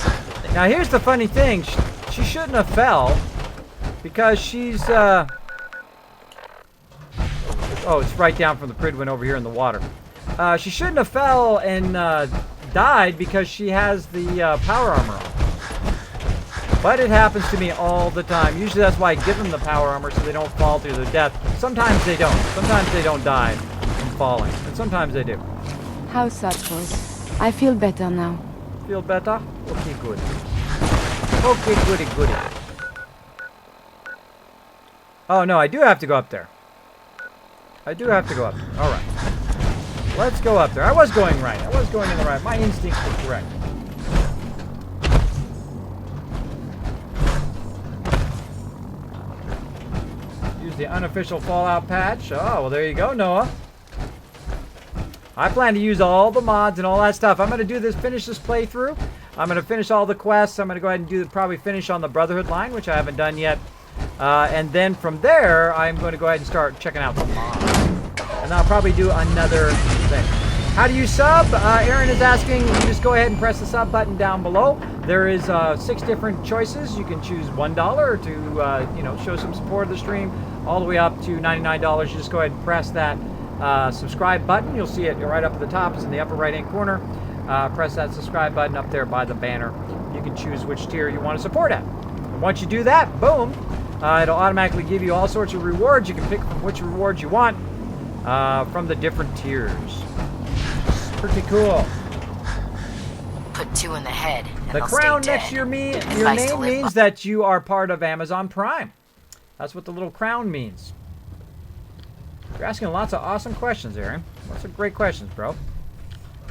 Now here's the funny thing. She shouldn't have fell because she's oh, it's right down from the Pridwin over here in the water. She shouldn't have fell and died because she has the power armor on. But it happens to me all the time. Usually that's why I give them the power armor so they don't fall to their death. Sometimes they don't. Sometimes they don't die from falling. And sometimes they do. How's that, Rose? I feel better now. Feel better? Okay, good. Okay, goody, goody. Oh, no, I do have to go up there. I do have to go up there. All right. Let's go up there. I was going right. I was going in the right. My instincts were correct. Use the unofficial Fallout patch. Oh, well, there you go, Noah. I plan to use all the mods and all that stuff. I'm going to do this, finish this playthrough. I'm going to finish all the quests. I'm going to go ahead and probably finish on the Brotherhood line, which I haven't done yet. And then from there, I'm going to go ahead and start checking out the mods. And I'll probably do another thing. How do you sub? Aaron is asking. You just go ahead and press the sub button down below. There is 6 different choices. You can choose $1 to show some support of the stream, all the way up to $99. You just go ahead and press that subscribe button. You'll see it right up at the top. It's in the upper right-hand corner. Press that subscribe button up there by the banner. You can choose which tier you want to support at. And once you do that, boom, it'll automatically give you all sorts of rewards. You can pick from which rewards you want from the different tiers. It's pretty cool. Put 2 in the head. The crown next to your name means that you are part of Amazon Prime. That's what the little crown means. You're asking lots of awesome questions, Aaron. Lots of great questions, bro.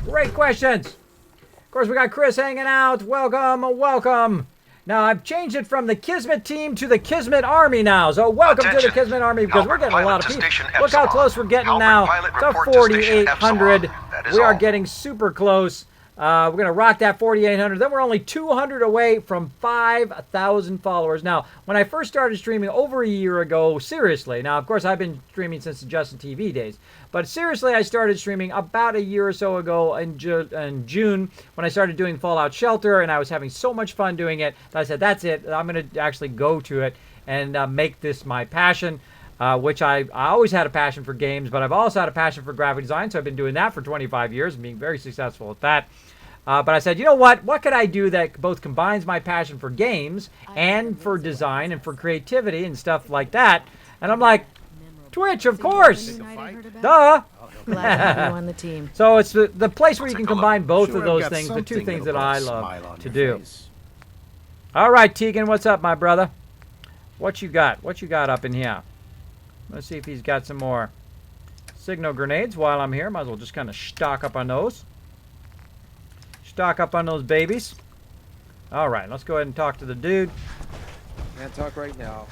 Great questions. Of course, we got Chris hanging out. Welcome, welcome. Now, I've changed it from the Kismet team to the Kismet Army now. So welcome to the Kismet Army because we're getting a lot of people. Look how close we're getting now to 4,800. We are getting super close. We're going to rock that 4,800. Then we're only 200 away from 5,000 followers. Now, when I first started streaming over a year ago, seriously, now, of course, I've been streaming since the Justin TV days, but seriously, I started streaming about a year or so ago in June when I started doing Fallout Shelter, and I was having so much fun doing it that I said, that's it. I'm going to actually go to it and make this my passion. Which I always had a passion for games, but I've also had a passion for graphic design, so I've been doing that for 25 years and being very successful at that. But I said, you know what? What could I do that both combines my passion for games and for design and for creativity and stuff like that? And I'm like, Twitch, of course. Duh. Glad to have you on the team. So it's the place where you can combine both of those things, the two things that I love to do. All right, Tegan, what's up, my brother? What you got? What you got up in here? Let's see if he's got some more signal grenades while I'm here. Might as well just kind of stock up on those. Stock up on those babies. All right, let's go ahead and talk to the dude. Can't talk right now.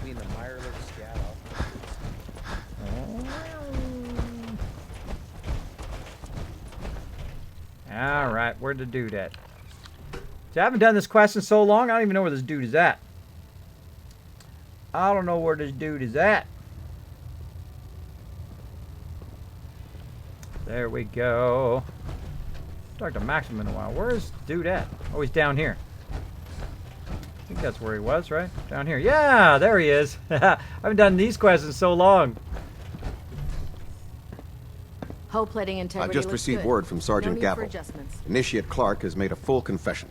Being the mireless scout. All right, where'd the dude at? See, I haven't done this quest in so long, I don't even know where this dude is at. I don't know where this dude is at. There we go. Talked to Maxim in a while. Where is dude at? Oh, he's down here. I think that's where he was, right? Down here. Yeah, there he is. I haven't done these quests in so long. Hull plating integrity I've just received word from Sergeant Gavel. Initiate Clark has made a full confession.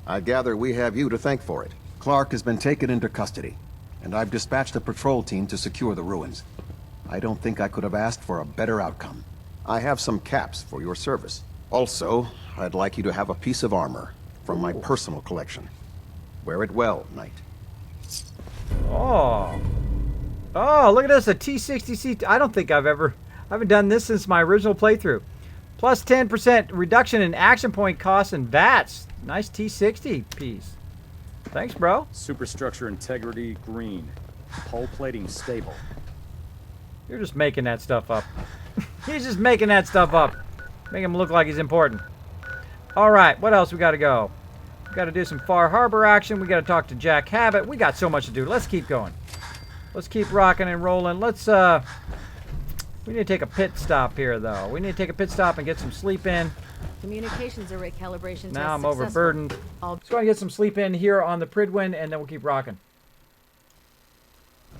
I gather we have you to thank for it. Clark has been taken into custody, and I've dispatched a patrol team to secure the ruins. I don't think I could have asked for a better outcome. I have some caps for your service. Also, I'd like you to have a piece of armor from my personal collection. Wear it well, Knight. Oh. Oh, look at this, a T60C. I don't think I haven't done this since my original playthrough. Plus 10% reduction in action point costs and VATs. Nice T60 piece. Thanks, bro. Superstructure integrity green. Hull plating stable. You're just making that stuff up. He's just making that stuff up. Make him look like he's important. All right, what else we got to go? We got to do some Far Harbor action. We got to talk to Jack Habit. We got so much to do. Let's keep going. Let's keep rocking and rolling. Let's we need to take a pit stop here, though. We need to take a pit stop and get some sleep in. Communications array calibration. Now I'm overburdened. Let's go and get some sleep in here on the Pridwin, and then we'll keep rocking.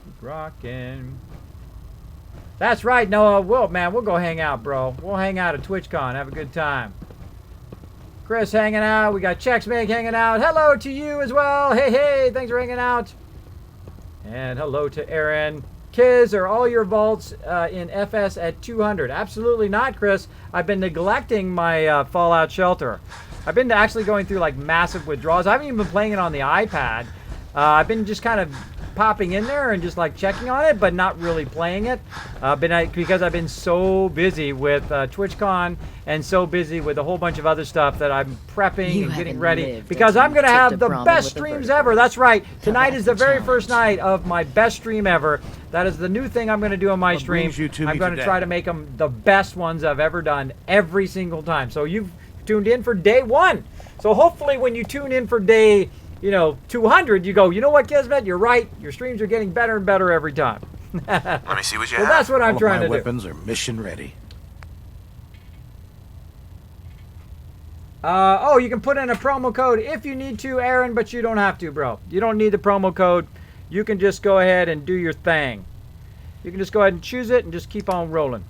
Keep rocking. That's right, Noah. We'll go hang out, bro. We'll hang out at TwitchCon. Have a good time. Chris hanging out. We got Checksmake hanging out. Hello to you as well. Hey, hey. Thanks for hanging out. And hello to Aaron. Kiz, are all your vaults in FS at 200? Absolutely not, Chris. I've been neglecting my Fallout Shelter. I've been actually going through like massive withdrawals. I haven't even been playing it on the iPad. I've been just kind of popping in there and just like checking on it, but not really playing it. Because I've been so busy with TwitchCon and so busy with a whole bunch of other stuff that I'm prepping and getting ready. Because I'm going to have the best streams ever. That's right. Tonight is the very first night of my best stream ever. That is the new thing I'm going to do on my stream. I'm going to try to make them the best ones I've ever done every single time. So you've tuned in for day 1. So hopefully when you tune in for day 200, you go, you know what, Kismet, you're right. Your streams are getting better and better every time. Let me see what you have. have. That's what I'm trying to do. My weapons are mission ready. You can put in a promo code if you need to, Aaron, but you don't have to, bro. You don't need the promo code. You can just go ahead and do your thing. You can just go ahead and choose it and just keep on rolling.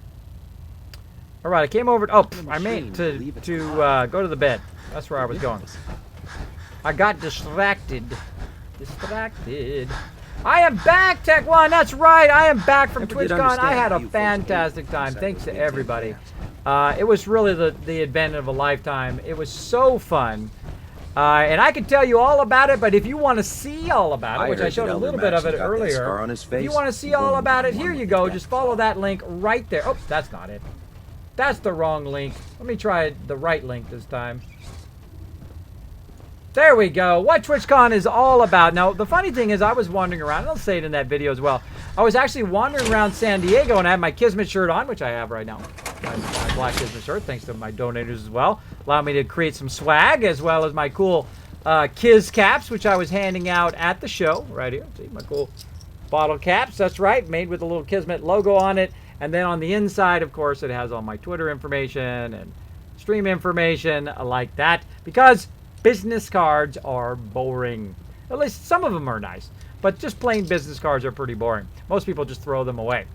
All right, I came over. I meant to go to the bed. That's where I was going. I got distracted. I am back, Tech One. That's right. I am back from TwitchCon. I had a fantastic time. Thanks to everybody. It was really the event of a lifetime. It was so fun. And I can tell you all about it, but if you want to see all about it, which I showed a little bit of it earlier, if you want to see all about it, here you go. Just follow that link right there. Oh, that's not it. That's the wrong link. Let me try the right link this time. There we go. What TwitchCon is all about. Now, the funny thing is I was wandering around. I'll say it in that video as well. I was actually wandering around San Diego, and I had my Kismet shirt on, which I have right now. My black Kismet shirt, thanks to my donators as well. Allowed me to create some swag, as well as my cool Kiz caps, which I was handing out at the show. Right here. See, my cool bottle caps. That's right. Made with a little Kismet logo on it. And then on the inside, of course, it has all my Twitter information and stream information like that. Because business cards are boring. At least some of them are nice. But just plain business cards are pretty boring. Most people just throw them away.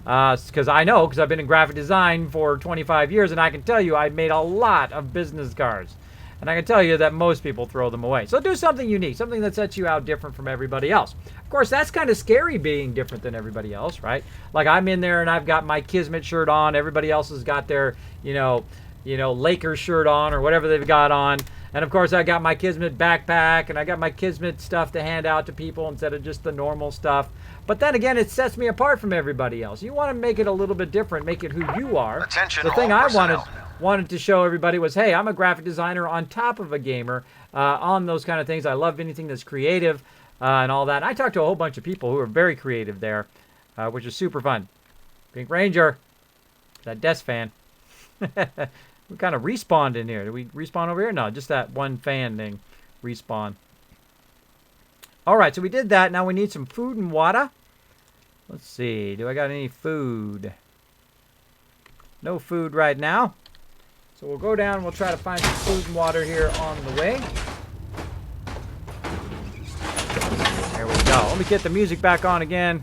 Because I know, because I've been in graphic design for 25 years, and I can tell you I've made a lot of business cards. And I can tell you that most people throw them away. So do something unique, something that sets you out different from everybody else. Of course, that's kind of scary being different than everybody else, right? Like I'm in there and I've got my Kismet shirt on. Everybody else has got their, Lakers shirt on or whatever they've got on. And of course, I got my Kismet backpack and I got my Kismet stuff to hand out to people instead of just the normal stuff. But then again, it sets me apart from everybody else. You want to make it a little bit different, make it who you are. Attention, the thing I wanted to show everybody was, hey, I'm a graphic designer on top of a gamer on those kind of things. I love anything that's creative and all that. And I talked to a whole bunch of people who are very creative there, which is super fun. Pink Ranger, that desk fan. We kind of respawned in here. Did we respawn over here? No, just that one fan thing. Respawn. All right, so we did that. Now we need some food and water. Let's see. Do I got any food? No food right now. So we'll go down and we'll try to find some food and water here on the way. There we go. Let me get the music back on again.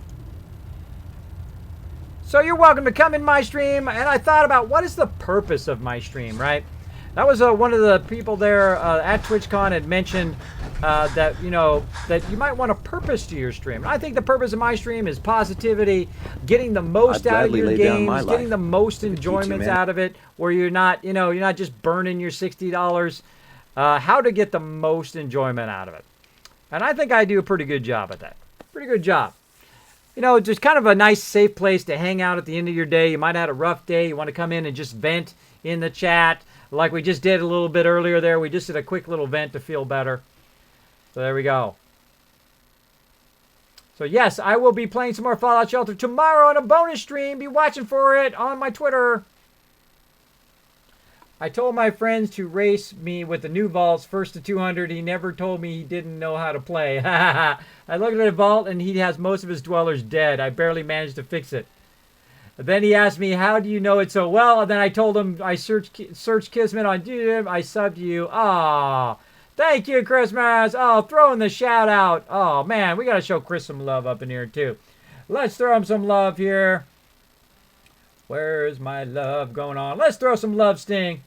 So you're welcome to come in my stream, and I thought about what is the purpose of my stream, right? That was one of the people there at TwitchCon had mentioned that you might want a purpose to your stream. And I think the purpose of my stream is positivity, getting the most out of your games, getting the most enjoyments out of it, where you're not just burning your $60. How to get the most enjoyment out of it, and I think I do a pretty good job at that. Pretty good job. Just kind of a nice, safe place to hang out at the end of your day. You might have had a rough day. You want to come in and just vent in the chat like we just did a little bit earlier there. We just did a quick little vent to feel better. So there we go. So yes, I will be playing some more Fallout Shelter tomorrow on a bonus stream. Be watching for it on my Twitter. I told my friends to race me with the new vaults, first to 200. He never told me he didn't know how to play. I looked at the vault, and he has most of his dwellers dead. I barely managed to fix it. Then he asked me, how do you know it so well? And then I told him I searched Kismet on YouTube. I subbed you. Aw, thank you, Christmas. Oh, throwing the shout out. Oh, man, we got to show Chris some love up in here, too. Let's throw him some love here. Where's my love going on? Let's throw some love sting.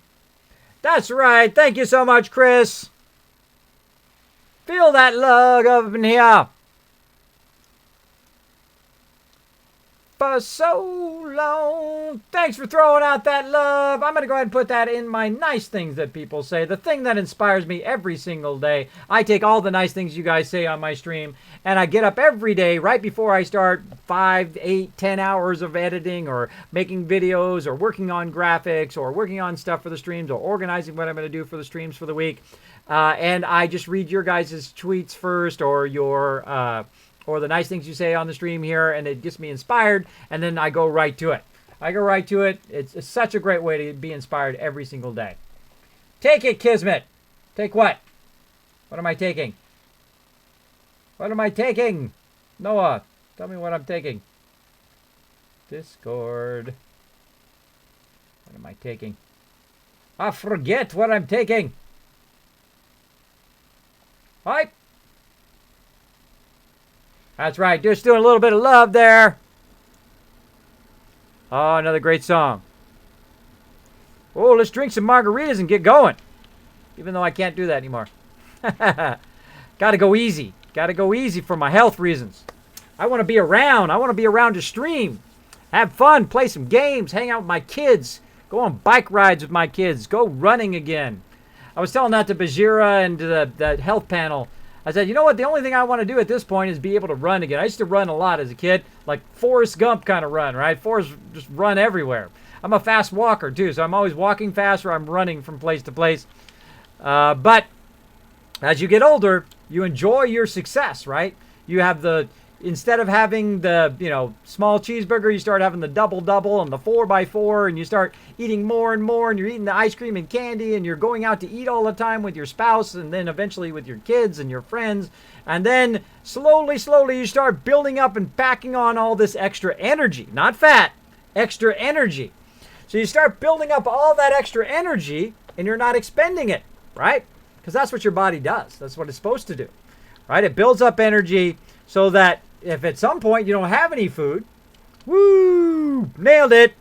That's right. Thank you so much, Chris. Feel that love up in here. so long. Thanks for throwing out that love. I'm going to go ahead and put that in my nice things that people say. The thing that inspires me every single day. I take all the nice things you guys say on my stream, and I get up every day right before I start 5, 8, 10 hours of editing or making videos or working on graphics or working on stuff for the streams or organizing what I'm going to do for the streams for the week. And I just read your guys' tweets first or or the nice things you say on the stream here, and it gets me inspired, and then I go right to it. It's such a great way to be inspired every single day. Take it, Kismet. Take what? What am I taking? What am I taking? Noah, tell me what I'm taking. Discord. What am I taking? I forget what I'm taking. Hi. That's right. Just doing a little bit of love there. Oh, another great song. Oh, let's drink some margaritas and get going. Even though I can't do that anymore. Gotta go easy. Gotta go easy for my health reasons. I want to be around. I want to be around to stream. Have fun. Play some games. Hang out with my kids. Go on bike rides with my kids. Go running again. I was telling that to Bajira and to the health panel. I said, you know what? The only thing I want to do at this point is be able to run again. I used to run a lot as a kid, like Forrest Gump kind of run, right? Forrest just run everywhere. I'm a fast walker too, so I'm always walking fast or I'm running from place to place. But as you get older, you enjoy your success, right? You have instead of having the, small cheeseburger, you start having the double and the 4x4, and you start eating more and more, and you're eating the ice cream and candy, and you're going out to eat all the time with your spouse, and then eventually with your kids and your friends. And then slowly, you start building up and packing on all this extra energy, not fat, extra energy. So you start building up all that extra energy, and you're not expending it, right? Because that's what your body does. That's what it's supposed to do, right? It builds up energy so that if at some point you don't have any food, woo, nailed it.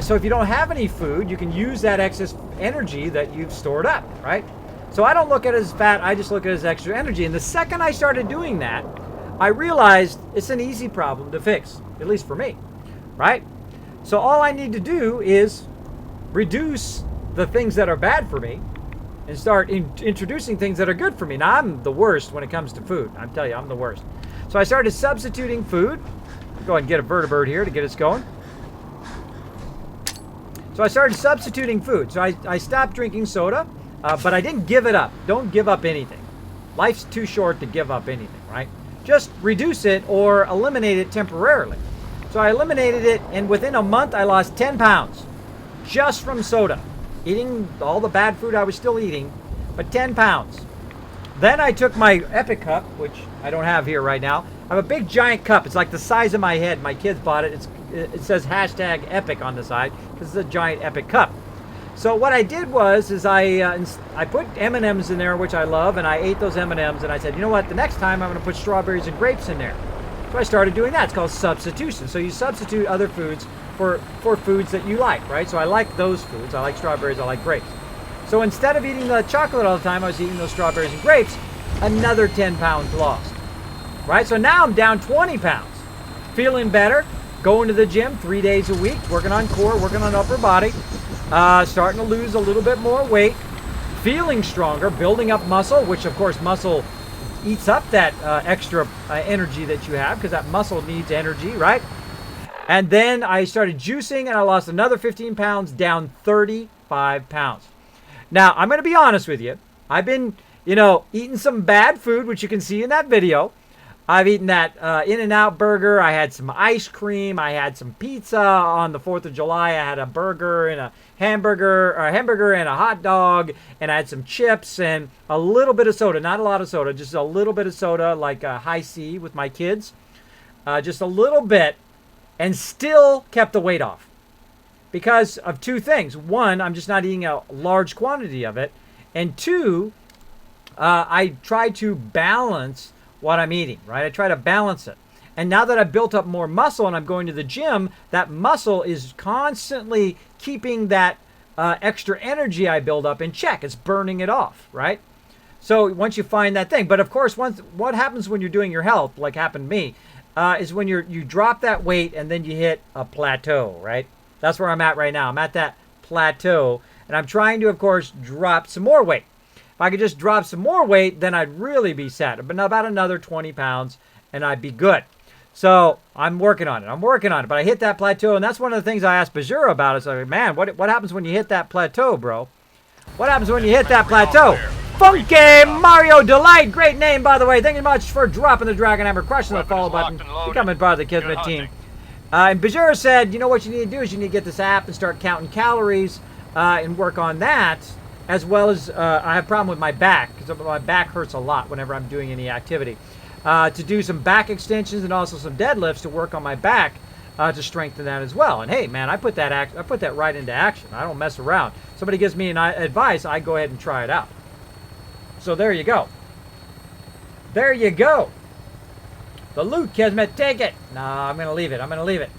So if you don't have any food, you can use that excess energy that you've stored up, right? So I don't look at it as fat, I just look at it as extra energy. And the second I started doing that, I realized it's an easy problem to fix, at least for me, right? So all I need to do is reduce the things that are bad for me and start introducing things that are good for me. Now, I'm the worst when it comes to food. I'm telling you, I'm the worst. So I started substituting food. Go ahead and get a vertibird here to get us going. So I started substituting food. So I stopped drinking soda, but I didn't give it up. Don't give up anything. Life's too short to give up anything, right? Just reduce it or eliminate it temporarily. So I eliminated it, and within a month, I lost 10 pounds just from soda. Eating all the bad food I was still eating, but 10 pounds. Then I took my Epic cup, which I don't have here right now. I have a big giant cup. It's like the size of my head. My kids bought it. It says hashtag Epic on the side because it's a giant Epic cup. So what I did was I put M&Ms in there, which I love, and I ate those M&Ms, and I said, you know what? The next time I'm going to put strawberries and grapes in there. So I started doing that. It's called substitution. So you substitute other foods for foods that you like, right? So I like those foods. I like strawberries, I like grapes. So instead of eating the chocolate all the time, I was eating those strawberries and grapes. Another 10 pounds lost, right? So now I'm down 20 pounds. Feeling better, going to the gym 3 days a week, working on core, working on upper body, starting to lose a little bit more weight, feeling stronger, building up muscle, which of course muscle eats up that extra energy that you have because that muscle needs energy, right? And then I started juicing and I lost another 15 pounds, down 35 pounds. Now, I'm going to be honest with you. I've been, eating some bad food, which you can see in that video. I've eaten that In-N-Out burger. I had some ice cream. I had some pizza on the 4th of July. I had a burger and a hamburger and a hot dog. And I had some chips and a little bit of soda. Not a lot of soda, just a little bit of soda, like a high C with my kids. Just a little bit. And still kept the weight off because of two things. One, I'm just not eating a large quantity of it. And two, I try to balance what I'm eating, right? I try to balance it. And now that I've built up more muscle and I'm going to the gym, that muscle is constantly keeping that extra energy I build up in check. It's burning it off, right? So once you find that thing. But of course, what happens when you're doing your health, like happened to me, is when you drop that weight and then you hit a plateau, right? That's where I'm at right now. I'm at that plateau, and I'm trying to, of course, drop some more weight. If I could just drop some more weight, then I'd really be set. But about another 20 pounds, and I'd be good. So I'm working on it. But I hit that plateau, and that's one of the things I asked Bajura about. Is like, man, what happens when you hit that plateau, bro? What happens when you hit that plateau? Funky Mario Delight, great name, by the way. Thank you much for dropping the Dragon Hammer, crushing the follow button, becoming part of the Kismet team. And Bajura said, you know what you need to do is you need to get this app and start counting calories and work on that. As well as, I have a problem with my back, because my back hurts a lot whenever I'm doing any activity. To do some back extensions and also some deadlifts to work on my back to strengthen that as well. And hey, man, I put that right into action. I don't mess around. Somebody gives me advice, I go ahead and try it out. So there you go. There you go. The loot, Kismet, take it. Nah, I'm going to leave it.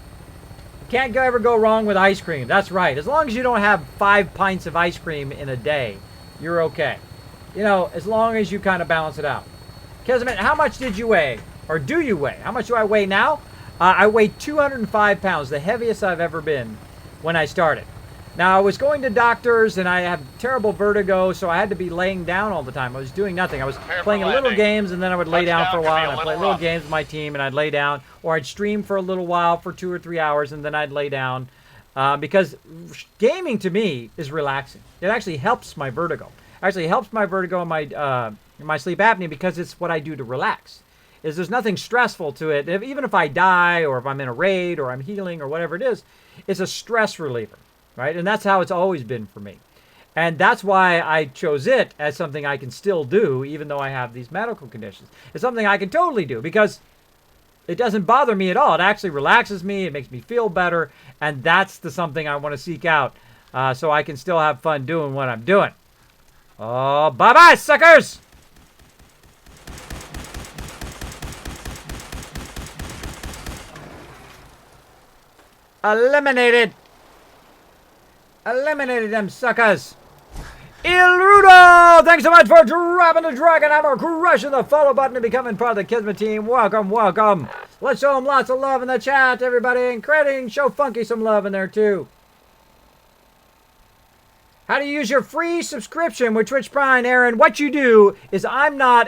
Can't ever go wrong with ice cream. That's right. As long as you don't have 5 pints of ice cream in a day, you're okay. You know, as long as you kind of balance it out. Kismet, how much did you weigh? Or do you weigh? How much do I weigh now? I weigh 205 pounds, the heaviest I've ever been when I started. Now, I was going to doctors, and I have terrible vertigo, so I had to be laying down all the time. I was doing nothing. I was playing little games, and then I would lay down for a while, and I'd play little games with my team, and I'd lay down. Or I'd stream for a little while, for 2 or 3 hours, and then I'd lay down. Because gaming, to me, is relaxing. It actually helps my vertigo. Actually helps my vertigo and my sleep apnea because it's what I do to relax. There's nothing stressful to it. Even if I die, or if I'm in a raid, or I'm healing, or whatever it is, it's a stress reliever. Right? And that's how it's always been for me. And that's why I chose it as something I can still do, even though I have these medical conditions. It's something I can totally do because it doesn't bother me at all. It actually relaxes me. It makes me feel better. And that's the something I want to seek out so I can still have fun doing what I'm doing. Oh, bye-bye, suckers! Eliminated! Eliminated them suckers. Il Rudo! Thanks so much for dropping the Dragon Hammer, crushing the follow button, and becoming part of the Kismet team. Welcome, welcome. Let's show them lots of love in the chat, everybody. And crediting, show Funky some love in there, too. How do you use your free subscription with Twitch Prime, Aaron? What you do is I'm not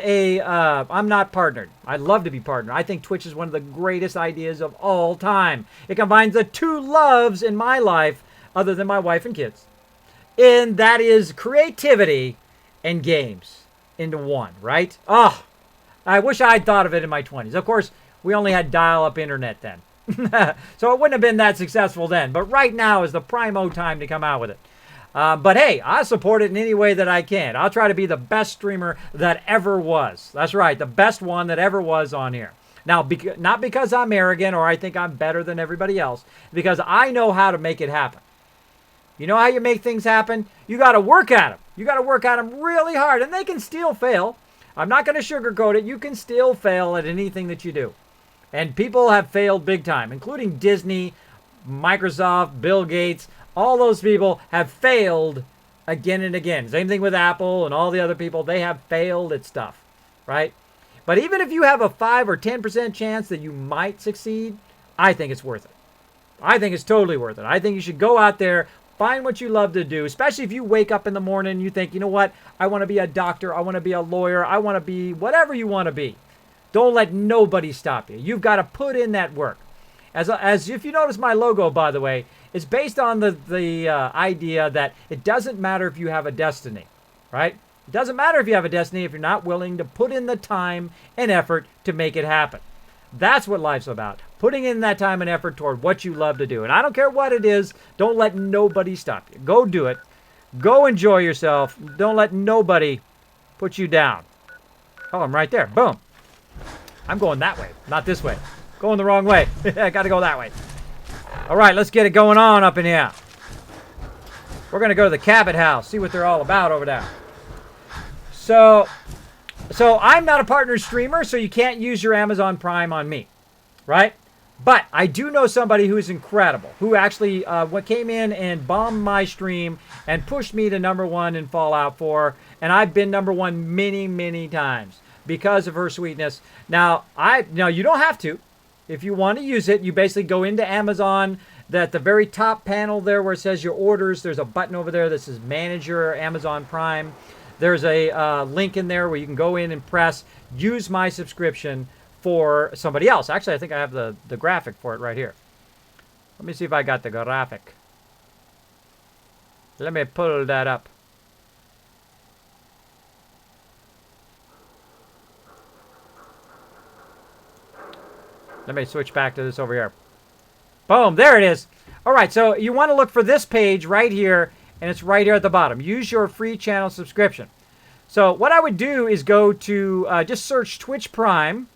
partnered. I'd love to be partnered. I think Twitch is one of the greatest ideas of all time. It combines the 2 loves in my life, other than my wife and kids. And that is creativity and games into one, right? Oh, I wish I'd thought of it in my 20s. Of course, we only had dial-up internet then. So it wouldn't have been that successful then. But right now is the primo time to come out with it. But hey, I support it in any way that I can. I'll try to be the best streamer that ever was. That's right, the best one that ever was on here. Now, not because I'm arrogant or I think I'm better than everybody else. Because I know how to make it happen. You know how you make things happen? You got to work at them. You got to work at them really hard. And they can still fail. I'm not going to sugarcoat it. You can still fail at anything that you do. And people have failed big time, including Disney, Microsoft, Bill Gates. All those people have failed again and again. Same thing with Apple and all the other people. They have failed at stuff, right? But even if you have a 5 or 10% chance that you might succeed, I think it's worth it. I think it's totally worth it. I think you should go out there, find what you love to do, especially if you wake up in the morning and you think, you know what, I want to be a doctor, I want to be a lawyer, I want to be whatever you want to be. Don't let nobody stop you. You've got to put in that work. As if you notice my logo, by the way, it's based on the idea that it doesn't matter if you have a destiny, right? It doesn't matter if you have a destiny if you're not willing to put in the time and effort to make it happen. That's what life's about. Putting in that time and effort toward what you love to do. And I don't care what it is. Don't let nobody stop you. Go do it. Go enjoy yourself. Don't let nobody put you down. Oh, I'm right there. Boom. I'm going that way, not this way. Going the wrong way. I got to go that way. All right, let's get it going on up in here. We're going to go to the Cabot House, see what they're all about over there. So I'm not a partner streamer, so you can't use your Amazon Prime on me, right? But I do know somebody who's incredible, who actually came in and bombed my stream and pushed me to #1 in Fallout 4, and I've been #1 many, many times because of her sweetness. Now you don't have to. If you want to use it, you basically go into Amazon. At the very top panel there where it says your orders, there's a button over there that says Manager Amazon Prime. There's a link in there where you can go in and press use my subscription for somebody else. Actually, I think I have the graphic for it right here. Let me see if I got the graphic. Let me pull that up. Let me switch back to this over here. Boom, there it is. All right, so you want to look for this page right here, and it's right here at the bottom. Use your free channel subscription. So what I would do is go to, just search Twitch Prime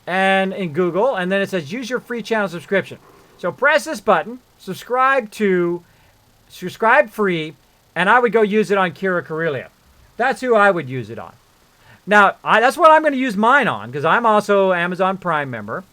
and in Google, and then it says use your free channel subscription. So press this button, subscribe free, and I would go use it on Kira Corellia. That's who I would use it on. Now, that's what I'm going to use mine on, because I'm also Amazon Prime member.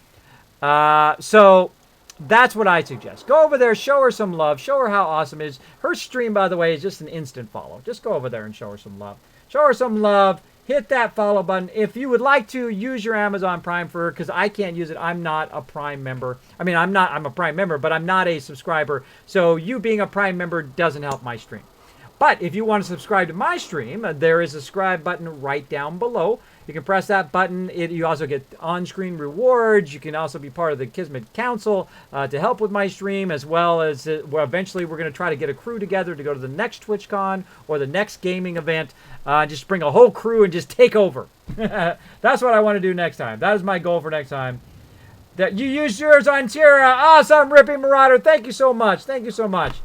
So that's what I suggest. Go over there, show her some love, show her how awesome it is. Her stream, by the way, is just an instant follow. Just go over there and show her some love. Show her some love. Hit that follow button. If you would like to, use your Amazon Prime for her, because I can't use it. I'm not a Prime member. I mean, I'm a Prime member, but I'm not a subscriber. So you being a Prime member doesn't help my stream. But if you want to subscribe to my stream, there is a subscribe button right down below. You can press that button. You also get on-screen rewards. You can also be part of the Kismet Council to help with my stream, as well as eventually we're going to try to get a crew together to go to the next TwitchCon or the next gaming event. Just bring a whole crew and just take over. That's what I want to do next time. That is my goal for next time. That you use yours on Tierra. Awesome, Rippy Marauder. Thank you so much. Thank you so much.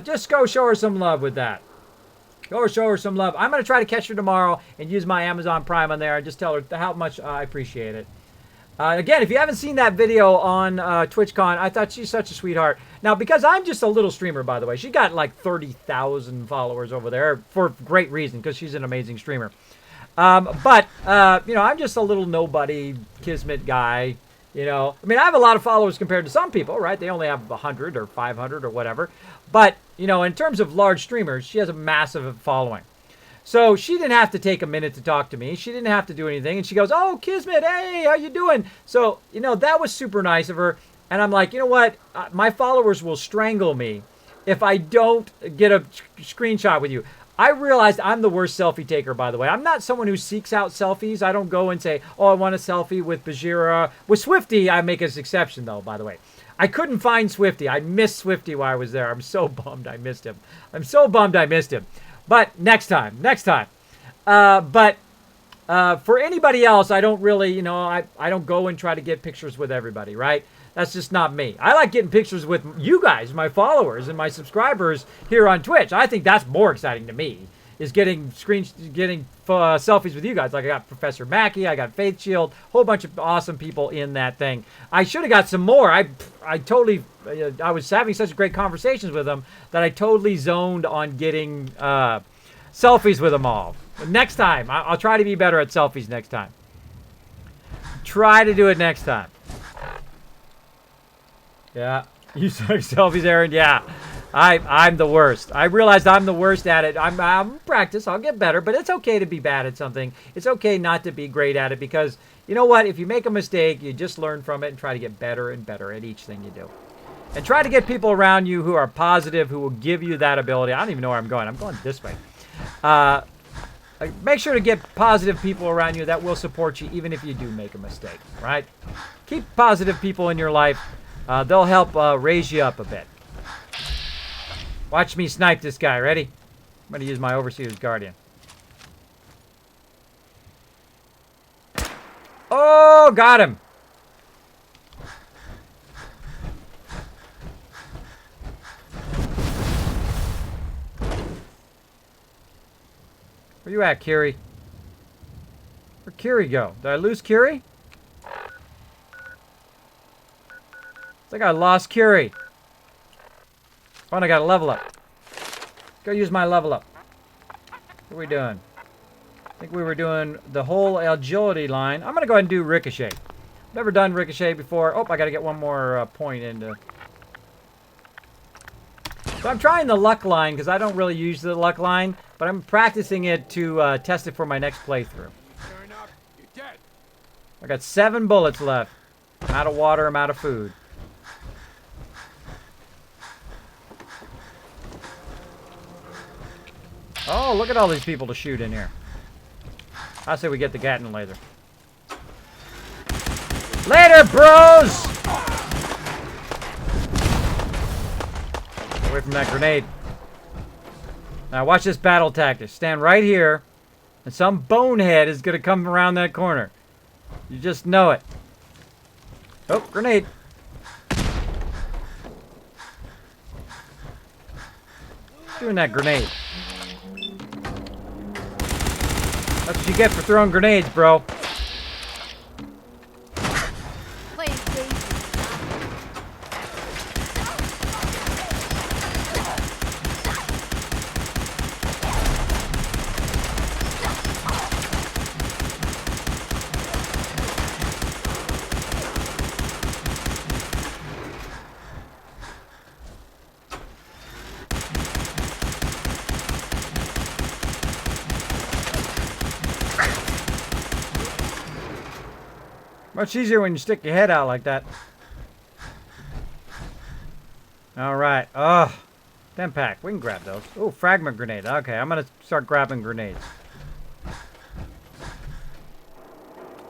Just go show her some love with that. Go show her some love. I'm going to try to catch her tomorrow and use my Amazon Prime on there and just tell her how much I appreciate it. Again, if you haven't seen that video on TwitchCon, I thought she's such a sweetheart. Now, because I'm just a little streamer, by the way, she got like 30,000 followers over there for great reason, because she's an amazing streamer. But you know, I'm just a little nobody Kismet guy. You know, I mean, I have a lot of followers compared to some people, right? They only have 100 or 500 or whatever. But, you know, in terms of large streamers, she has a massive following. So she didn't have to take a minute to talk to me. She didn't have to do anything. And she goes, oh, Kismet, hey, how you doing? So, you know, that was super nice of her. And I'm like, you know what? My followers will strangle me if I don't get a screenshot with you. I realized I'm the worst selfie taker, by the way. I'm not someone who seeks out selfies. I don't go and say, oh, I want a selfie with Bajira. With Swifty, I make an exception, though, by the way. I couldn't find Swifty. I missed Swifty while I was there. I'm so bummed I missed him. I'm so bummed I missed him. But next time. But for anybody else, I don't really, you know, I don't go and try to get pictures with everybody, right? That's just not me. I like getting pictures with you guys, my followers and my subscribers here on Twitch. I think that's more exciting to me, is getting selfies with you guys. Like I got Professor Mackey, I got Faith Shield, a whole bunch of awesome people in that thing. I should have got some more. I was having such great conversations with them that I totally zoned on getting selfies with them all. Next time, I'll try to be better at selfies next time. Try to do it next time. Yeah, you suck selfies, Aaron. Yeah, I'm the worst. I realized I'm the worst at it. I'm practice. I'll get better, but it's okay to be bad at something. It's okay not to be great at it, because you know what? If you make a mistake, you just learn from it and try to get better and better at each thing you do. And try to get people around you who are positive, who will give you that ability. I don't even know where I'm going. I'm going this way. Make sure to get positive people around you that will support you even if you do make a mistake, right? Keep positive people in your life. They'll help raise you up a bit. Watch me snipe this guy. Ready? I'm going to use my Overseer's Guardian. Oh, got him. Where you at, Kiri? Where'd Kiri go? Did I lose Kiri? I think I lost Kiri. Oh, and I got a level up. Go use my level up. What are we doing? I think we were doing the whole agility line. I'm going to go ahead and do Ricochet. Never done Ricochet before. Oh, I got to get one more point into... So I'm trying the luck line because I don't really use the luck line, but I'm practicing it to test it for my next playthrough. I got 7 bullets left. I'm out of water, I'm out of food. Oh, look at all these people to shoot in here. I say we get the Gatling laser. Later, bros! Away from that grenade. Now watch this battle tactic. Stand right here, and some bonehead is going to come around that corner. You just know it. Oh, grenade. Doing that grenade. That's what you get for throwing grenades, bro. Much easier when you stick your head out like that. Alright. Oh, 10-pack. We can grab those. Oh, fragment grenade. Okay, I'm going to start grabbing grenades.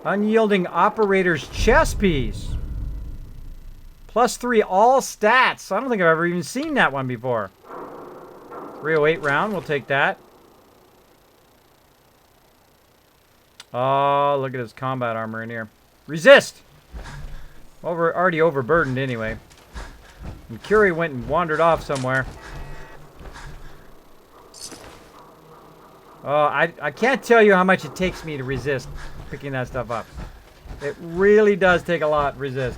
Unyielding operator's chess piece. +3 all stats. I don't think I've ever even seen that one before. 308 round. We'll take that. Oh, look at his combat armor in here. Resist! Already overburdened anyway. And Curie went and wandered off somewhere. Oh, I can't tell you how much it takes me to resist picking that stuff up. It really does take a lot to resist.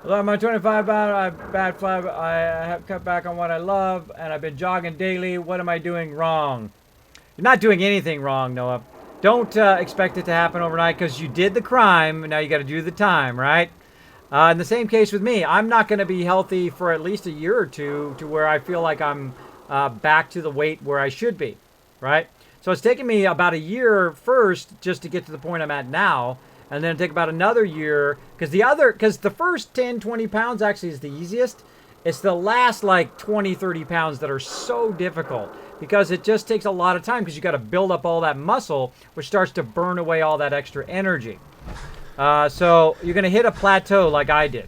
Although I'm on 25 bad flag, I have cut back on what I love, and I've been jogging daily. What am I doing wrong? You're not doing anything wrong, Noah. Don't expect it to happen overnight because you did the crime, and now you got to do the time, right? In the same case with me, I'm not going to be healthy for at least a year or two to where I feel like I'm back to the weight where I should be, right? So it's taken me about a year first just to get to the point I'm at now. And then take about another year, because the first 10, 20 pounds actually is the easiest. It's the last like 20, 30 pounds that are so difficult because it just takes a lot of time because you got to build up all that muscle, which starts to burn away all that extra energy. So you're going to hit a plateau like I did.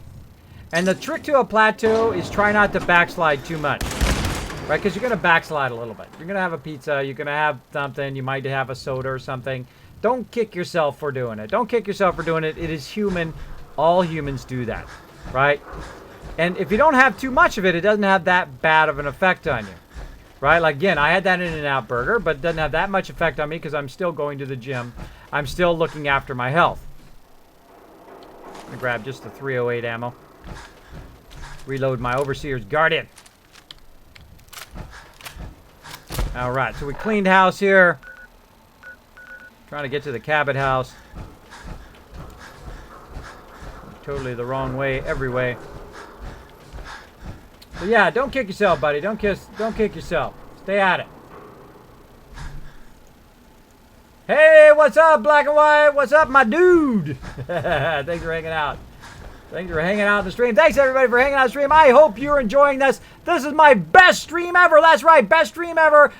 And the trick to a plateau is try not to backslide too much, right? Because you're going to backslide a little bit. You're going to have a pizza, you're going to have something, you might have a soda or something. Don't kick yourself for doing it. Don't kick yourself for doing it. It is human. All humans do that, right? And if you don't have too much of it, it doesn't have that bad of an effect on you, right? Like, again, I had that In-N-Out burger, but it doesn't have that much effect on me because I'm still going to the gym. I'm still looking after my health. I'm going to grab just the 308 ammo. Reload my Overseer's Guardian. All right, so we cleaned house here. Trying to get to the Cabot house. Totally the wrong way, every way. But yeah, don't kick yourself, buddy. Don't kick yourself. Stay at it. Hey, what's up, Black and White? What's up, my dude? Thanks for hanging out. Thanks for hanging out in the stream. Thanks, everybody, for hanging out in the stream. I hope you're enjoying this. This is my best stream ever. That's right, best stream ever.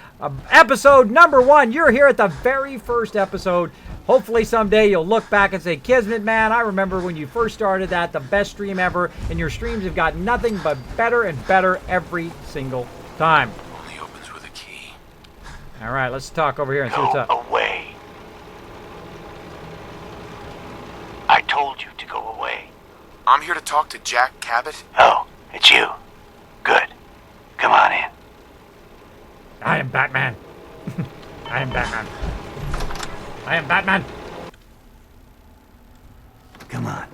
Episode number 1. You're here at the very first episode. Hopefully someday you'll look back and say, Kismet, man, I remember when you first started that, the best stream ever, and your streams have gotten nothing but better and better every single time. Only opens with a key. All right, let's talk over here and see what's up. Go away. I told you to go away. I'm here to talk to Jack Cabot. Oh, it's you. Good. Come on in. I am Batman. I am Batman. I am Batman. Come on.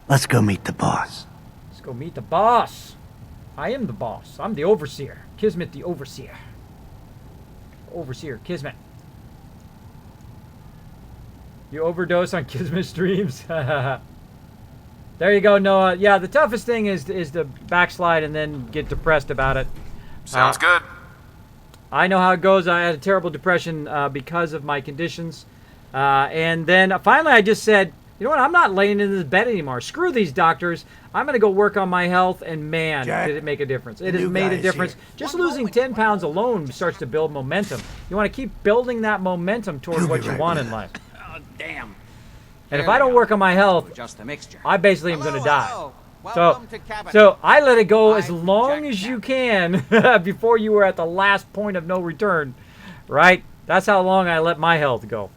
Let's go meet the boss. Let's go meet the boss. I am the boss. I'm the Overseer. Kismet the Overseer. Overseer, Kismet. You overdose on Kismet streams? There you go, Noah. Yeah, the toughest thing is to backslide and then get depressed about it. Sounds good. I know how it goes. I had a terrible depression because of my conditions. And then finally I just said, you know what? I'm not laying in this bed anymore. Screw these doctors. I'm going to go work on my health. And man, Jack, did it make a difference. It has made a difference. Here. Just losing 10 pounds alone starts to build momentum. You want to keep building that momentum toward what you want in life. Oh, damn. And if I don't work on my health, Just a mixture. I basically am going to die. Hello. So, Welcome to Cabot. so I let it go as I'm long Jack as you can before you were at the last point of no return, right? That's how long I let my health go.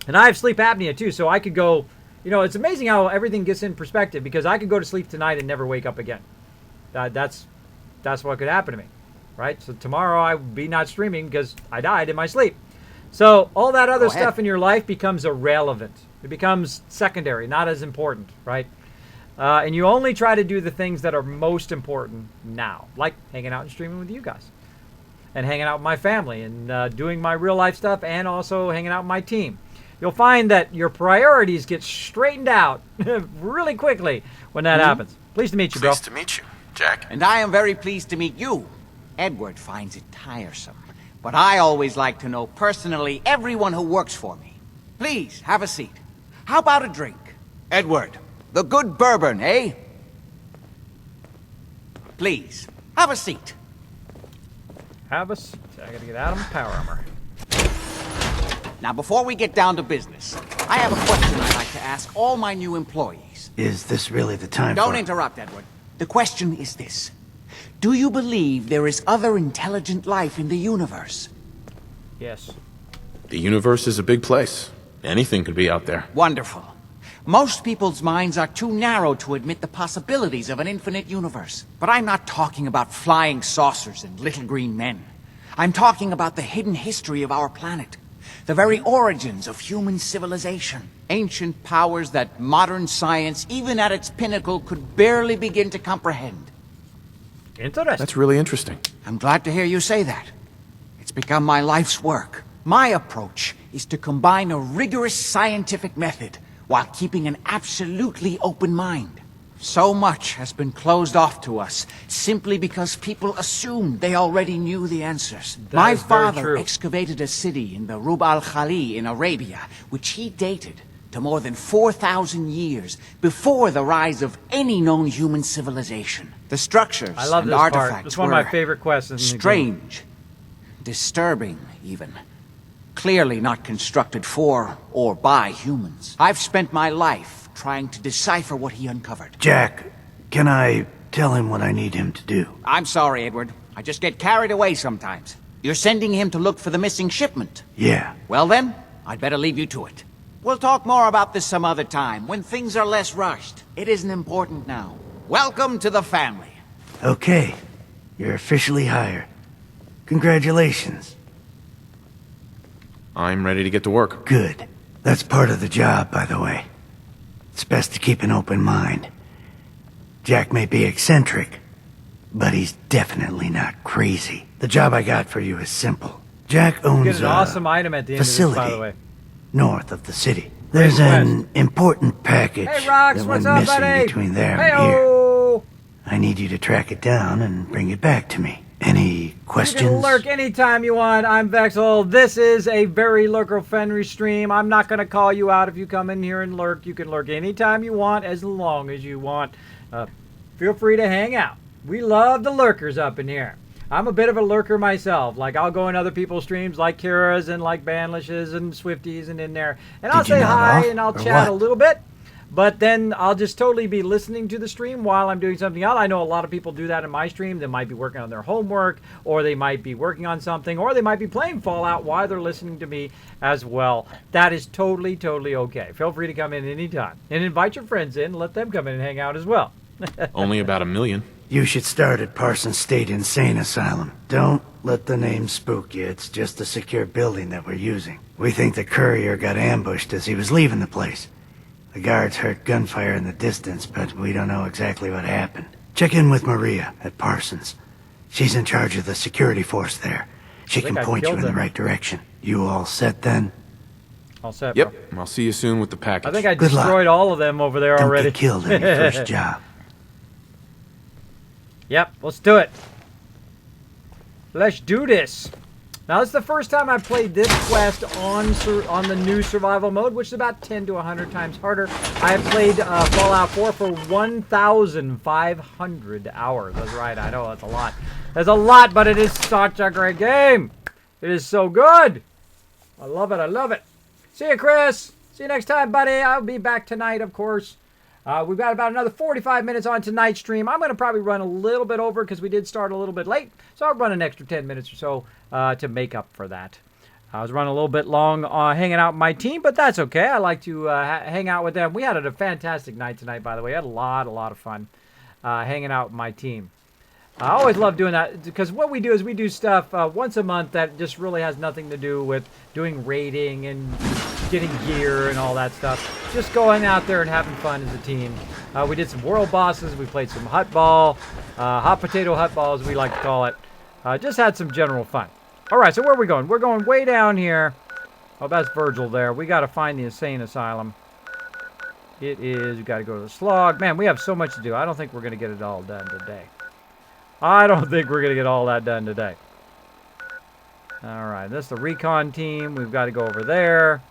And I have sleep apnea too, so I could go, you know, it's amazing how everything gets in perspective because I could go to sleep tonight and never wake up again. That's what could happen to me, right? So tomorrow I would be not streaming because I died in my sleep. So all that other stuff in your life becomes irrelevant. It becomes secondary, not as important, right? And you only try to do the things that are most important now, like hanging out and streaming with you guys, and hanging out with my family, and doing my real life stuff, and also hanging out with my team. You'll find that your priorities get straightened out really quickly when that happens. Pleased to meet you, bro. Pleased to meet you, Jack. And I am very pleased to meet you. Edward finds it tiresome, but I always like to know personally everyone who works for me. Please, have a seat. How about a drink? Edward, the good bourbon, eh? Please, have a seat. Have a seat. I gotta get out of my power armor. Now, before we get down to business, I have a question I'd like to ask all my new employees. Is this really the time Don't for... interrupt, Edward. The question is this. Do you believe there is other intelligent life in the universe? Yes. The universe is a big place. Anything could be out there. Wonderful. Most people's minds are too narrow to admit the possibilities of an infinite universe. But I'm not talking about flying saucers and little green men. I'm talking about the hidden history of our planet. The very origins of human civilization. Ancient powers that modern science, even at its pinnacle, could barely begin to comprehend. Interesting. That's really interesting. I'm glad to hear you say that. It's become my life's work. My approach is to combine a rigorous scientific method while keeping an absolutely open mind. So much has been closed off to us simply because people assumed they already knew the answers. My father excavated a city in the Rub al-Khali in Arabia, which he dated to more than 4,000 years before the rise of any known human civilization. The structures and artifacts It's one of my favorite questions. Strange, disturbing even. Clearly not constructed for or by humans. I've spent my life trying to decipher what he uncovered. Jack, can I tell him what I need him to do? I'm sorry, Edward. I just get carried away sometimes. You're sending him to look for the missing shipment? Yeah. Well then, I'd better leave you to it. We'll talk more about this some other time, when things are less rushed. It isn't important now. Welcome to the family. Okay. You're officially hired. Congratulations. I'm ready to get to work. Good. That's part of the job, by the way. It's best to keep an open mind. Jack may be eccentric, but he's definitely not crazy. The job I got for you is simple. Jack owns Get an awesome item at the end facility of this, by the way. North of the city. There's an important package Hey, Rox, that what's went up, missing buddy? between there and Hey-o! here. I need you to track it down and bring it back to me. Any questions? You can lurk anytime you want. I'm Vexel. This is a very lurker-friendly stream. I'm not going to call you out if you come in here and lurk. You can lurk anytime you want, as long as you want. Feel free to hang out. We love the lurkers up in here. I'm a bit of a lurker myself. Like, I'll go in other people's streams, like Kira's and like Banlish's and Swifty's and in there. And I'll say hi and I'll chat a little bit. But then I'll just totally be listening to the stream while I'm doing something else. I know a lot of people do that in my stream. They might be working on their homework, or they might be working on something, or they might be playing Fallout while they're listening to me as well. That is totally, totally okay. Feel free to come in anytime. And invite your friends in. Let them come in and hang out as well. Only about 1 million. You should start at Parsons State Insane Asylum. Don't let the name spook you. It's just a secure building that we're using. We think the courier got ambushed as he was leaving the place. The guards heard gunfire in the distance, but we don't know exactly what happened. Check in with Maria at Parsons. She's in charge of the security force there. She can point you in the right direction. You all set then? All set, Yep. Bro. I'll see you soon with the package. I think I destroyed all of them over there already. Don't get killed in your first job. Yep, let's do it. Let's do this. Now, it's the first time I've played this quest on the new survival mode, which is about 10 to 100 times harder. I have played Fallout 4 for 1,500 hours. That's right, I know, that's a lot. That's a lot, but it is such a great game. It is so good. I love it, I love it. See you, Chris. See you next time, buddy. I'll be back tonight, of course. We've got about another 45 minutes on tonight's stream. I'm going to probably run a little bit over because we did start a little bit late. So I'll run an extra 10 minutes or so to make up for that. I was running a little bit long hanging out with my team, but that's okay. I like to hang out with them. We had a fantastic night tonight, by the way. I had a lot of fun hanging out with my team. I always love doing that because what we do is we do stuff once a month that just really has nothing to do with doing raiding and getting gear and all that stuff. Just going out there and having fun as a team. We did some world bosses. We played some hut ball, hot potato hut ball as we like to call it. Just had some general fun. All right, so where are we going? We're going way down here. Oh, that's Virgil there. We got to find the insane asylum. It is, we got to go to the slog. Man, we have so much to do. I don't think we're going to get it all done today. I don't think we're going to get all that done today. All right, this is the recon team. We've got to go over there.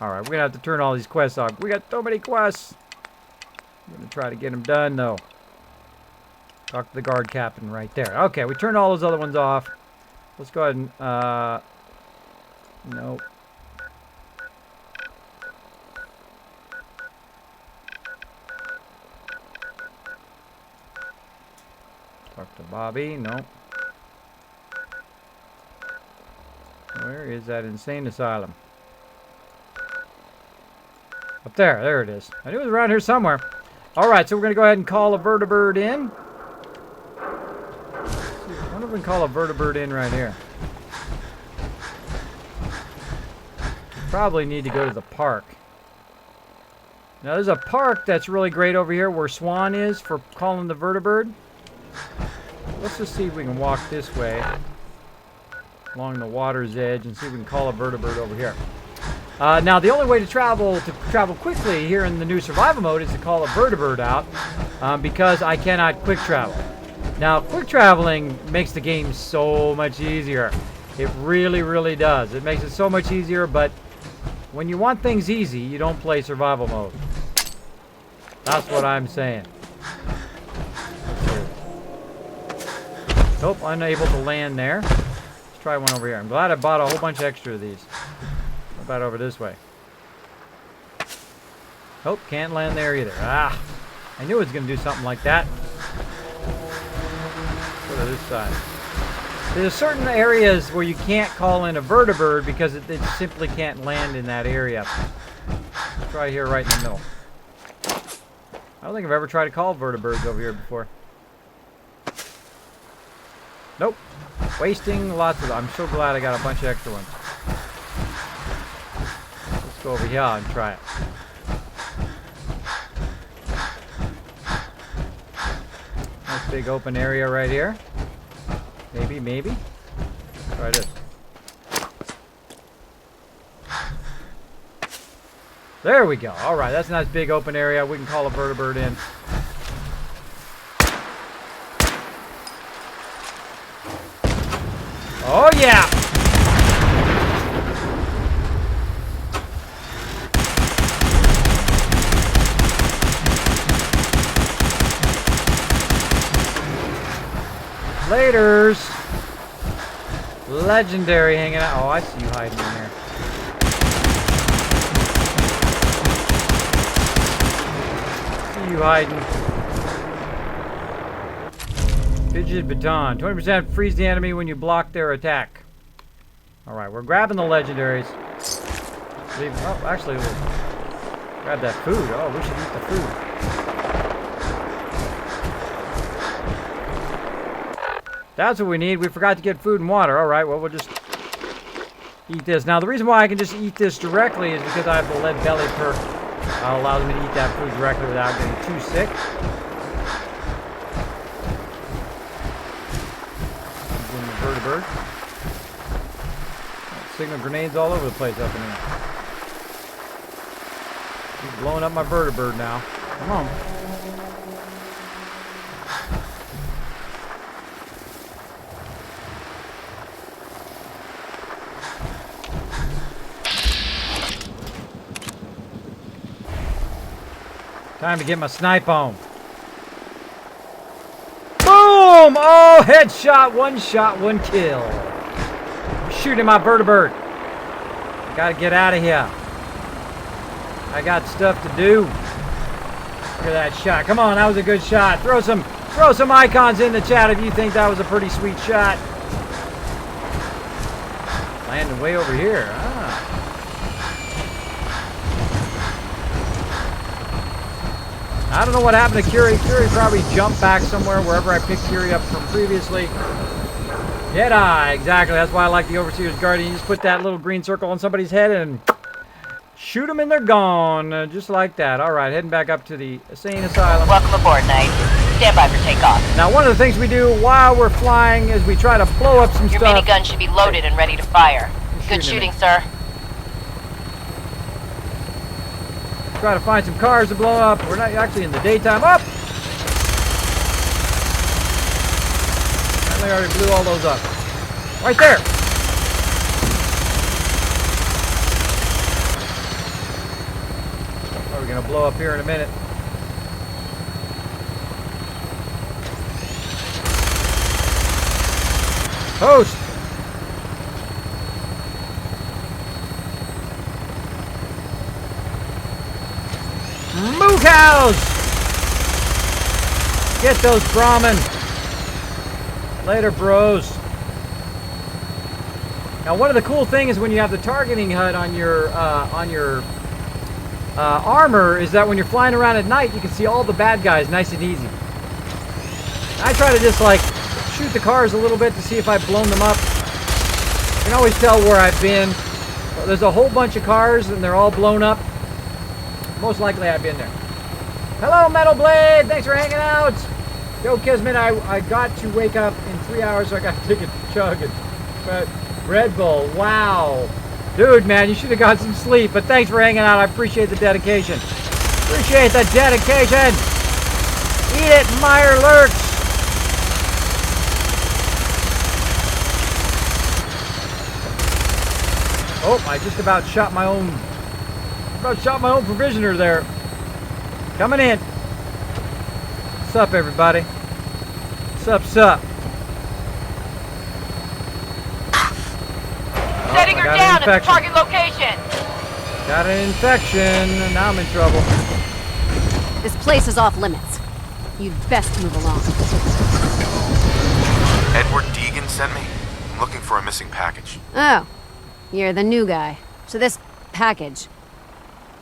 All right, we're going to have to turn all these quests off. We got so many quests. I'm going to try to get them done, though. Talk to the guard captain right there. Okay, we turned all those other ones off. Let's go ahead and, nope. Talk to Bobby. Nope. Where is that insane asylum? Up there. There it is. I knew it was around here somewhere. All right, so we're going to go ahead and call a vertibird in. I wonder if we can call a vertibird in right here. Probably need to go to the park. Now, there's a park that's really great over here where Swan is for calling the vertibird. Let's just see if we can walk this way along the water's edge and see if we can call a vertibird over here. Now, the only way to travel quickly here in the new survival mode is to call a vertibird out because I cannot quick travel. Now, quick traveling makes the game so much easier. It really, really does. It makes it so much easier, but when you want things easy, you don't play survival mode. That's what I'm saying. Nope, unable to land there. Let's try one over here. I'm glad I bought a whole bunch extra of these. What about over this way? Nope, can't land there either. Ah, I knew it was going to do something like that. Go to this side. There's certain areas where you can't call in a vertibird because it simply can't land in that area. Let's try here right in the middle. I don't think I've ever tried to call vertibirds over here before. Nope. Wasting lots of them. I'm so glad I got a bunch of extra ones. Let's go over here and try it. Nice big open area right here. Maybe, maybe. Try this. There we go. All right, that's a nice big open area. We can call a vertibird in. Oh, yeah! Laters! Legendary hanging out. Oh, I see you hiding in there. See you hiding. Fidget baton. 20% freeze the enemy when you block their attack. Alright, we're grabbing the legendaries. Oh, actually, we'll grab that food. Oh, we should eat the food. That's what we need. We forgot to get food and water. Alright, well, we'll just eat this. Now, the reason why I can just eat this directly is because I have the lead belly perk. Allows me to eat that food directly without getting too sick. Vertibird. Signal grenades all over the place up in here. He's blowing up my vertibird now. Come on. Time to get my snipe on. Boom! Oh, headshot, one kill. I'm shooting my vertibird. I gotta get out of here. I got stuff to do. Look at that shot. Come on, that was a good shot. Throw some icons in the chat if you think that was a pretty sweet shot. Landing way over here. I don't know what happened to Curie. Curie probably jumped back somewhere wherever I picked Curie up from previously. Jedi, exactly. That's why I like the Overseer's Guardian. You just put that little green circle on somebody's head and shoot them and they're gone. Just like that. All right, heading back up to the insane asylum. Welcome aboard, Knight. Stand by for takeoff. Now, one of the things we do while we're flying is we try to blow up some Your stuff. minigun should be loaded and ready to fire. Good shooting, sir. Try to find some cars to blow up. We're not actually in the daytime. Up! I already blew all those up. Right there! Oh, we're gonna blow up here in a minute. Host! Moo cows! Get those Brahmin. Later, bros. Now, one of the cool things is when you have the targeting HUD on your armor is that when you're flying around at night, you can see all the bad guys nice and easy. I try to just like shoot the cars a little bit to see if I've blown them up. You can always tell where I've been. There's a whole bunch of cars and they're all blown up. Most likely I've been there. Hello, Metal Blade. Thanks for hanging out. Yo, Kismet, I got to wake up in 3 hours, so I got to take a chug. But Red Bull, wow. Dude, man, you should have got some sleep. But thanks for hanging out. I appreciate the dedication. Appreciate the dedication. Eat it, Meyer Lurks. Oh, I just about shot my own provisioner there. Coming in. What's up, everybody? Sup? Setting her down at the target location. Got an infection. Now I'm in trouble. This place is off limits. You'd best move along. Edward Deegan sent me. I'm looking for a missing package. Oh, you're the new guy. So this package,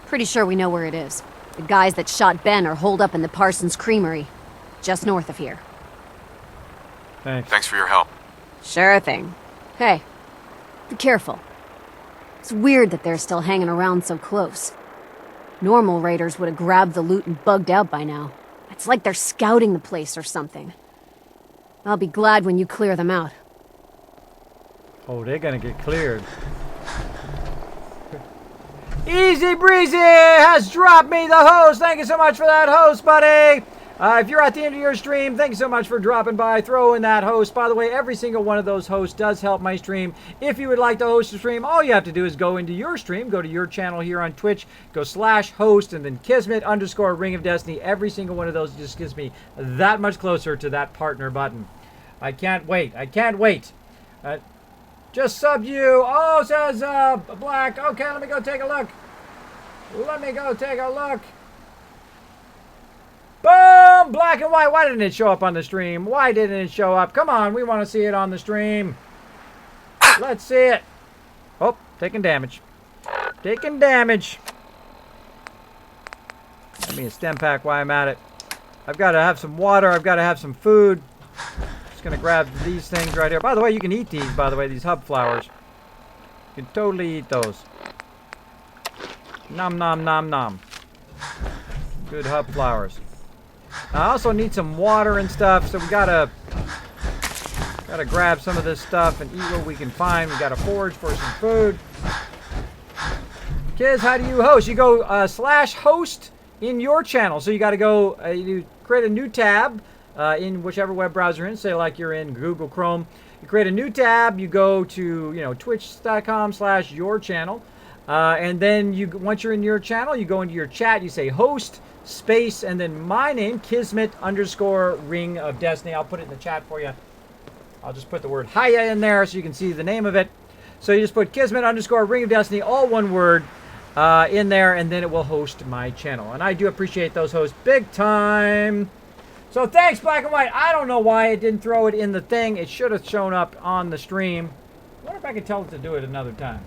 pretty sure we know where it is. The guys that shot Ben are holed up in the Parsons Creamery, just north of here. Thanks for your help. Sure thing. Hey, be careful. It's weird that they're still hanging around so close. Normal raiders would have grabbed the loot and bugged out by now. It's like they're scouting the place or something. I'll be glad when you clear them out. Oh, they're gonna get cleared. Easy Breezy has dropped me the host. Thank you so much for that host, buddy. If you're at the end of your stream, thank you so much for dropping by. Throw in that host. By the way, every single one of those hosts does help my stream. If you would like to host a stream, all you have to do is go into your stream, go to your channel here on Twitch, go /host, and then Kismet_Ring of Destiny. Every single one of those just gives me that much closer to that partner button. I can't wait. Just sub you. Oh, says Black. Okay, let me go take a look. Boom! Black and white. Why didn't it show up on the stream? Why didn't it show up? Come on, we want to see it on the stream. Let's see it. Oh, taking damage. Give me a stem pack while I'm at it. I've got to have some water. I've got to have some food. Just going to grab these things right here. By the way, you can eat these, by the way, these hub flowers. You can totally eat those. Nom, nom, nom, nom. Good hub flowers. I also need some water and stuff, so we gotta grab some of this stuff and eat what we can find. We gotta forage for some food. Kids, how do you host? You go /host in your channel. So you gotta go, you create a new tab in whichever web browser you're in. Say like you're in Google Chrome. You create a new tab. You go to twitch.com/your channel. And then once you're in your channel, you go into your chat, you say host, space, and then my name, Kismet _ Ring of Destiny. I'll put it in the chat for you. I'll just put the word Hiya in there so you can see the name of it. So you just put Kismet _ Ring of Destiny, all one word, in there, and then it will host my channel. And I do appreciate those hosts big time. So thanks, Black and White. I don't know why it didn't throw it in the thing. It should have shown up on the stream. I wonder if I could tell it to do it another time.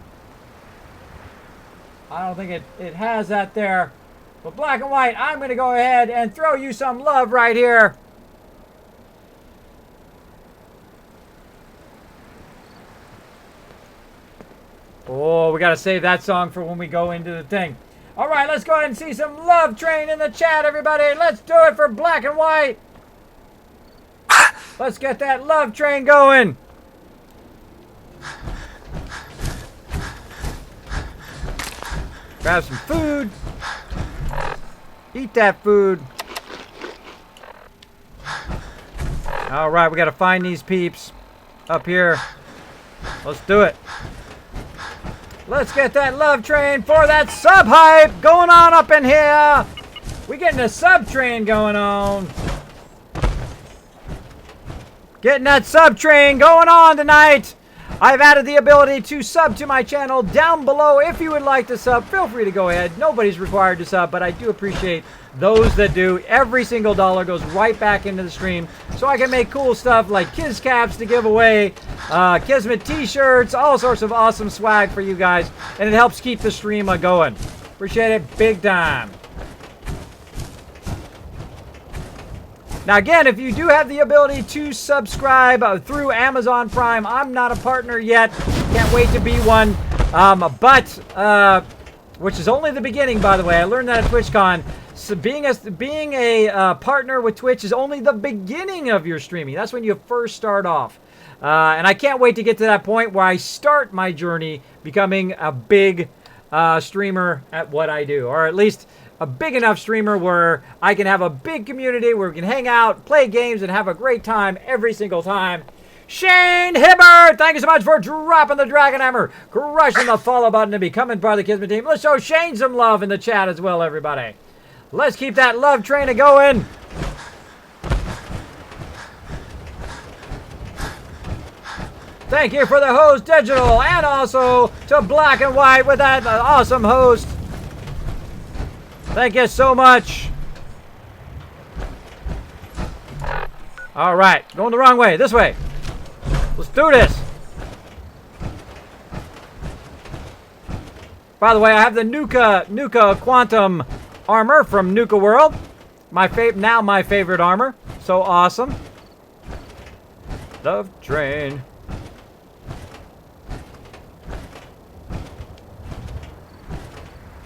I don't think it has that there. But Black and White, I'm going to go ahead and throw you some love right here. Oh, we got to save that song for when we go into the thing. All right, let's go ahead and see some love train in the chat, everybody. Let's do it for Black and White. Let's get that love train going. Grab some food. Eat that food. All right, we got to find these peeps up here. Let's do it. Let's get that love train for that sub hype going on up in here. We getting a sub train going on. Getting that sub train going on tonight. I've added the ability to sub to my channel down below. If you would like to sub, feel free to go ahead. Nobody's required to sub, but I do appreciate those that do. Every single dollar goes right back into the stream so I can make cool stuff like Kiz Caps to give away, Kismet t-shirts, all sorts of awesome swag for you guys, and it helps keep the stream going. Appreciate it big time. Now again, if you do have the ability to subscribe through Amazon Prime, I'm not a partner yet. Can't wait to be one. Which is only the beginning, by the way. I learned that at TwitchCon. So being a partner with Twitch is only the beginning of your streaming. That's when you first start off. And I can't wait to get to that point where I start my journey becoming a big streamer at what I do. Or at least a big enough streamer where I can have a big community where we can hang out, play games, and have a great time every single time. Shane Hibbert, thank you so much for dropping the Dragon Hammer, crushing the follow button, and becoming part of the Kismet team. Let's show Shane some love in the chat as well, everybody. Let's keep that love train going. Thank you for the host, Digital, and also to Black and White with that awesome host. Thank you so much. All right, going the wrong way. This way. Let's do this. By the way, I have the Nuka Quantum armor from Nuka World. My favorite armor. So awesome. Love train.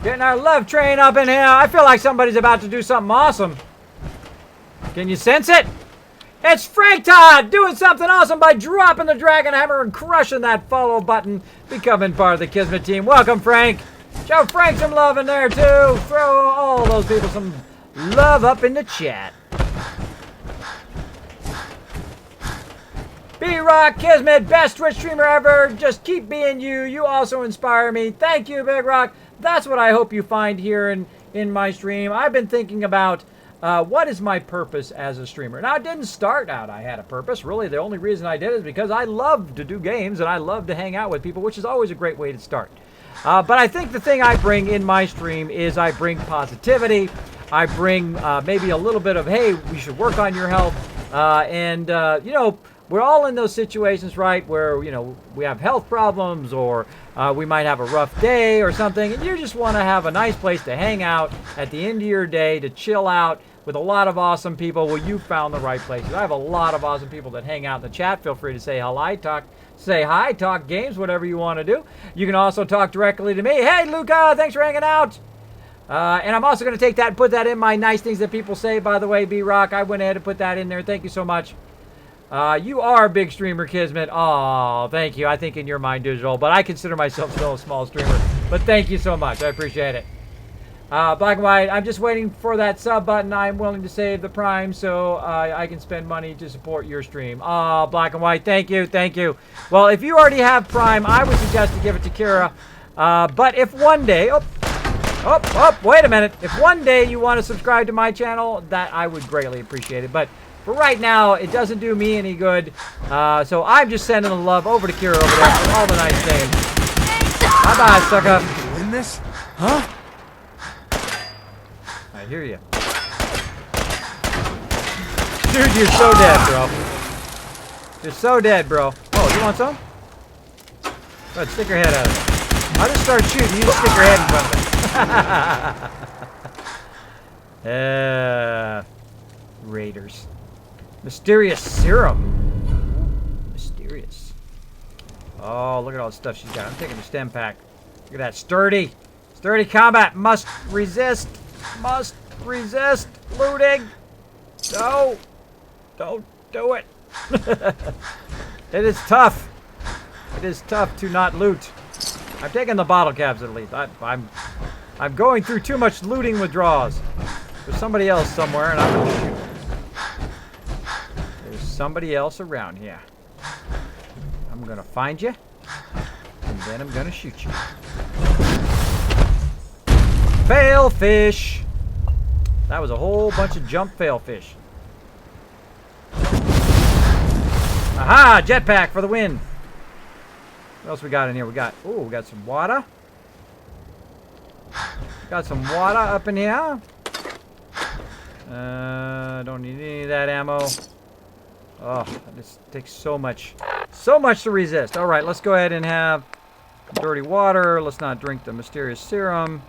Getting our love train up in here. I feel like somebody's about to do something awesome. Can you sense it? It's Frank Todd doing something awesome by dropping the Dragon Hammer and crushing that follow button, becoming part of the Kismet team. Welcome, Frank. Show Frank some love in there, too. Throw all those people some love up in the chat. B-Rock Kismet, best Twitch streamer ever. Just keep being you. You also inspire me. Thank you, Big Rock. That's what I hope you find here in my stream. I've been thinking about what is my purpose as a streamer. Now, it didn't start out I had a purpose. Really, the only reason I did it is because I love to do games and I love to hang out with people, which is always a great way to start. But I think the thing I bring in my stream is I bring positivity. I bring maybe a little bit of, hey, we should work on your health. You know, we're all in those situations, right, where, you know, we have health problems or we might have a rough day or something, and you just want to have a nice place to hang out at the end of your day, to chill out with a lot of awesome people. Well, you found the right places. I have a lot of awesome people that hang out in the chat. Feel free to say hi, talk games, whatever you want to do. You can also talk directly to me. Hey, Luca, thanks for hanging out. And I'm also going to take that and put that in my nice things that people say, by the way, B-Rock. I went ahead and put that in there. Thank you so much. You are a big streamer, Kismet. Oh, thank you. I think in your mind, Digital, but I consider myself still a small streamer. But thank you so much. I appreciate it. Black and White, I'm just waiting for that sub button. I'm willing to save the Prime so I can spend money to support your stream. Oh, Black and White, thank you, thank you. Well, if you already have Prime, I would suggest to give it to Kira. But if one day... Oh, Wait a minute. If one day you want to subscribe to my channel, that I would greatly appreciate it. But for right now, it doesn't do me any good. So I'm just sending the love over to Kira over there for all the nice things. Bye-bye, sucker. In this? Huh? I hear you. Dude, you're so dead, bro. You're so dead, bro. Oh, you want some? Go ahead, stick your head out of it. I'll just start shooting. You just stick your head in front of it. Raiders. Mysterious serum. Mysterious. Oh, look at all the stuff she's got. I'm taking the stem pack. Look at that. Sturdy. Sturdy combat. Must resist. Must resist. Looting. No. Don't do it. It is tough. It is tough to not loot. I've taken the bottle caps at least. I'm going through too much looting withdrawals. There's somebody else somewhere, and I'm gonna shoot. There's somebody else around here. I'm gonna find you, and then I'm gonna shoot you. Fail fish. That was a whole bunch of jump fail fish. Aha! Jetpack for the win. What else we got in here? We got some water. Got some water up in here. Don't need any of that ammo. Oh, this takes so much to resist. All right, let's go ahead and have dirty water. Let's not drink the mysterious serum.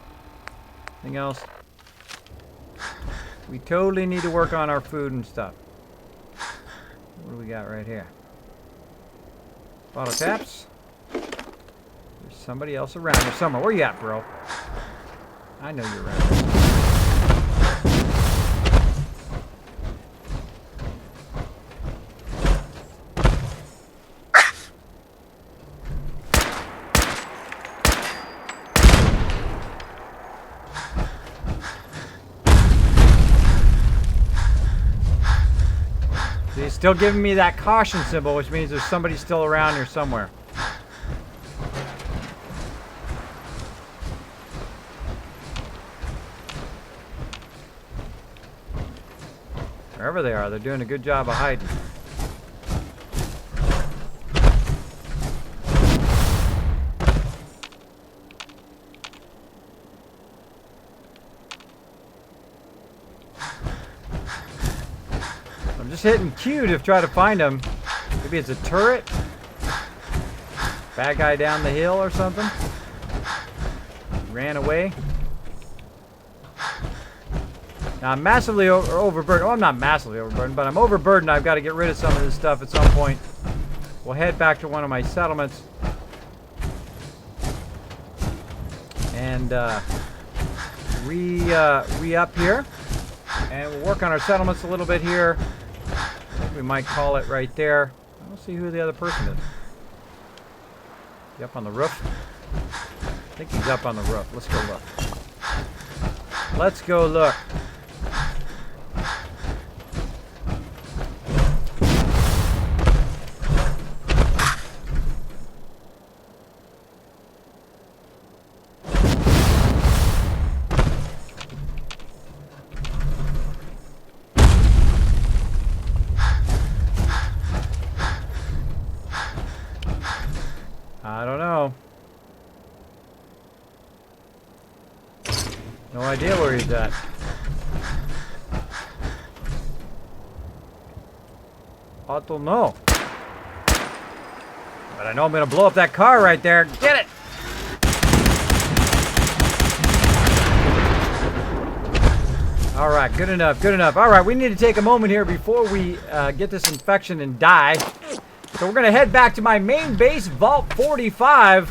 Anything else? We totally need to work on our food and stuff. What do we got right here? Bottle caps. There's somebody else around here somewhere. Where you at, bro? I know you're around here. He's still giving me that caution symbol, which means there's somebody still around here somewhere. Wherever they are, they're doing a good job of hiding. I'm just hitting Q to try to find them. Maybe it's a turret? Bad guy down the hill or something? Ran away? Now, I'm massively overburdened. Oh, I'm not massively overburdened, but I'm overburdened. I've got to get rid of some of this stuff at some point. We'll head back to one of my settlements. And re-up here. And we'll work on our settlements a little bit here. I think we might call it right there. I don't see who the other person is. Is he up on the roof? I think he's up on the roof. Let's go look. Let's go look. I don't know. No idea where he's at. I don't know. But I know I'm gonna blow up that car right there. Get it! Alright, good enough, good enough. Alright, we need to take a moment here before we get this infection and die. So we're gonna head back to my main base, Vault 45,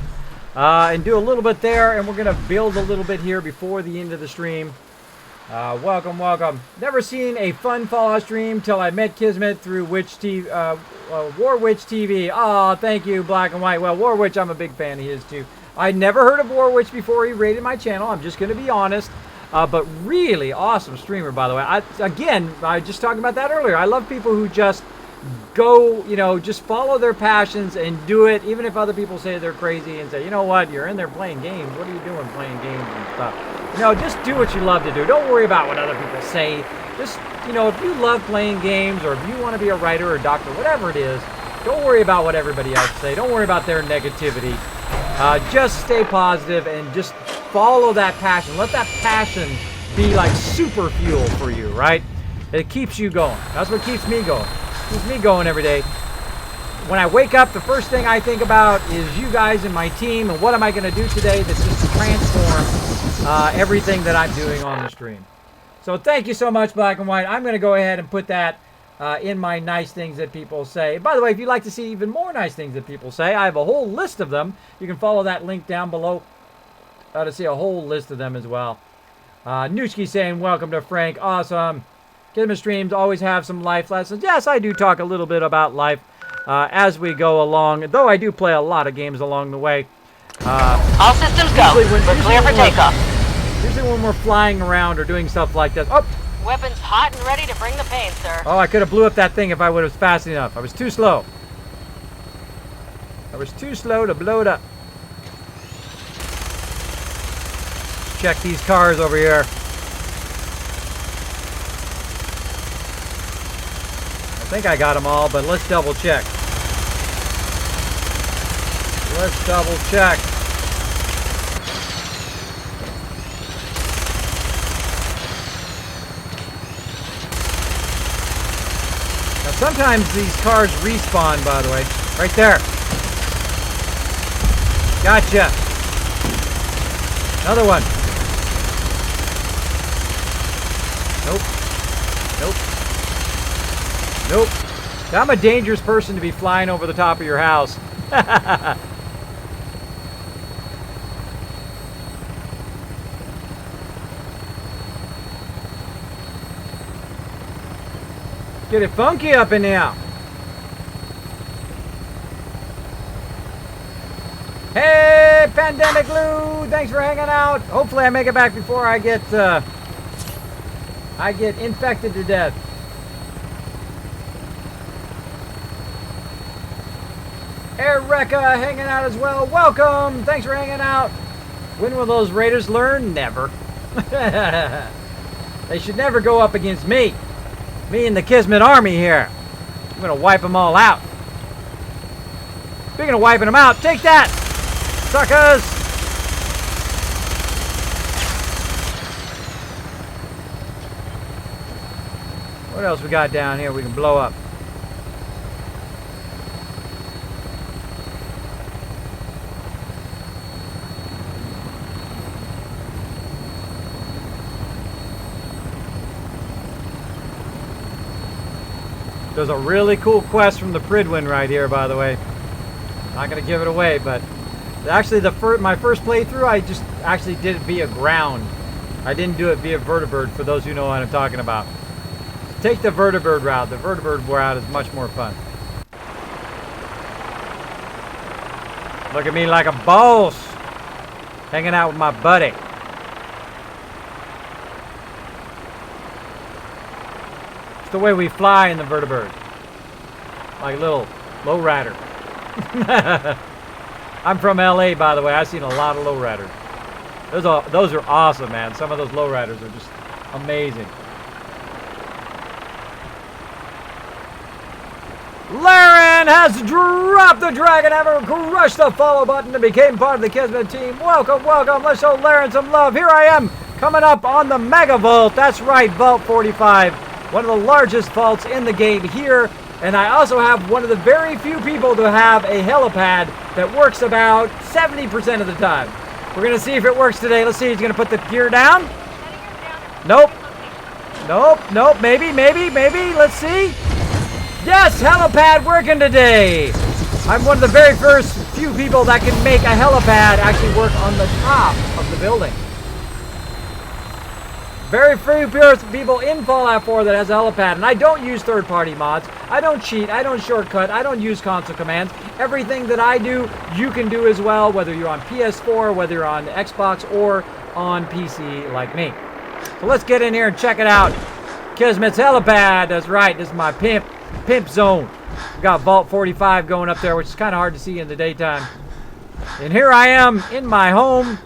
and do a little bit there, and we're gonna build a little bit here before the end of the stream. Welcome, welcome. Never seen a fun Fallout stream till I met Kismet through War Witch TV. Aw, thank you, Black and White. Well, War Witch, I'm a big fan of his too. I never heard of War Witch before he raided my channel. I'm just gonna be honest. But really awesome streamer, by the way. I was just talking about that earlier. I love people who just go, you know, just follow their passions and do it, even if other people say they're crazy and say, you know what, you're in there playing games. What are you doing playing games and stuff? You know, just do what you love to do. Don't worry about what other people say. Just, you know, if you love playing games or if you want to be a writer or a doctor, whatever it is, don't worry about what everybody else say. Don't worry about their negativity. Just stay positive and just follow that passion. Let that passion be like super fuel for you, right? It keeps you going. That's what keeps me going. Keeps me going every day. When I wake up, the first thing I think about is you guys and my team and what am I going to do today that's just transform everything that I'm doing on the stream. So thank you so much, Black and White. I'm going to go ahead and put that in my nice things that people say. By the way, if you'd like to see even more nice things that people say, I have a whole list of them. You can follow that link down below to see a whole list of them as well. Noochki saying, welcome to Frank. Awesome. Kismet streams always have some life lessons. Yes, I do talk a little bit about life as we go along, though I do play a lot of games along the way. All systems go. We're clear for takeoff. Usually when we're flying around or doing stuff like this. Oh! Weapons hot and ready to bring the pain, sir. Oh, I could have blew up that thing if I would have fast enough. I was too slow. I was too slow to blow it up. Check these cars over here. I think I got them all, but let's double check. Let's double check. Now sometimes these cars respawn, by the way. Right there. Gotcha. Another one. Nope. Nope. Nope. I'm a dangerous person to be flying over the top of your house. Get it funky up in here. Hey, Pandemic Lou, thanks for hanging out. Hopefully I make it back before I get infected to death. Erica hanging out as well. Welcome. Thanks for hanging out. When will those raiders learn? Never. They should never go up against me. Me and the Kismet army here. I'm going to wipe them all out. Speaking of wiping them out, take that, suckers. What else we got down here we can blow up? There's a really cool quest from the Pridwin right here, by the way. Not going to give it away, but actually my first playthrough, I just actually did it via ground. I didn't do it via vertibird, for those who know what I'm talking about. Take the vertibird route. The vertibird route is much more fun. Look at me like a boss. Hanging out with my buddy. It's the way we fly in the vertibird. Like a little lowrider. I'm from LA, by the way. I've seen a lot of lowriders. Those are awesome, man. Some of those lowriders are just amazing. Laren has dropped the dragon hammer, crushed the follow button, and became part of the Kismet team. Welcome, welcome. Let's show Laren some love. Here I am, coming up on the Mega Vault. That's right, Vault 45. One of the largest vaults in the game here. And I also have one of the very few people to have a helipad that works about 70% of the time. We're going to see if it works today. Let's see. He's going to put the gear down. Nope. Nope. Nope. Maybe. Let's see. Yes, helipad working today. I'm one of the very first few people that can make a helipad actually work on the top of the building. Very few people in Fallout 4 that has a helipad, and I don't use third-party mods. I don't cheat. I don't shortcut. I don't use console commands. Everything that I do, you can do as well, whether you're on PS4, whether you're on Xbox, or on PC like me. So let's get in here and check it out. Kismet's helipad. That's right. This is my pimp zone. We got Vault 45 going up there, which is kind of hard to see in the daytime. And here I am in my home.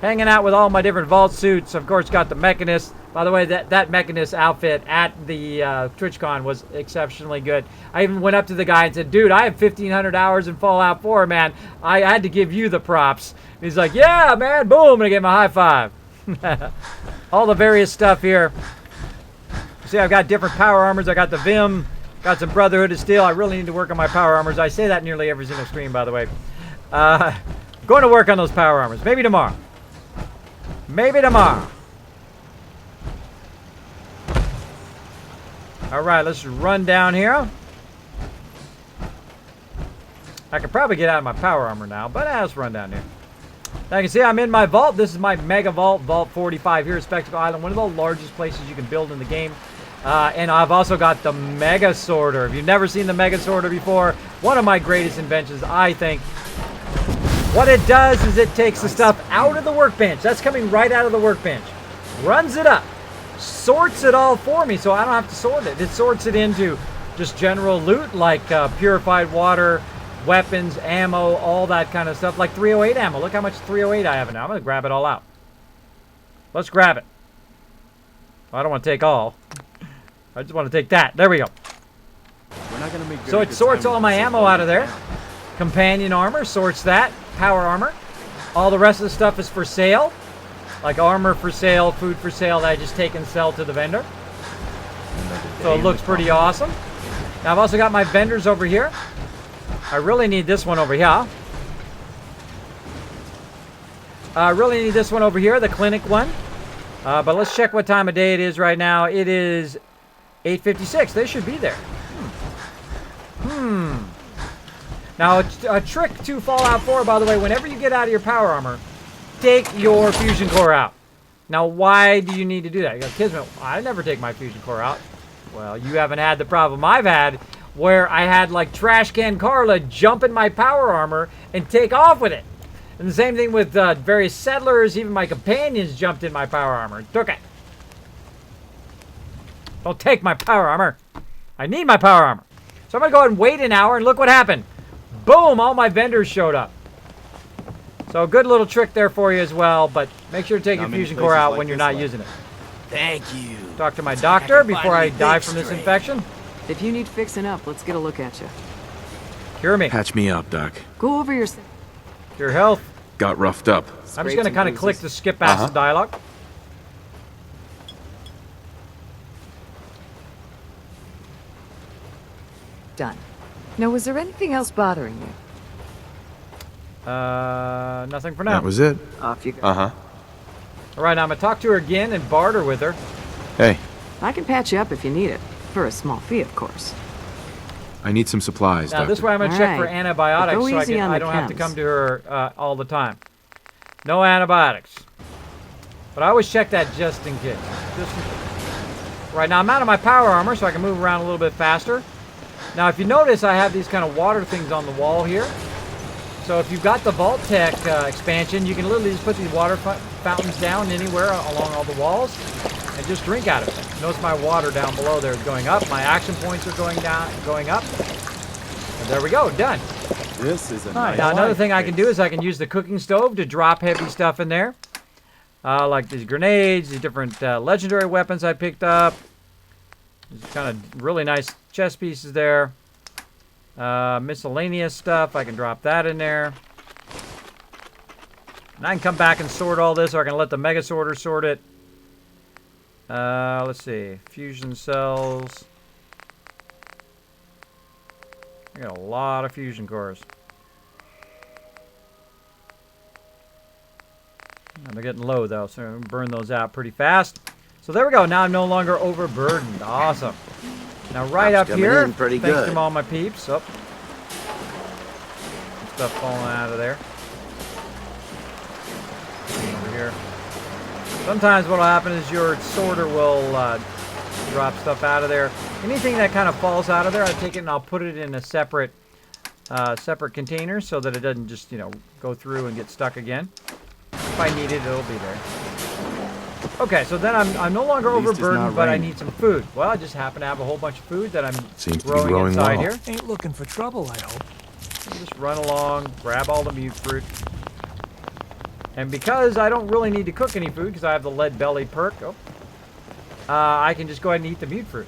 hanging out with all my different vault suits. Of course, got the Mechanist. By the way, that Mechanist outfit at the TwitchCon was exceptionally good. I even went up to the guy and said, dude, I have 1,500 hours in Fallout 4, man. I had to give you the props. And he's like, yeah, man, boom, and I gave him a high five. All the various stuff here. See, I've got different power armors. I got the Vim, got some Brotherhood of Steel. I really need to work on my power armors. I say that nearly every single stream, by the way. Going to work on those power armors. Maybe tomorrow. Maybe tomorrow. All right, let's run down here. I could probably get out of my power armor now, but let's run down here. Now you can see I'm in my vault. This is my mega vault, Vault 45 here at Spectacle Island, one of the largest places you can build in the game. And I've also got the Mega Sorter. If you've never seen the Mega Sorter before, one of my greatest inventions, I think. What it does is it takes the stuff out of the workbench. That's coming right out of the workbench. Runs it up. Sorts it all for me so I don't have to sort it. It sorts it into just general loot like purified water, weapons, ammo, all that kind of stuff. Like 308 ammo. Look how much 308 I have now. I'm going to grab it all out. Let's grab it. I don't want to take all. I just want to take that. There we go. We're not gonna make So it sorts all my ammo out of there. Companion armor sorts that. Power armor. All the rest of the stuff is for sale. Like armor for sale, food for sale that I just take and sell to the vendor. So it looks pretty awesome. Now I've also got my vendors over here. I really need this one over here. I really need this one over here, the clinic one. But let's check what time of day it is right now. It is 8:56. They should be there. Now, a trick to Fallout 4, by the way, whenever you get out of your power armor, take your fusion core out. Now, why do you need to do that? You go, Kismet, I never take my fusion core out. Well, you haven't had the problem I've had, where I had, like, Trash Can Carla jump in my power armor and take off with it. And the same thing with various settlers, even my companions jumped in my power armor and took it. Don't take my power armor. I need my power armor. So I'm going to go ahead and wait an hour, and look what happened. Boom, all my vendors showed up. So a good little trick there for you as well, but make sure to take your fusion core out when you're not using it. Thank you. Talk to my doctor before I die from this infection. If you need fixing up, let's get a look at you. Cure me. Patch me up, Doc. Go over your... Your health. Got roughed up. I'm just going to kind of click the skip acid dialogue. Done. Now, was there anything else bothering you? Nothing for now. That was it. Off you go. All right, now I'm going to talk to her again and barter with her. Hey. I can patch you up if you need it. For a small fee, of course. I need some supplies, Now, Doctor. this way I'm going to check for All right. antibiotics Go so easy on I the don't have to chems. come to her all the time. No antibiotics. But I always check that just in case. Right, now I'm out of my power armor so I can move around a little bit faster. Now, if you notice, I have these kind of water things on the wall here. So if you've got the vault-tec expansion, you can literally just put these water fountains down anywhere along all the walls and just drink out of it. Notice my water down below there is going up. My action points are going up. And there we go, done. This is a Now, another thing I can do is I can use the cooking stove to drop heavy stuff in there. Like these grenades, these different legendary weapons I picked up. There's kind of really nice chest pieces there. Miscellaneous stuff, I can drop that in there. And I can come back and sort all this, or I can let the Mega Sorter sort it. Let's see. Fusion cells. I got a lot of fusion cores. And they're getting low, though, so I'm going to burn those out pretty fast. So there we go. Now I'm no longer overburdened. Awesome. Now right up here, thanks to all my peeps. Oh. Stuff falling out of there. Over here. Sometimes what will happen is your sorter will drop stuff out of there. Anything that kind of falls out of there, I take it and I'll put it in a separate container so that it doesn't just, go through and get stuck again. If I need it, it'll be there. Okay, so then I'm no longer overburdened, but I need some food. Well, I just happen to have a whole bunch of food that I'm growing inside here. Ain't looking for trouble, I hope. Just run along, grab all the mute fruit. And because I don't really need to cook any food because I have the lead belly perk, I can just go ahead and eat the mute fruit.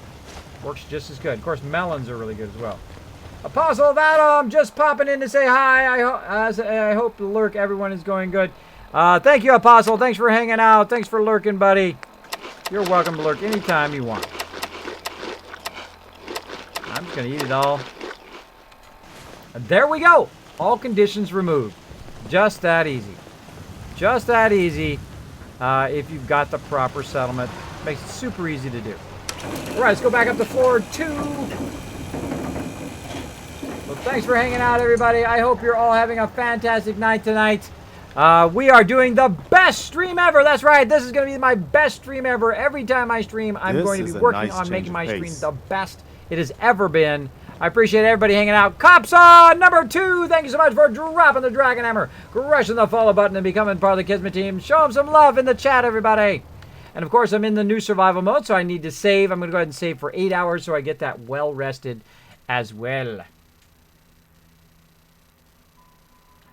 Works just as good. Of course, melons are really good as well. Apostle of Adam just popping in to say hi. I hope the lurk, everyone is going good. Thank you, Apostle. Thanks for hanging out. Thanks for lurking, buddy. You're welcome to lurk anytime you want. I'm just going to eat it all. And there we go. All conditions removed. Just that easy. Just that easy if you've got the proper settlement. Makes it super easy to do. All right, let's go back up to floor 2. Well, thanks for hanging out, everybody. I hope you're all having a fantastic night tonight. We are doing the best stream ever. That's right. This is going to be my best stream ever. Every time I stream, I'm going to be working on making my stream the best it has ever been. I appreciate everybody hanging out. Copsaw number 2, thank you so much for dropping the Dragon Hammer, crushing the follow button, and becoming part of the Kismet team. Show them some love in the chat, everybody. And of course, I'm in the new survival mode, so I need to save. I'm going to go ahead and save for 8 hours so I get that well rested as well.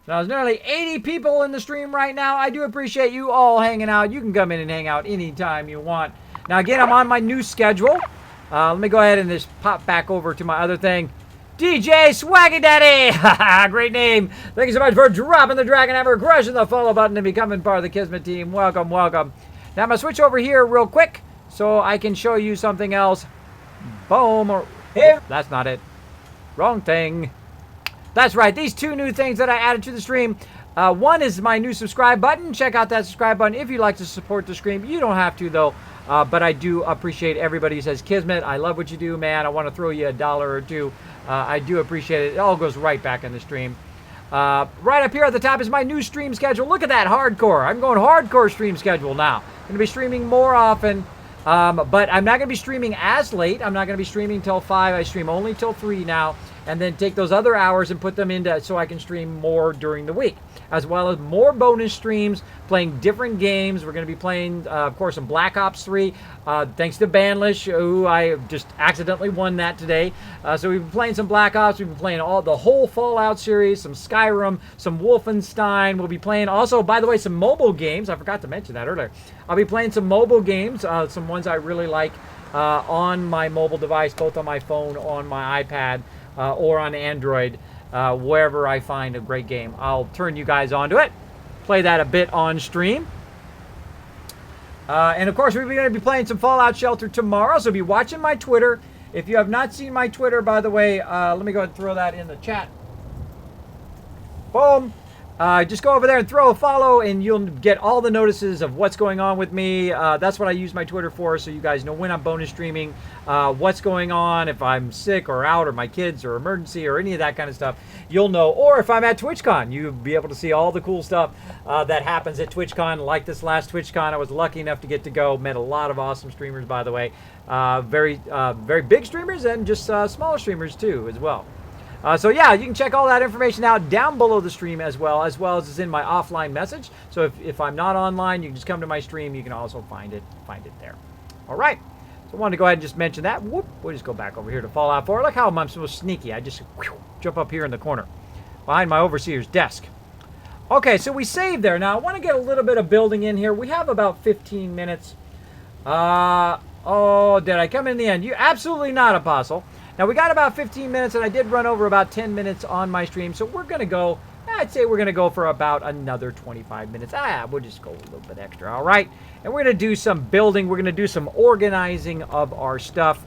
Now, there's nearly 80 people in the stream right now. I do appreciate you all hanging out. You can come in and hang out anytime you want. Now, again, I'm on my new schedule. Let me go ahead and just pop back over to my other thing. DJ Swaggy Daddy! Great name. Thank you so much for dropping the Dragon Hammer, crushing the follow button, and becoming part of the Kismet team. Welcome, welcome. Now, I'm going to switch over here real quick so I can show you something else. Boom. Oh, that's not it. Wrong thing. That's right. These 2 new things that I added to the stream. One is my new subscribe button. Check out that subscribe button if you'd like to support the stream. You don't have to, though. But I do appreciate everybody who says, Kismet, I love what you do, man. I want to throw you $1 or 2. I do appreciate it. It all goes right back in the stream. Right up here at the top is my new stream schedule. Look at that, hardcore. I'm going hardcore stream schedule now. I'm going to be streaming more often. But I'm not going to be streaming as late. I'm not going to be streaming till 5. I stream only till 3 now. And then take those other hours and put them into so I can stream more during the week. As well as more bonus streams, playing different games. We're going to be playing, of course, some Black Ops 3. Thanks to Banlish, who I just accidentally won that today. So we've been playing some Black Ops. We've been playing the whole Fallout series, some Skyrim, some Wolfenstein. We'll be playing also, by the way, some mobile games. I forgot to mention that earlier. I'll be playing some mobile games, some ones I really like on my mobile device, both on my phone, on my iPad, or on Android. Wherever I find a great game, I'll turn you guys onto it. Play that a bit on stream. And of course, we're going to be playing some Fallout Shelter tomorrow, so be watching my Twitter. If you have not seen my Twitter, by the way, let me go ahead and throw that in the chat. Boom. Just go over there and throw a follow, and you'll get all the notices of what's going on with me. That's what I use my Twitter for, so you guys know when I'm bonus streaming, what's going on, if I'm sick or out, or my kids, or emergency, or any of that kind of stuff. You'll know. Or if I'm at TwitchCon, you'll be able to see all the cool stuff that happens at TwitchCon. Like this last TwitchCon, I was lucky enough to get to go. Met a lot of awesome streamers, by the way. Very big streamers and just smaller streamers, too, as well. So yeah, you can check all that information out down below the stream as well as it's in my offline message. So if I'm not online, you can just come to my stream. You can also find it there. All right. So I wanted to go ahead and just mention that. Whoop. We'll just go back over here to Fallout 4. Look how I'm so sneaky. I just jump up here in the corner behind my overseer's desk. Okay, so we saved there. Now I want to get a little bit of building in here. We have about 15 minutes. Oh, did I come in the end? You absolutely not, Apostle. Now, we got about 15 minutes, and I did run over about 10 minutes on my stream, so we're going to go, I'd say we're going to go for about another 25 minutes. We'll just go a little bit extra, all right? And we're going to do some building. We're going to do some organizing of our stuff.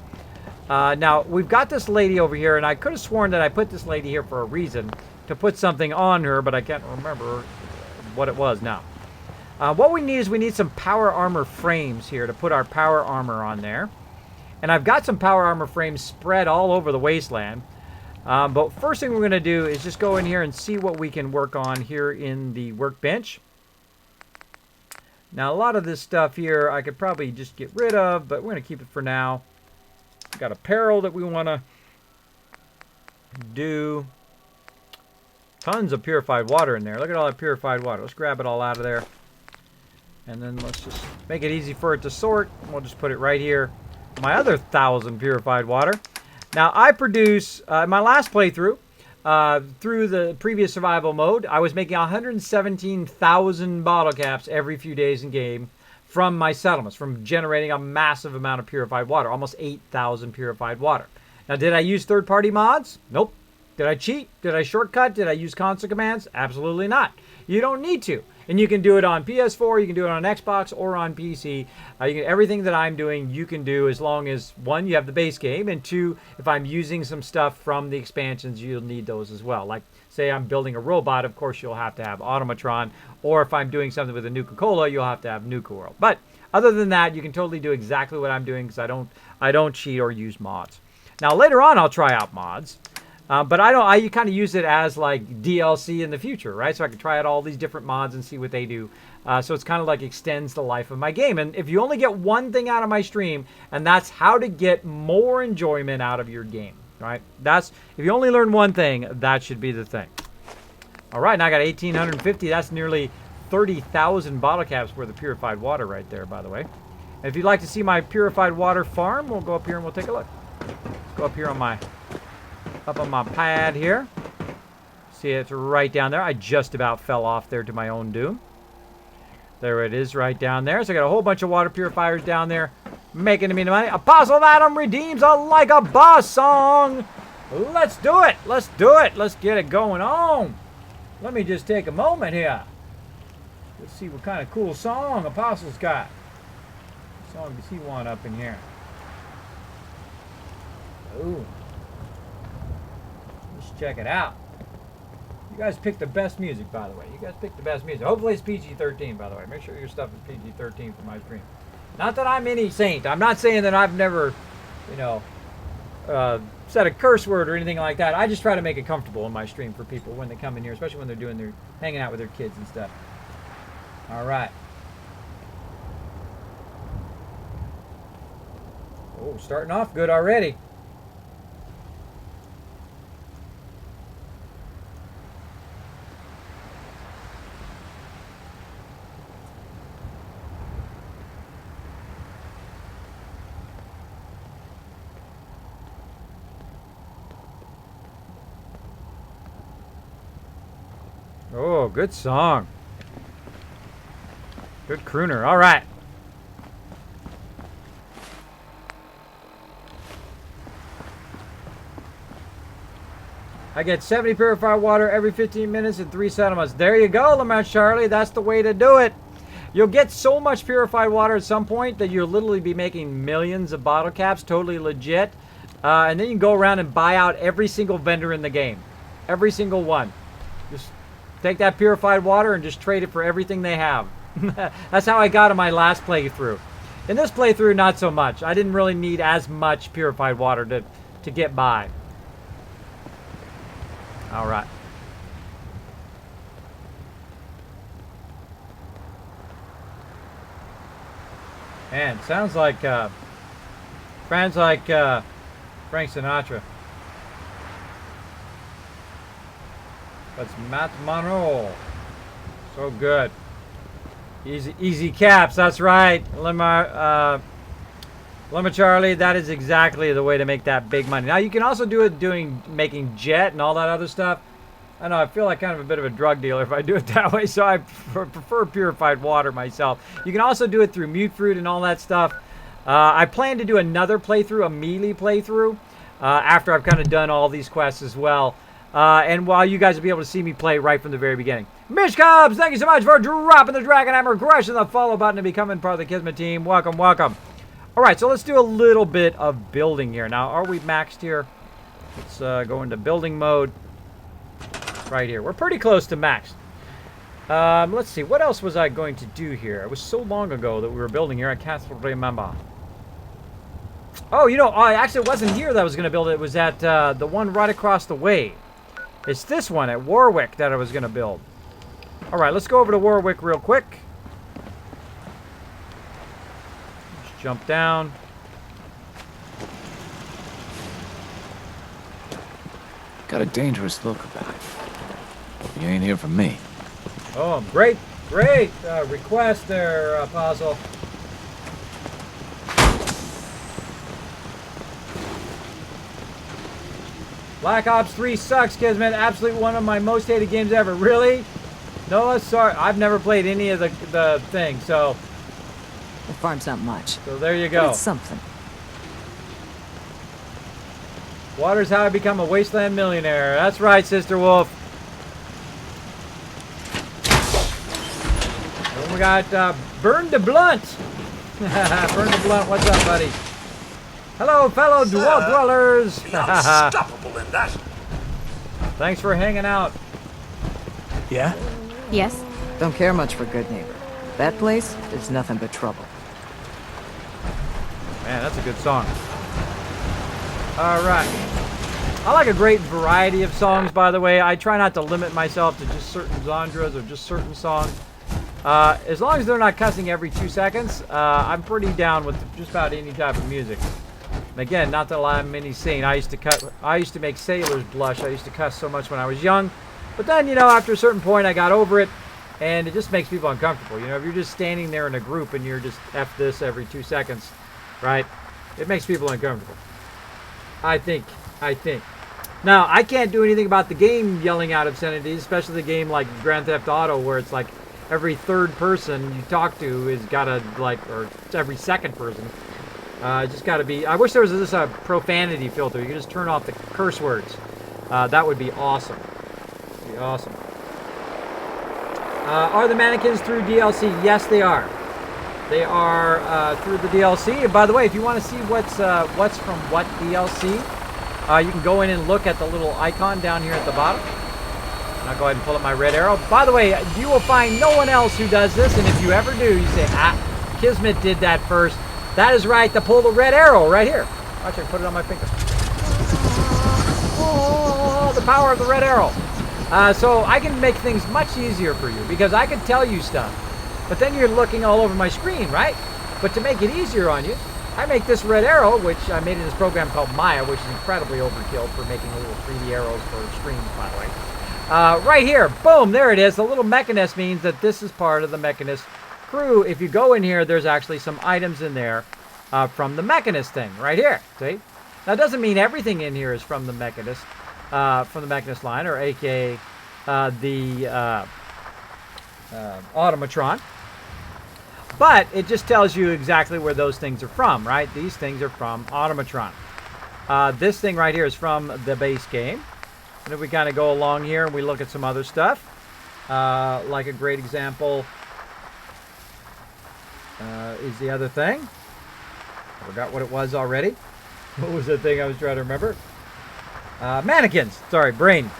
Now, we've got this lady over here, and I could have sworn that I put this lady here for a reason, to put something on her, but I can't remember what it was now. What we need is we need some power armor frames here to put our power armor on there. And I've got some power armor frames spread all over the wasteland. But first thing we're going to do is just go in here and see what we can work on here in the workbench. Now, a lot of this stuff here I could probably just get rid of, but we're going to keep it for now. We've got apparel that we want to do. Tons of purified water in there. Look at all that purified water. Let's grab it all out of there. And then let's just make it easy for it to sort. We'll just put it right here. My other 1,000 purified water. Now, I produce, in my last playthrough, through the previous survival mode, I was making 117,000 bottle caps every few days in game from my settlements, from generating a massive amount of purified water, almost 8,000 purified water. Now, did I use third-party mods? Nope. Did I cheat? Did I shortcut? Did I use console commands? Absolutely not. You don't need to. And you can do it on PS4, you can do it on Xbox, or on PC. Everything that I'm doing, you can do as long as, one, you have the base game, and two, if I'm using some stuff from the expansions, you'll need those as well. Like, say I'm building a robot, of course you'll have to have Automatron, or if I'm doing something with a Nuka-Cola, you'll have to have Nuka World. But other than that, you can totally do exactly what I'm doing because I don't cheat or use mods. Now, later on, I'll try out mods. But I kind of use it as like DLC in the future, right? So I can try out all these different mods and see what they do. So it's kind of like extends the life of my game. And if you only get one thing out of my stream, and that's how to get more enjoyment out of your game, right? If you only learn one thing, that should be the thing. All right, now I got 1,850. That's nearly 30,000 bottle caps worth of purified water right there, by the way. And if you'd like to see my purified water farm, we'll go up here and we'll take a look. Let's go up here on my pad here. See, it's right down there. I just about fell off there to my own doom. There it is right down there. So I got a whole bunch of water purifiers down there making me the money. Apostle Adam redeems a Like a Boss song. Let's do it. Let's do it. Let's get it going on. Let me just take a moment here. Let's see what kind of cool song Apostle's got. What song does he want up in here? Ooh. Check it out. You guys picked the best music, by the way. You guys picked the best music. Hopefully it's PG-13, by the way. Make sure your stuff is PG-13 for my stream. Not that I'm any saint. I'm not saying that I've never, said a curse word or anything like that. I just try to make it comfortable in my stream for people when they come in here, especially when they're hanging out with their kids and stuff. All right. Oh, starting off good already. Oh, good song. Good crooner. All right. I get 70 purified water every 15 minutes in 3 settlements. There you go, Lamont Charlie. That's the way to do it. You'll get so much purified water at some point that you'll literally be making millions of bottle caps, totally legit. And then you can go around and buy out every single vendor in the game. Every single one. Just take that purified water and just trade it for everything they have. That's how I got in my last playthrough. In this playthrough, not so much. I didn't really need as much purified water to get by. All right. Man, sounds like Frank Sinatra. That's Matt Monroe. So good. Easy caps. That's right. Lemma Charlie, that is exactly the way to make that big money. Now, you can also do it making jet and all that other stuff. I know, I feel like kind of a bit of a drug dealer if I do it that way, so I prefer purified water myself. You can also do it through mute fruit and all that stuff. I plan to do another playthrough, a melee playthrough, after I've kind of done all these quests as well. And while you guys will be able to see me play right from the very beginning. Mish Cubs, thank you so much for dropping the Dragon Hammer, crushing the follow button, and becoming part of the Kismet team. Welcome, welcome. All right, so let's do a little bit of building here. Now, are we maxed here? Let's go into building mode. Right here. We're pretty close to maxed. Let's see. What else was I going to do here? It was so long ago that we were building here. I can't remember. Oh, actually, it wasn't here that I was going to build it. It was at the one right across the way. It's this one at Warwick that I was going to build. All right, let's go over to Warwick real quick. Just jump down. Got a dangerous look about it. You ain't here for me. Oh, great request there, Apostle. Black Ops 3 sucks, Kismet. Absolutely one of my most hated games ever. Really? No, sorry. I've never played any of the things, so... The farm's not much. So there you go. But it's something. Water's how I become a wasteland millionaire. That's right, Sister Wolf. And we got Burn the Blunt. Burn the Blunt, what's up, buddy? Hello, fellow dwellers. Unstoppable in that. Thanks for hanging out. Yeah? Yes? Don't care much for Good Neighbor. That place is nothing but trouble. Man, that's a good song. All right. I like a great variety of songs, by the way. I try not to limit myself to just certain genres or just certain songs. As long as they're not cussing every 2 seconds, I'm pretty down with just about any type of music. And again, not that I'm any saint. I used to make sailors blush. I used to cuss so much when I was young. But then, you know, after a certain point, I got over it, and it just makes people uncomfortable. You know, if you're just standing there in a group and you're just F this every 2 seconds, right? It makes people uncomfortable. I think. Now, I can't do anything about the game yelling out obscenities, especially the game like Grand Theft Auto, where it's like every third person you talk to is gotta, like, or every second person. Just gotta be... I wish there was this profanity filter. You could just turn off the curse words. That would be awesome. Be awesome. Are the mannequins through DLC? Yes, they are. They are through the DLC. And by the way, if you want to see what's from what DLC, you can go in and look at the little icon down here at the bottom. And I'll go ahead and pull up my red arrow. By the way, you will find no one else who does this. And if you ever do, you say, ah, Kismet did that first. That is right, to pull the red arrow right here. Watch, I put it on my finger. Oh, the power of the red arrow. So I can make things much easier for you because I can tell you stuff. But then you're looking all over my screen, right? But to make it easier on you, I make this red arrow, which I made in this program called Maya, which is incredibly overkill for making little 3D arrows for streams, by the way. Right here, boom, there it is. The little mechanist means that this is part of the mechanist crew. If you go in here, there's actually some items in there from the mechanist thing, right here, see? Now, it doesn't mean everything in here is from the mechanist line, or aka the automatron. But it just tells you exactly where those things are from, right? These things are from automatron. This thing right here is from the base game. And if we kind of go along here and we look at some other stuff, like a great example is the other thing. I forgot what it was already. What was the thing I was trying to remember? Mannequins. Sorry, brain.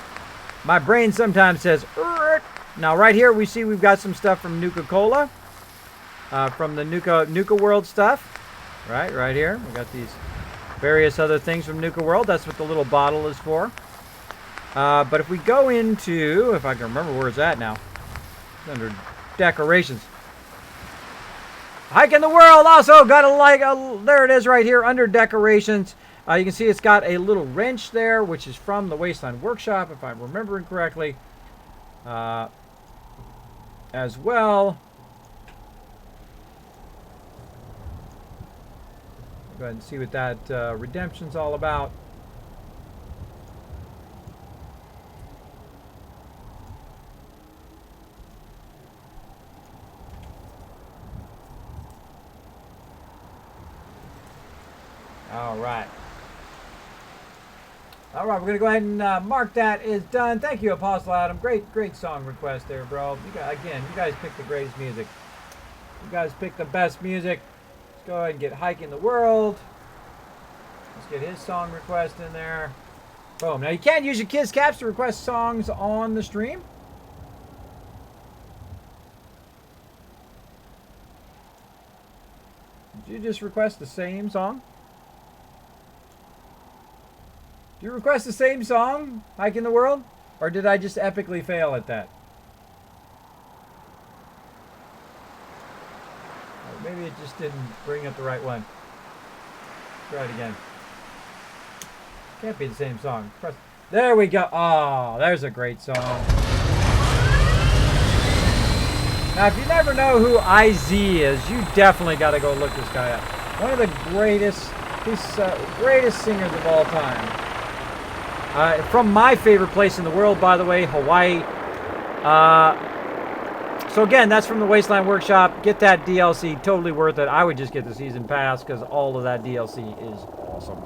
My brain sometimes says, Urgh. Now right here we see we've got some stuff from Nuka-Cola. From the Nuka World stuff. Right here. We got these various other things from Nuka World. That's what the little bottle is for. But if we go into, if I can remember where it's at now, it's under decorations. Hike in the World also got there it is right here under decorations. You can see it's got a little wrench there, which is from the Wasteland Workshop, if I'm remembering correctly. As well. Go ahead and see what that redemption's all about. All right. All right, we're going to go ahead and mark that is done. Thank you, Apostle Adam. Great song request there, bro. You guys picked the greatest music. You guys picked the best music. Let's go ahead and get Hike in the World. Let's get his song request in there. Boom. Now, you can't use your kids' caps to request songs on the stream. Did you just request the same song? Did you request the same song, Hike in the World? Or did I just epically fail at that? Or maybe it just didn't bring up the right one. Try it again. Can't be the same song. There we go. Oh, there's a great song. Now, if you never know who IZ is, you definitely got to go look this guy up. One of the greatest singers of all time. From my favorite place in the world, by the way, Hawaii. So again, that's from the Wasteland Workshop. Get that DLC, totally worth it. I would just get the season pass because all of that DLC is awesome.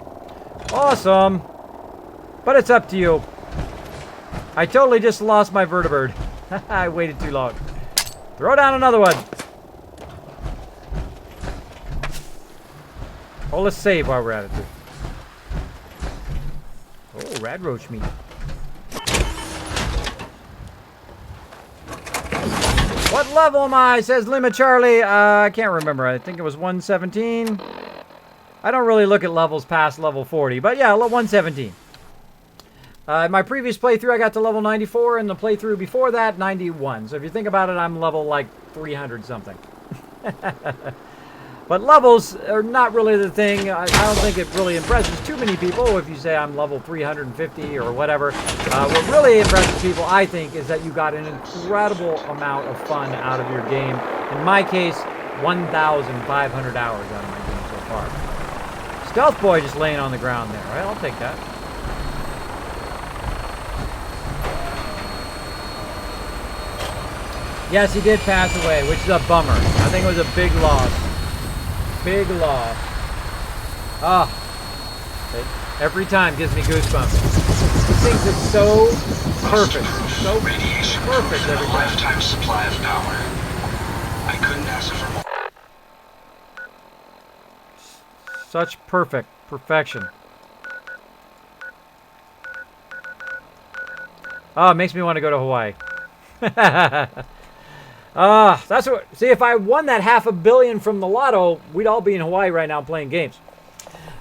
Awesome! But it's up to you. I totally just lost my vertibird. I waited too long. Throw down another one. Oh, let's save while we're at it, too. Oh, rad roach meat. What level am I? Says Lima Charlie. I can't remember. I think it was 117. I don't really look at levels past level 40, but yeah, 117. In my previous playthrough, I got to level 94, and the playthrough before that, 91. So if you think about it, I'm level like 300 something. But levels are not really the thing. I don't think it really impresses too many people if you say I'm level 350 or whatever. What really impresses people, I think, is that you got an incredible amount of fun out of your game. In my case, 1,500 hours out of my game so far. Stealth Boy just laying on the ground there. Well, I'll take that. Yes, he did pass away, which is a bummer. I think it was a big loss. Big loss. Ah. Every time gives me goosebumps. He thinks it's so perfect. So perfect every time. Lifetime supply of power. I couldn't ask for more. Such perfection. Oh, it makes me want to go to Hawaii. That's what. See, if I won that $500 million from the lotto, we'd all be in Hawaii right now playing games.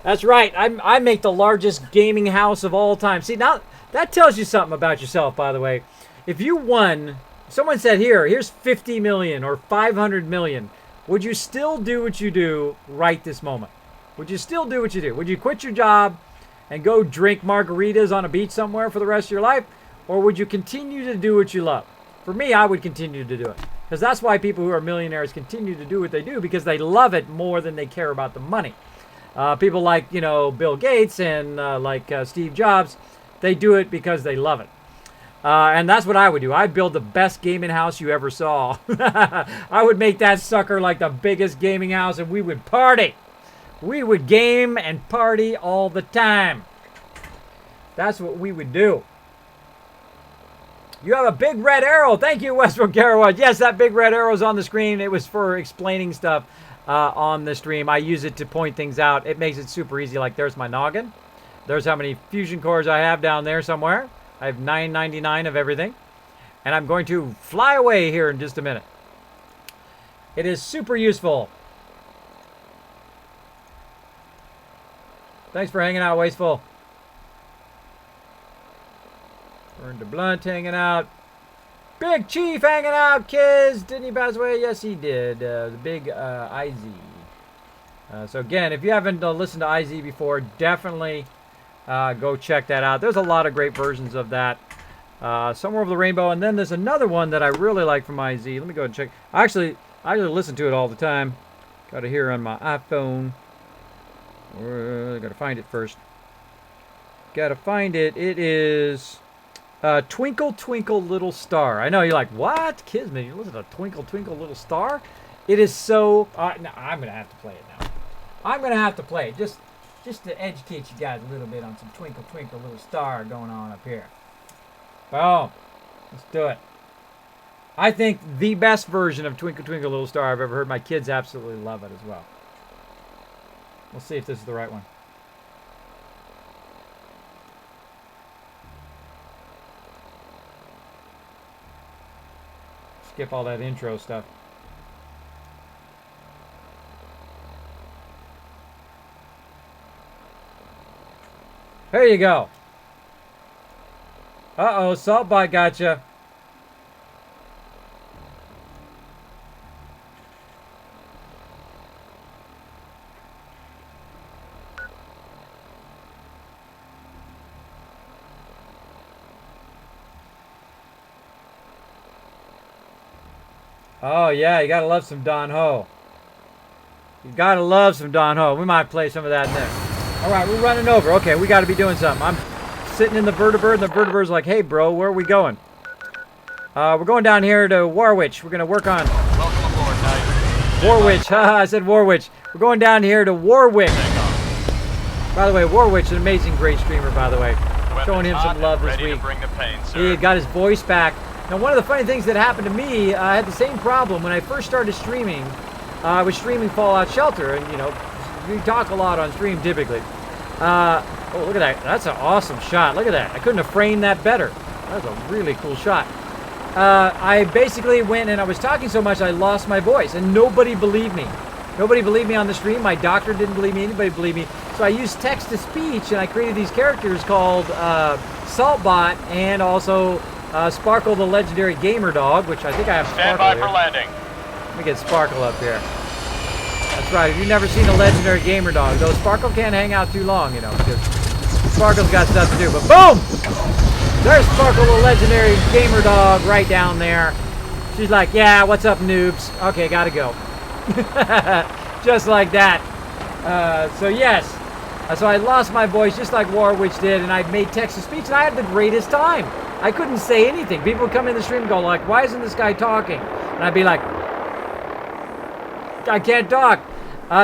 That's right. I make the largest gaming house of all time. See, now that tells you something about yourself, by the way. If you won, someone said, here's 50 million or 500 million, would you still do what you do right this moment? Would you still do what you do? Would you quit your job and go drink margaritas on a beach somewhere for the rest of your life? Or would you continue to do what you love? For me, I would continue to do it. Because that's why people who are millionaires continue to do what they do, because they love it more than they care about the money. People like, Bill Gates and Steve Jobs, they do it because they love it. And that's what I would do. I'd build the best gaming house you ever saw. I would make that sucker like the biggest gaming house, and we would party. We would game and party all the time. That's what we would do. You have a big red arrow. Thank you, Westbrook Garrowwood. Yes, that big red arrow is on the screen. It was for explaining stuff on the stream. I use it to point things out. It makes it super easy. Like, there's my noggin. There's how many fusion cores I have down there somewhere. I have 999 of everything. And I'm going to fly away here in just a minute. It is super useful. Thanks for hanging out, Wasteful. Burned the blunt hanging out. Big Chief hanging out, kids. Didn't he pass away? Yes, he did. The big IZ. So again, if you haven't listened to IZ before, definitely go check that out. There's a lot of great versions of that. Somewhere Over the Rainbow. And then there's another one that I really like from IZ. Let me go and check. I actually listen to it all the time. Got it here on my iPhone. Gotta find it first. Gotta find it. It is... Twinkle, Twinkle, Little Star. I know you're like, what? Kismet, you listen to Twinkle, Twinkle, Little Star? It is so... no, I'm going to have to play it now. I'm going to have to play it just to educate you guys a little bit on some Twinkle, Twinkle, Little Star going on up here. Boom. Let's do it. I think the best version of Twinkle, Twinkle, Little Star I've ever heard. My kids absolutely love it as well. We'll see if this is the right one. Skip all that intro stuff. There you go. Uh-oh, Saltbot gotcha. Oh, yeah, you gotta love some Don Ho. You gotta love some Don Ho. We might play some of that next. All right, we're running over. Okay, we gotta be doing something. I'm sitting in the vertibird, and the vertibird's like, hey, bro, where are we going? We're going down here to Warwich. We're going to work on... Welcome aboard, Knight. Warwich. Haha, I said Warwich. We're going down here to Warwick. By the way, Warwich, an amazing, great streamer, by the way. Showing him some love this week. He got his voice back. Now, one of the funny things that happened to me, I had the same problem when I first started streaming. I was streaming Fallout Shelter, and, you know, you talk a lot on stream typically. Oh, look at that. That's an awesome shot. Look at that. I couldn't have framed that better. That was a really cool shot. I basically went and I was talking so much I lost my voice, and nobody believed me. Nobody believed me on the stream. My doctor didn't believe me. Anybody believed me. So I used text-to-speech, and I created these characters called Saltbot and also Sparkle the Legendary Gamer Dog, which I think I have Sparkle Stand by here. for landing. Let me get Sparkle up here. That's right. If you've never seen a Legendary Gamer Dog, though Sparkle can't hang out too long, you know, because Sparkle's got stuff to do. But boom! There's Sparkle the Legendary Gamer Dog right down there. She's like, yeah, what's up, noobs? Okay, gotta go. Just like that. So yes. So I lost my voice just like Warwich did, and I made text-to-speech, and I had the greatest time. I couldn't say anything. People would come in the stream and go like, why isn't this guy talking? And I'd be like, I can't talk.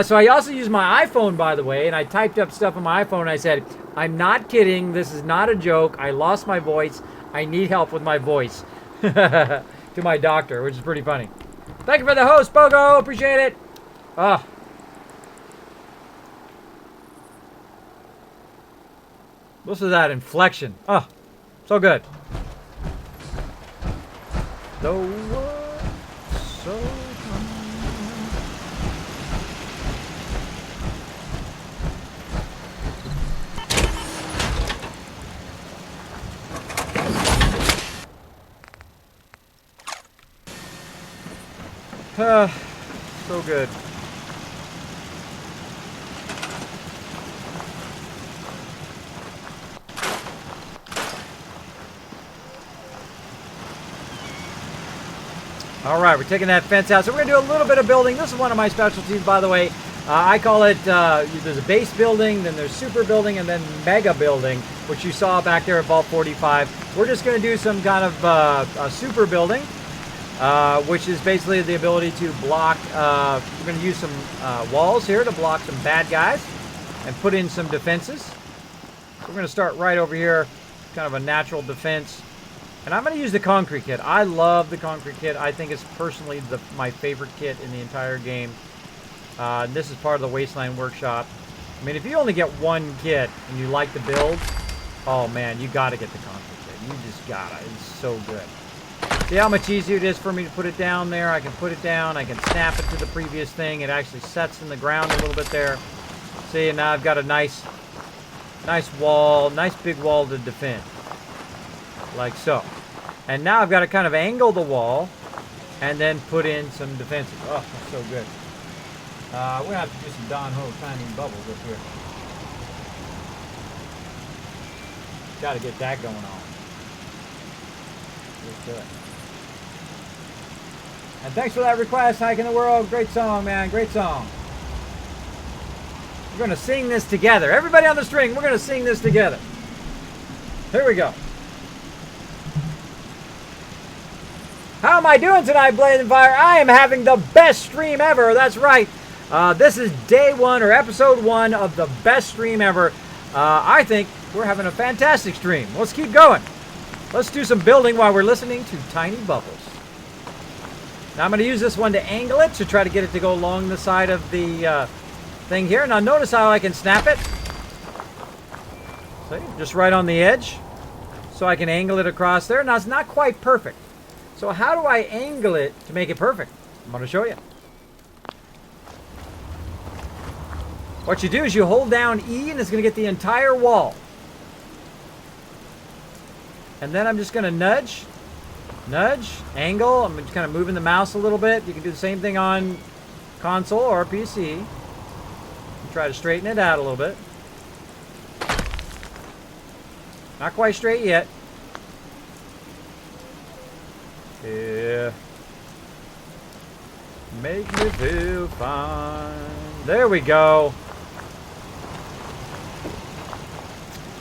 So I also used my iPhone, by the way, and I typed up stuff on my iPhone, and I said, I'm not kidding. This is not a joke. I lost my voice. I need help with my voice. To my doctor, which is pretty funny. Thank you for the host, Bogo. Appreciate it. Ah. Listen to that inflection. Oh, so good. The world so so good. All right, we're taking that fence out. So we're going to do a little bit of building. This is one of my specialties, by the way. I call it, there's a base building, then there's super building, and then mega building, which you saw back there at Vault 45. We're just going to do some kind of a super building, which is basically the ability to block, we're going to use some walls here to block some bad guys and put in some defenses. We're going to start right over here, kind of a natural defense. And I'm going to use the concrete kit. I love the concrete kit. I think it's personally my favorite kit in the entire game. This is part of the Wasteland Workshop. I mean, if you only get one kit and you like the build, oh man, you got to get the concrete kit. You just got to. It's so good. See how much easier it is for me to put it down there? I can put it down. I can snap it to the previous thing. It actually sets in the ground a little bit there. See, and now I've got a nice wall, nice big wall to defend. Like so. And now I've got to kind of angle the wall and then put in some defenses. Oh, that's so good. We're going to have to do some Don Ho timing bubbles up here. Got to get that going on. Let's do it. And thanks for that request, Hike in the World. Great song, man. Great song. We're going to sing this together. Everybody on the string, we're going to sing this together. Here we go. How am I doing tonight, Blade and Fire? I am having the best stream ever. That's right. This is day one or episode one of the best stream ever. I think we're having a fantastic stream. Let's keep going. Let's do some building while we're listening to Tiny Bubbles. Now I'm going to use this one to angle it to try to get it to go along the side of the thing here. Now notice how I can snap it. See, just right on the edge. So I can angle it across there. Now it's not quite perfect. So how do I angle it to make it perfect? I'm going to show you. What you do is you hold down E and it's going to get the entire wall. And then I'm just going to nudge, angle. I'm just kind of moving the mouse a little bit. You can do the same thing on console or PC. Try to straighten it out a little bit. Not quite straight yet. Yeah. Make me feel fine. There we go.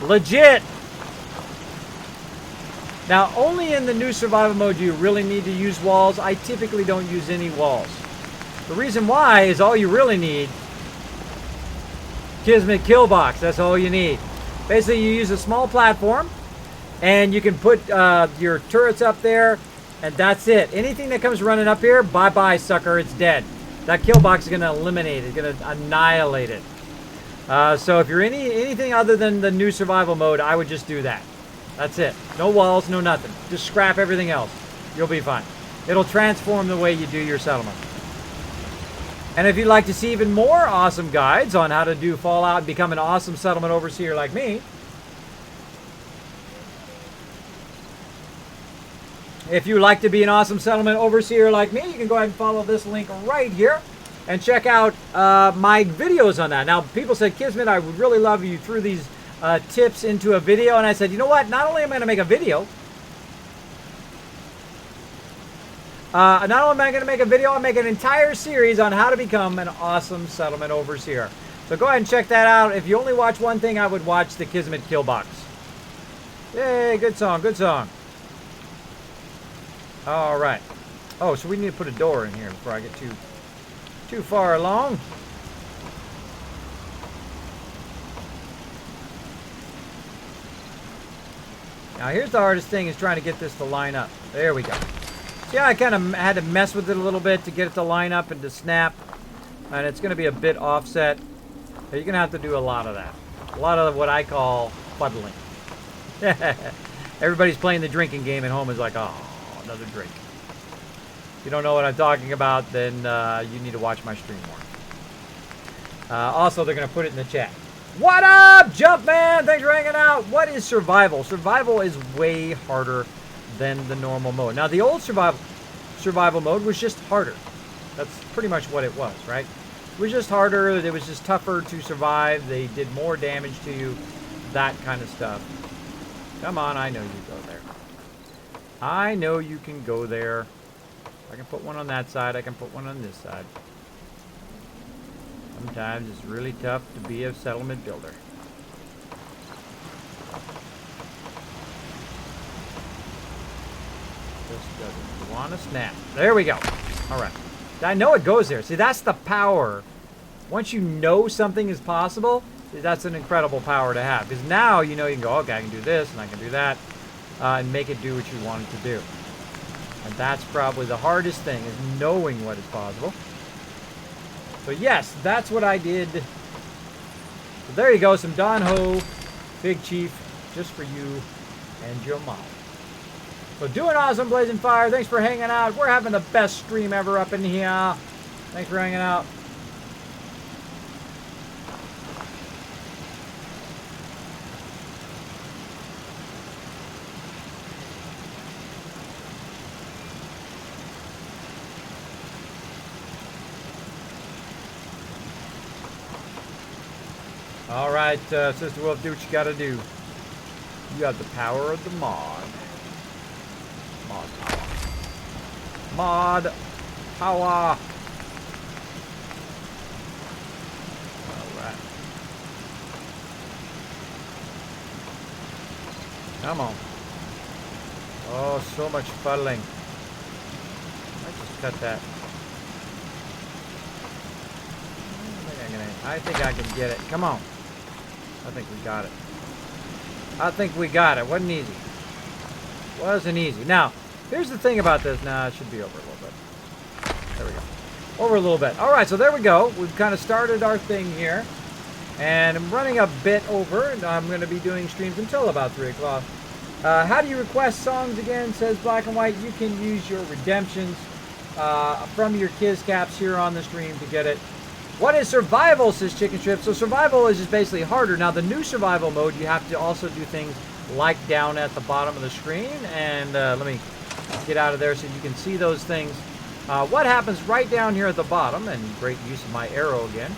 Legit. Now, only in the new survival mode do you really need to use walls. I typically don't use any walls. The reason why is all you really need, Kismet kill box. That's all you need. Basically, you use a small platform, and you can put your turrets up there, and that's it. Anything that comes running up here, bye-bye, sucker. It's dead. That kill box is going to eliminate it. It's going to annihilate it. So if you're anything other than the new survival mode, I would just do that. That's it. No walls, no nothing. Just scrap everything else. You'll be fine. It'll transform the way you do your settlement. And if you'd like to see even more awesome guides on how to do Fallout and become an awesome settlement overseer like me, if you'd like to be an awesome settlement overseer like me, you can go ahead and follow this link right here and check out my videos on that. Now, people said, Kismet, I would really love you threw these tips into a video. And I said, you know what? Not only am I going to make a video, not only am I going to make a video, I'll make an entire series on how to become an awesome settlement overseer. So go ahead and check that out. If you only watch one thing, I would watch the Kismet kill box. Yay, good song, good song. All right. Oh, so we need to put a door in here before I get too far along. Now here's the hardest thing, is trying to get this to line up. There we go. See how I kind of had to mess with it a little bit to get it to line up and to snap. And it's going to be a bit offset. You're going to have to do a lot of that. A lot of what I call fuddling. Everybody's playing the drinking game at home is like, oh, another drink. If you don't know what I'm talking about, then you need to watch my stream more. Also, they're going to put it in the chat. What up, Jumpman? Thanks for hanging out. What is survival? Survival is way harder than the normal mode. Now, the old survival mode was just harder. That's pretty much what it was, right? It was just harder. It was just tougher to survive. They did more damage to you. That kind of stuff. Come on, I know you go there. I know you can go there. I can put one on that side. I can put one on this side. Sometimes it's really tough to be a settlement builder. Just doesn't want to snap. There we go. All right. I know it goes there. See, that's the power. Once you know something is possible, that's an incredible power to have. Because now you know you can go, okay, I can do this and I can do that, and make it do what you want it to do. And that's probably the hardest thing, is knowing what is possible. So yes, that's what I did. So there you go, some Don Ho, Big Chief, just for you and your mom. So doing awesome, Blazing Fire. Thanks for hanging out. We're having the best stream ever up in here. Thanks for hanging out. All right, Sister Wolf, do what you gotta do. You have the power of the mod. Mod power. Mod power. All right. Come on. Oh, so much fuddling. I just cut that. I think I can get it. Come on. I think we got it. I think we got it. Wasn't easy. Wasn't easy. Now, here's the thing about this. Nah, it should be over a little bit. There we go. Over a little bit. All right, so there we go. We've kind of started our thing here. And I'm running a bit over. And I'm going to be doing streams until about 3 o'clock. How do you request songs again? Says Black and White. You can use your redemptions from your Kiz caps here on the stream to get it. What is survival, says Chicken Strip? So survival is just basically harder. Now, the new survival mode, you have to also do things like down at the bottom of the screen. And let me get out of there so you can see those things. What happens right down here at the bottom, and great use of my arrow again.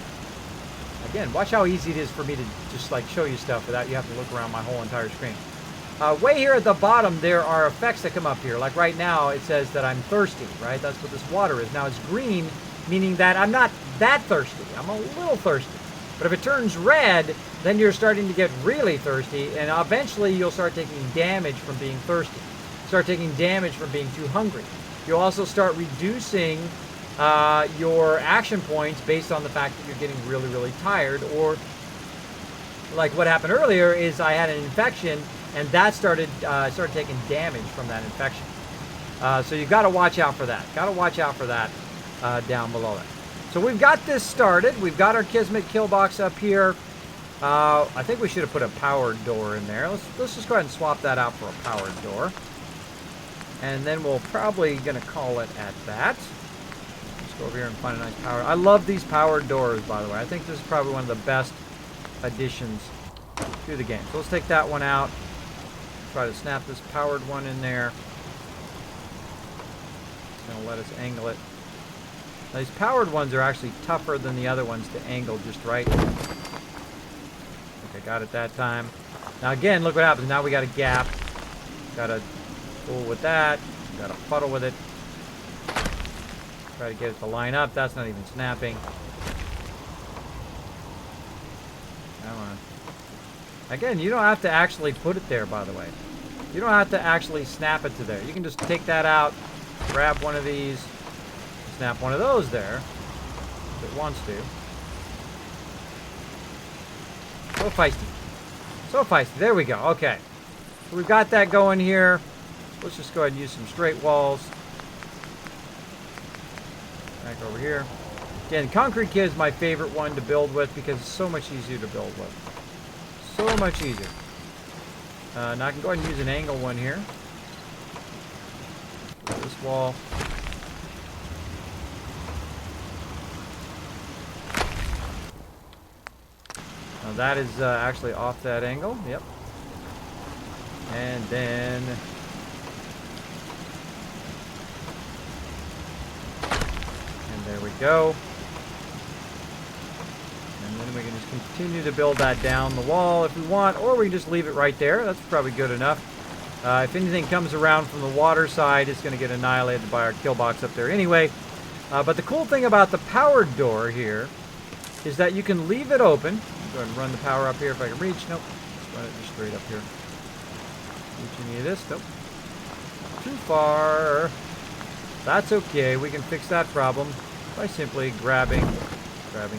Again, watch how easy it is for me to just like show you stuff without you have to look around my whole entire screen. Way here at the bottom, there are effects that come up here. Like right now, it says that I'm thirsty, right? That's what this water is. Now, it's green, meaning that I'm not that thirsty. I'm a little thirsty. But if it turns red, then you're starting to get really thirsty, and eventually you'll start taking damage from being thirsty. start taking damage from being too hungry. You'll also start reducing your action points based on the fact that you're getting really, really tired, or like what happened earlier is I had an infection and that started taking damage from that infection. So you've got to watch out for that. Got to watch out for that down below it. So we've got this started. We've got our Kismet kill box up here. I think we should have put a powered door in there. Let's just go ahead and swap that out for a powered door. And then we'll probably going to call it at that. Let's go over here and find a nice power. I love these powered doors, by the way. I think this is probably one of the best additions to the game. So let's take that one out. Try to snap this powered one in there. It's going to let us angle it. Now, these powered ones are actually tougher than the other ones to angle just right. Okay, got it that time. Now again, look what happens. Now we got a gap. Got to fool with that. Got to fuddle with it. Try to get it to line up. That's not even snapping. Come on. Again, you don't have to actually put it there, by the way. You don't have to actually snap it to there. You can just take that out, grab one of these, snap one of those there, if it wants to. So feisty. So feisty. There we go. Okay. So we've got that going here. Let's just go ahead and use some straight walls. Back over here. Again, Concrete Kid is my favorite one to build with because it's so much easier to build with. So much easier. Now I can go ahead and use an angle one here. This wall. Now that is actually off that angle. Yep. And then... and there we go. And then we can just continue to build that down the wall if we want, or we can just leave it right there. That's probably good enough. If anything comes around from the water side, it's going to get annihilated by our kill box up there anyway. But the cool thing about the powered door here is that you can leave it open. Go ahead and run the power up here if I can reach. Nope. Let's run it just straight up here. Reach any of this? Nope. Too far. That's okay. We can fix that problem by simply grabbing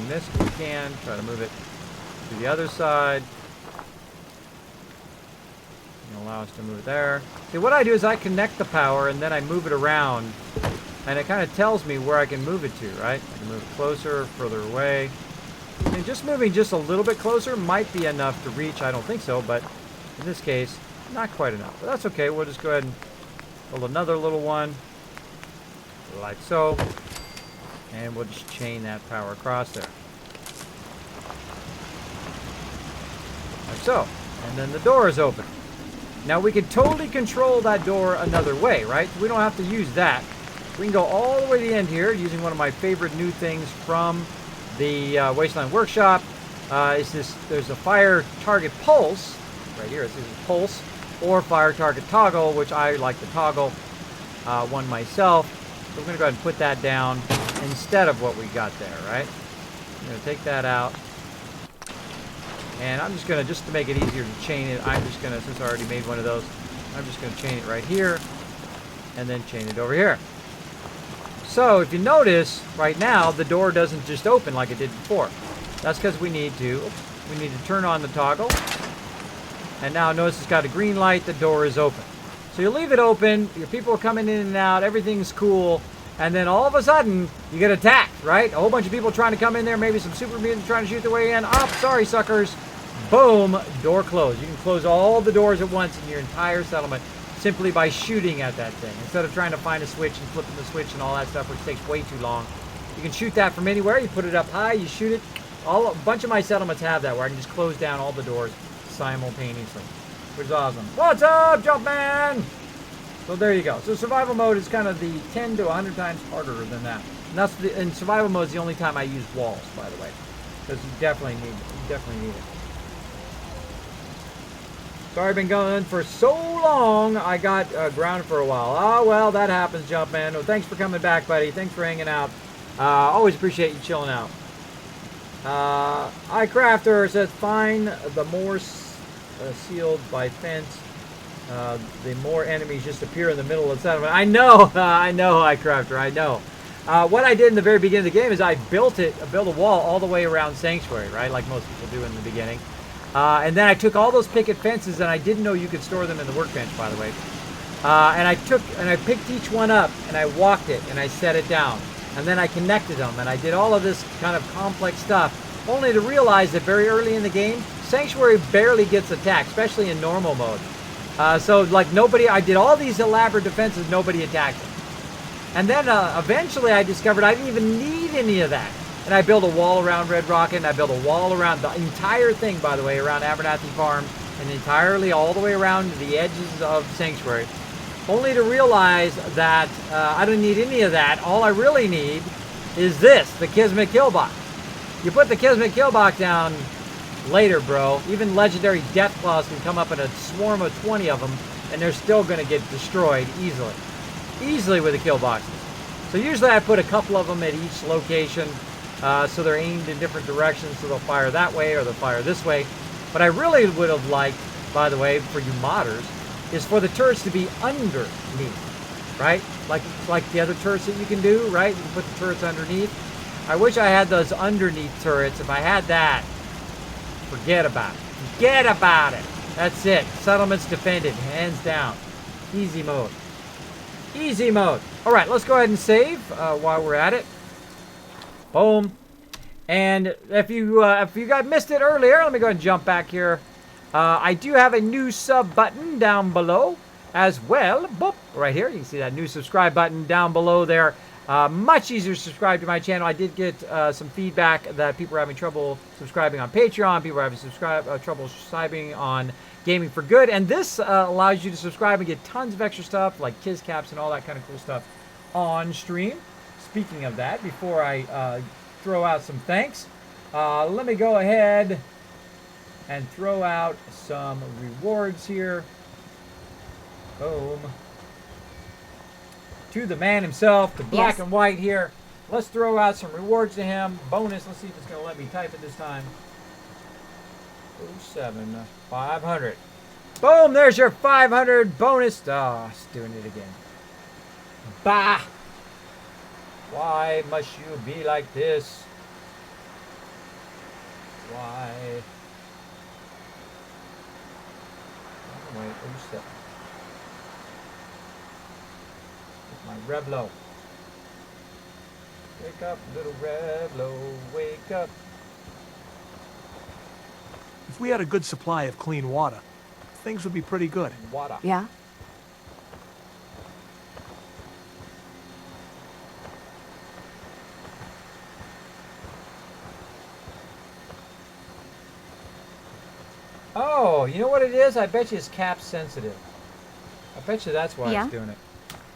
this if we can. Try to move it to the other side. And allow us to move it there. See, what I do is I connect the power and then I move it around. And it kind of tells me where I can move it to, right? I can move it closer, further away. And just moving just a little bit closer might be enough to reach. I don't think so, but in this case, not quite enough. But that's okay. We'll just go ahead and build another little one, like so. And we'll just chain that power across there. Like so. And then the door is open. Now we can totally control that door another way, right? We don't have to use that. We can go all the way to the end here using one of my favorite new things from the Wasteland Workshop. There's a fire target pulse right here. It says pulse or fire target toggle, which I like the toggle one myself. So we're going to go ahead and put that down instead of what we got there, right? I'm going to take that out. And I'm just going to, just to make it easier to chain it, I'm just going to, since I already made one of those, I'm just going to chain it right here and then chain it over here. So if you notice, right now, the door doesn't just open like it did before. That's because we need to turn on the toggle. And now notice it's got a green light, the door is open. So you leave it open, your people are coming in and out, everything's cool, and then all of a sudden, you get attacked, right? A whole bunch of people trying to come in there, maybe some super mutants trying to shoot their way in. Oh, sorry, suckers. Boom, door closed. You can close all the doors at once in your entire settlement simply by shooting at that thing. Instead of trying to find a switch and flipping the switch and all that stuff, which takes way too long. You can shoot that from anywhere. You put it up high, you shoot it. A bunch of my settlements have that, where I can just close down all the doors simultaneously, which is awesome. What's up, Jumpman? So there you go. So survival mode is kind of the 10 to 100 times harder than that. And that's in survival mode is the only time I use walls, by the way, because you definitely need it. Sorry, I've been going for so long. I got grounded for a while. Oh well, that happens, Jumpman. Well, thanks for coming back, buddy. Thanks for hanging out. Always appreciate you chilling out. iCrafter says, find the more sealed by fence the more enemies just appear in the middle of the settlement. I know, Crafter, I know. What I did in the very beginning of the game is I built a wall all the way around Sanctuary, right, like most people do in the beginning. And then I took all those picket fences, and I didn't know you could store them in the workbench, by the way. And I picked each one up, and I walked it, and I set it down. And then I connected them, and I did all of this kind of complex stuff, only to realize that very early in the game, Sanctuary barely gets attacked, especially in normal mode. So, like, I did all these elaborate defenses, nobody attacked it. And then eventually I discovered I didn't even need any of that. And I built a wall around Red Rocket, and I built a wall around the entire thing, by the way, around Abernathy Farm, and entirely all the way around the edges of Sanctuary. Only to realize that I don't need any of that. All I really need is this, the Kismet kill box. You put the Kismet kill box down later, bro. Even legendary Deathclaws can come up in a swarm of 20 of them, and they're still going to get destroyed easily. Easily with the kill boxes. So usually I put a couple of them at each location, so they're aimed in different directions, so they'll fire that way or they'll fire this way. But I really would have liked, by the way, for you modders, is for the turrets to be underneath, right? Like the other turrets that you can do, right? You can put the turrets underneath. I wish I had those underneath turrets. If I had that, forget about it. Forget about it. That's it. Settlement's defended, hands down. Easy mode. Easy mode. All right, let's go ahead and save while we're at it. Boom. And if you guys missed it earlier, let me go ahead and jump back here. I do have a new sub button down below as well. Boop, right here. You can see that new subscribe button down below there. Much easier to subscribe to my channel. I did get some feedback that people are having trouble subscribing on Patreon. People are having trouble subscribing on Gaming for Good. And this allows you to subscribe and get tons of extra stuff like Kiz Caps and all that kind of cool stuff on stream. Speaking of that, before I throw out some thanks, let me go ahead and throw out some rewards here. Boom. To the man himself, to Black and White here. Let's throw out some rewards to him. Bonus, let's see if it's going to let me type it this time. 500. Boom, there's your 500 bonus. Oh, it's doing it again. Bah! Why must you be like this? Why? Wait, 07. My Revlo. Wake up, little Revlo, wake up. If we had a good supply of clean water, things would be pretty good. Water. Yeah? Oh, you know what it is? I bet you it's cap sensitive. I bet you that's why it's doing it.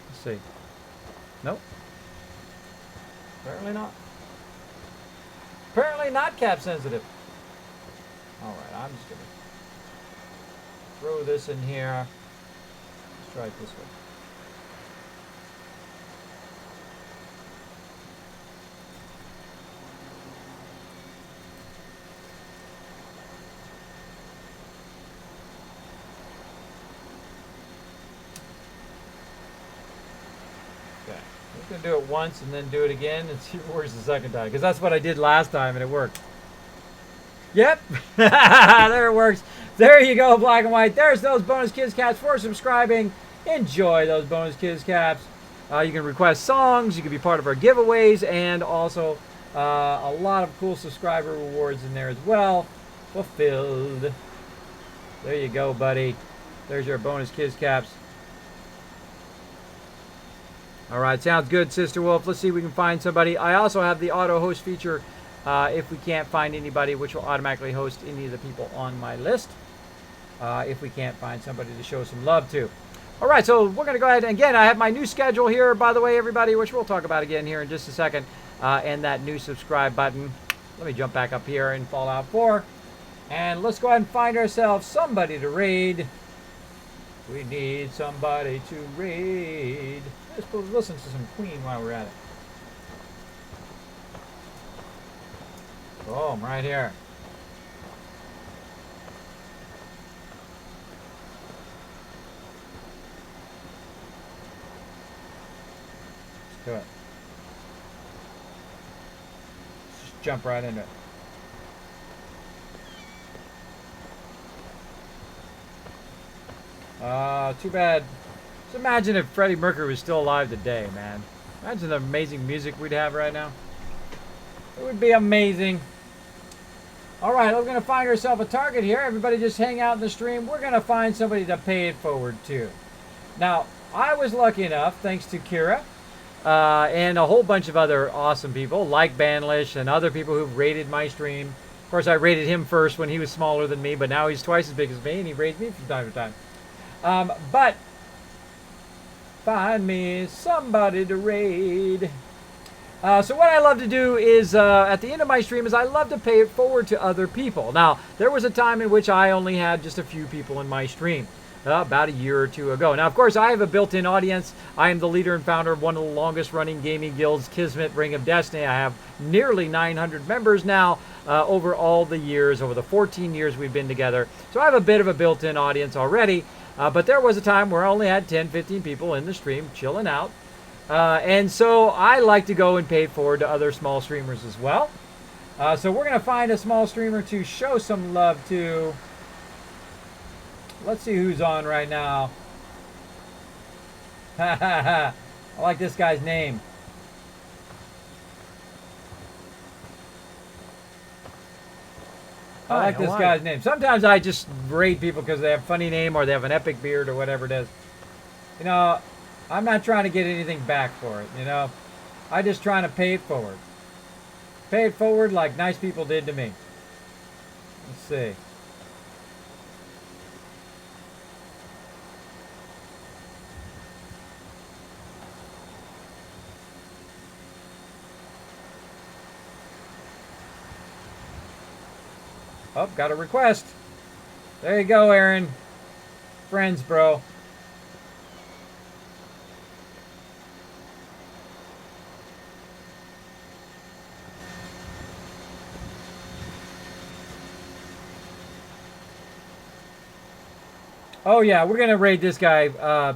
Let's see. Nope. Apparently not. Apparently not cap sensitive. Alright, I'm just going to throw this in here. Let's try it this way. I'm going to do it once and then do it again and see if it works the second time. Because that's what I did last time and it worked. Yep. There it works. There you go, Black and White. There's those bonus Kiz Caps for subscribing. Enjoy those bonus Kiz Caps. You can request songs. You can be part of our giveaways. And also a lot of cool subscriber rewards in there as well. Fulfilled. There you go, buddy. There's your bonus Kiz Caps. All right, sounds good, Sister Wolf. Let's see if we can find somebody. I also have the auto host feature if we can't find anybody, which will automatically host any of the people on my list if we can't find somebody to show some love to. All right, so we're going to go ahead. Again, I have my new schedule here, by the way, everybody, which we'll talk about again here in just a second, and that new subscribe button. Let me jump back up here in Fallout 4, and let's go ahead and find ourselves somebody to raid. We need somebody to raid. Let's listen to some Queen while we're at it. Boom, right here. to it. Just jump right into it. Too bad. Just imagine if Freddie Mercury was still alive today, man. Imagine the amazing music we'd have right now. It would be amazing. Alright, we're going to find ourselves a target here. Everybody just hang out in the stream. We're going to find somebody to pay it forward to. Now, I was lucky enough, thanks to Kira, and a whole bunch of other awesome people, like Banlish and other people who've rated my stream. Of course, I rated him first when he was smaller than me, but now he's twice as big as me, and he rates me from time to time. But find me somebody to raid. So what I love to do is, at the end of my stream, is I love to pay it forward to other people. Now, there was a time in which I only had just a few people in my stream, about a year or two ago. Now, of course, I have a built-in audience. I am the leader and founder of one of the longest-running gaming guilds, Kismet, Ring of Destiny. I have nearly 900 members now over all the years, over the 14 years we've been together. So I have a bit of a built-in audience already. But there was a time where I only had 10, 15 people in the stream chilling out. And so I like to go and pay it forward to other small streamers as well. So we're going to find a small streamer to show some love to. Let's see who's on right now. I like this guy's name. I like this guy's name. Sometimes I just raid people because they have a funny name or they have an epic beard or whatever it is. You know, I'm not trying to get anything back for it, you know. I'm just trying to pay it forward. Pay it forward like nice people did to me. Let's see. Oh, got a request. There you go, Aaron. Friends, bro. Oh, yeah, we're going to raid this guy.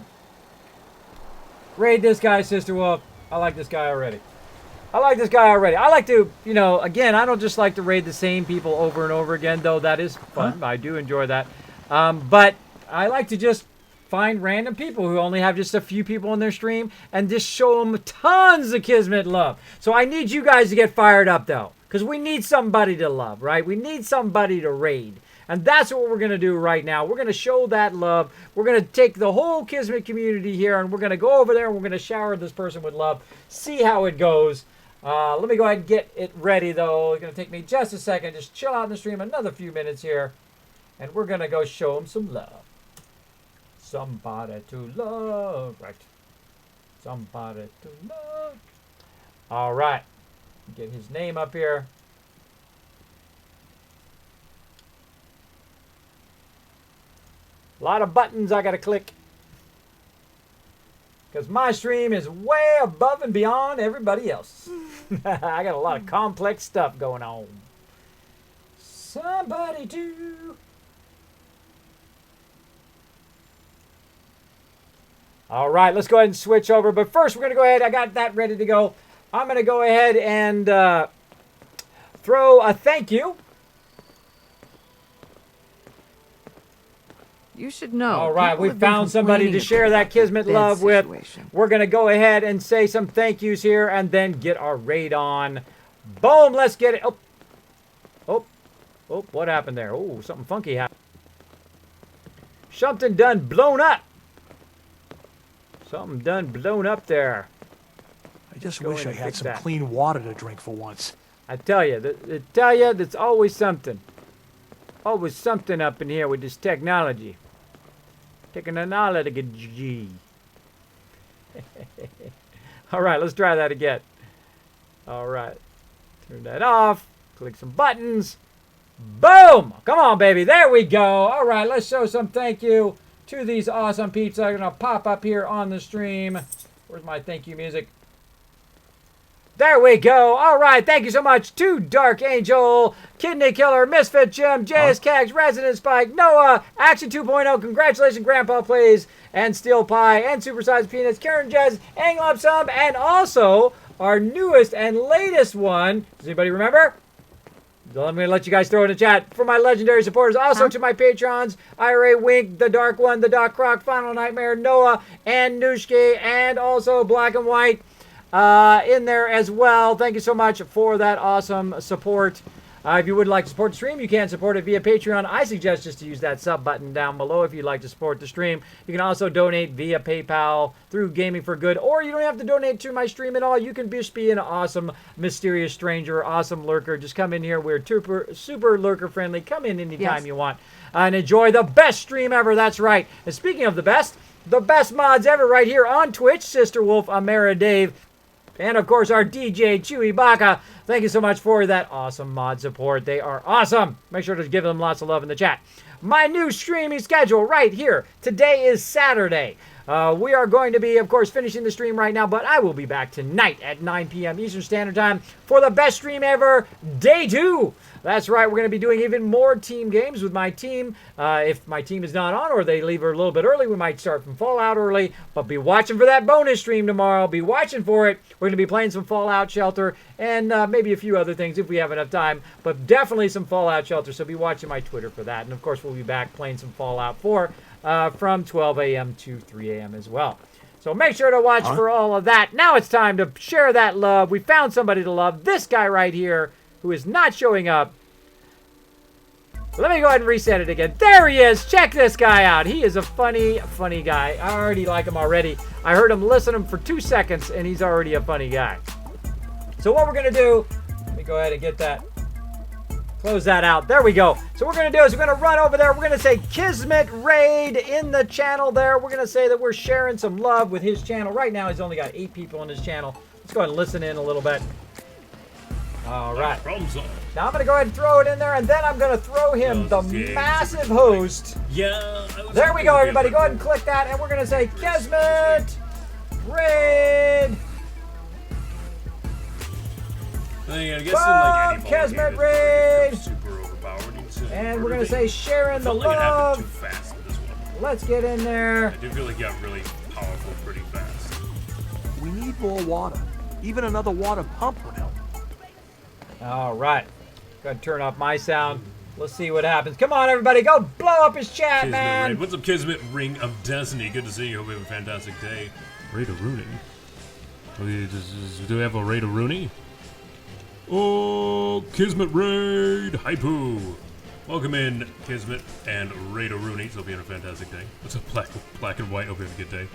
Raid this guy, Sister Wolf. I like this guy already. I like to, you know, again, I don't just like to raid the same people over and over again, though that is fun. Huh? I do enjoy that. But I like to just find random people who only have just a few people in their stream and just show them tons of Kismet love. So I need you guys to get fired up, though, because we need somebody to love, right? We need somebody to raid. And that's what we're going to do right now. We're going to show that love. We're going to take the whole Kismet community here, and we're going to go over there, and we're going to shower this person with love, see how it goes. Let me go ahead and get it ready, though. It's going to take me just a second. Just chill out in the stream another few minutes here. And we're going to go show him some love. Somebody to love. Right. Somebody to love. All right. Get his name up here. A lot of buttons I got to click. Because my stream is way above and beyond everybody else. I got a lot of complex stuff going on. Somebody do. All right, let's go ahead and switch over. But first, we're going to go ahead. I got that ready to go. I'm going to go ahead and throw a thank you. You should know. All right, we found somebody to share that Kismet love with. We're going to go ahead and say some thank yous here and then get our raid on. Boom, let's get it. Oh, what happened there? Oh, something funky happened. Something done blown up. Something done blown up there. I just wish I had some clean water to drink for once. I tell you, there's always something. Always something up in here with this technology. Technology. All right, let's try that again. All right. Turn that off. Click some buttons. Boom! Come on, baby. There we go. All right, let's show some thank you to these awesome peeps that are going to pop up here on the stream. Where's my thank you music? There we go. All right. Thank you so much to Dark Angel, Kidney Killer, Misfit Jim, JS Cags, Resident Spike, Noah, Action 2.0, Congratulations, Grandpa Plays, and Steel Pie, and Supersized Peanuts, Karen Jazz, Angle Up Some, and also our newest and latest one. Does anybody remember? I'm going to let you guys throw it in the chat. For my legendary supporters, also to my patrons, IRA Wink, The Dark One, The Doc Croc, Final Nightmare, Noah, and Nushki, and also Black and White in there as well. Thank you so much for that awesome support. If you would like to support the stream, you can support it via Patreon. I suggest just to use that sub button down below if you'd like to support the stream. You can also donate via PayPal through Gaming for Good, or you don't have to donate to my stream at all. You can just be an awesome, mysterious stranger, awesome lurker. Just come in here. We're super lurker friendly. Come in anytime you want and enjoy the best stream ever. That's right. And speaking of the best mods ever right here on Twitch, Sister Wolf, Amara Dave, and of course our DJ Chewy Baka. Thank you so much for that awesome mod support. They are awesome. Make sure to give them lots of love in the chat. My new streaming schedule right here. Today is Saturday. We are going to be, of course, finishing the stream right now, but I will be back tonight at 9 p.m. Eastern Standard Time for the best stream ever, Day 2. That's right, we're going to be doing even more team games with my team. If my team is not on or they leave a little bit early, we might start from Fallout early, but be watching for that bonus stream tomorrow. Be watching for it. We're going to be playing some Fallout Shelter and maybe a few other things if we have enough time, but definitely some Fallout Shelter, so be watching my Twitter for that. And, of course, we'll be back playing some Fallout 4 from 12 a.m. to 3 a.m. as well. So make sure to watch for all of that. Now it's time to share that love. We found somebody to love. This guy right here, who is not showing up. Let me go ahead and reset it again. There he is. Check this guy out. He is a funny guy. I already like him already. I heard him listen to him for 2 seconds, and he's already a funny guy. So what we're going to do, let me go ahead and get that. Close that out. There we go. So what we're going to do is we're going to run over there. We're going to say Kismet Raid in the channel there. We're going to say that we're sharing some love with his channel. Right now, he's only got 8 people on his channel. Let's go ahead and listen in a little bit. All right. Now I'm going to go ahead and throw it in there, and then I'm going to throw him the massive host. Yeah. There we go, everybody. Go ahead and click that, and we're going to say Kismet Raid. Boom! Kismet Raid. And we're going to say sharing the love. Let's get in there. I do feel like you got really powerful pretty fast. We need more water. Even another water pump would help. All right. Go ahead and turn off my sound. Let's see what happens. Come on, everybody. Go blow up his chat, Kismet man. Raid. What's up, Kismet? Ring of Destiny. Good to see you. Hope you have a fantastic day. Raid of Rooney. Do we have a Raid of Rooney? Oh, Kismet Raid. Hypoo. Welcome in, Kismet and Raid of Rooney. Hope you have a fantastic day. What's up, Black and White? Hope you have a good day.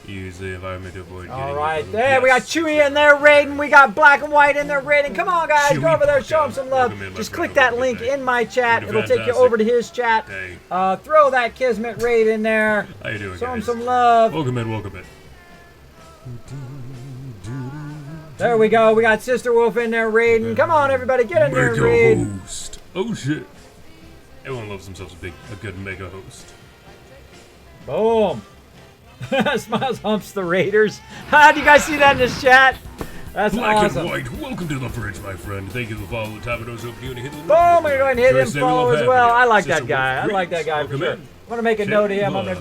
Use the environment to avoid all right, there we got Chewy in there raiding. We got Black and White in there raiding. Come on, guys, go over there, show him some love. Just click that link in my chat. It'll take you over to his chat. Throw that Kismet raid in there. How you doing, show him guys? some love. Welcome in. There we go. We got Sister Wolf in there raiding. Come on, everybody, get in there and raid. Host. Oh shit! Everyone loves themselves a good mega host. Boom. Smiles humps the Raiders. Did you guys see that in this chat? That's Black awesome. and White, welcome to the bridge, my friend. Thank you for following the top of those open you and hit the Boom! I'm going to go ahead and hit him, follow as well. I like that guy. I like that guy for sure. In. I'm going to make a note of him. I'm going to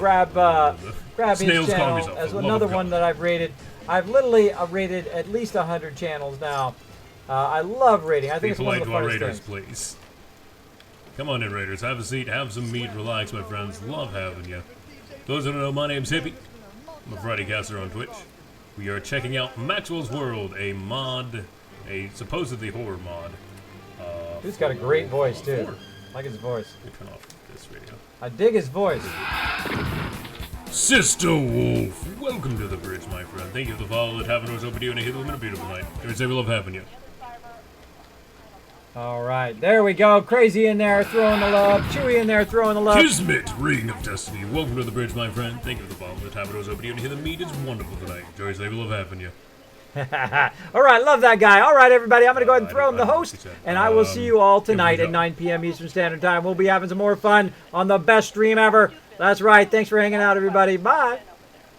grab his channel as another one that I've rated. I've literally rated at least 100 channels now. I love rating. I think it's one of the funnest Raiders, things. please. Come on in, Raiders. Have a seat, have some meat, relax, my friends. Love having you. Those that don't know, my name's Hippie. I'm a Friday caster on Twitch. We are checking out Maxwell's World, a mod, a supposedly horror mod. He's got a great voice, too. I like his voice. We'll turn off this radio. I dig his voice. Sister Wolf, welcome to the bridge, my friend. Thank you for the follow that having us open to you and a hit them in a beautiful night. Every day we love having you. All right, there we go. Crazy in there, throwing the love. Chewy in there, throwing the love. Kismet, Ring of Destiny. Welcome to the bridge, my friend. Thank you for the follow that having us open to you and hit the meat is wonderful tonight. Joyce, they love having you. All right, love that guy. All right, everybody, I'm going to go ahead and throw him the host, and I will see you all tonight at 9 p.m. Eastern Standard Time. We'll be having some more fun on the best stream ever. That's right. Thanks for hanging out, everybody. Bye.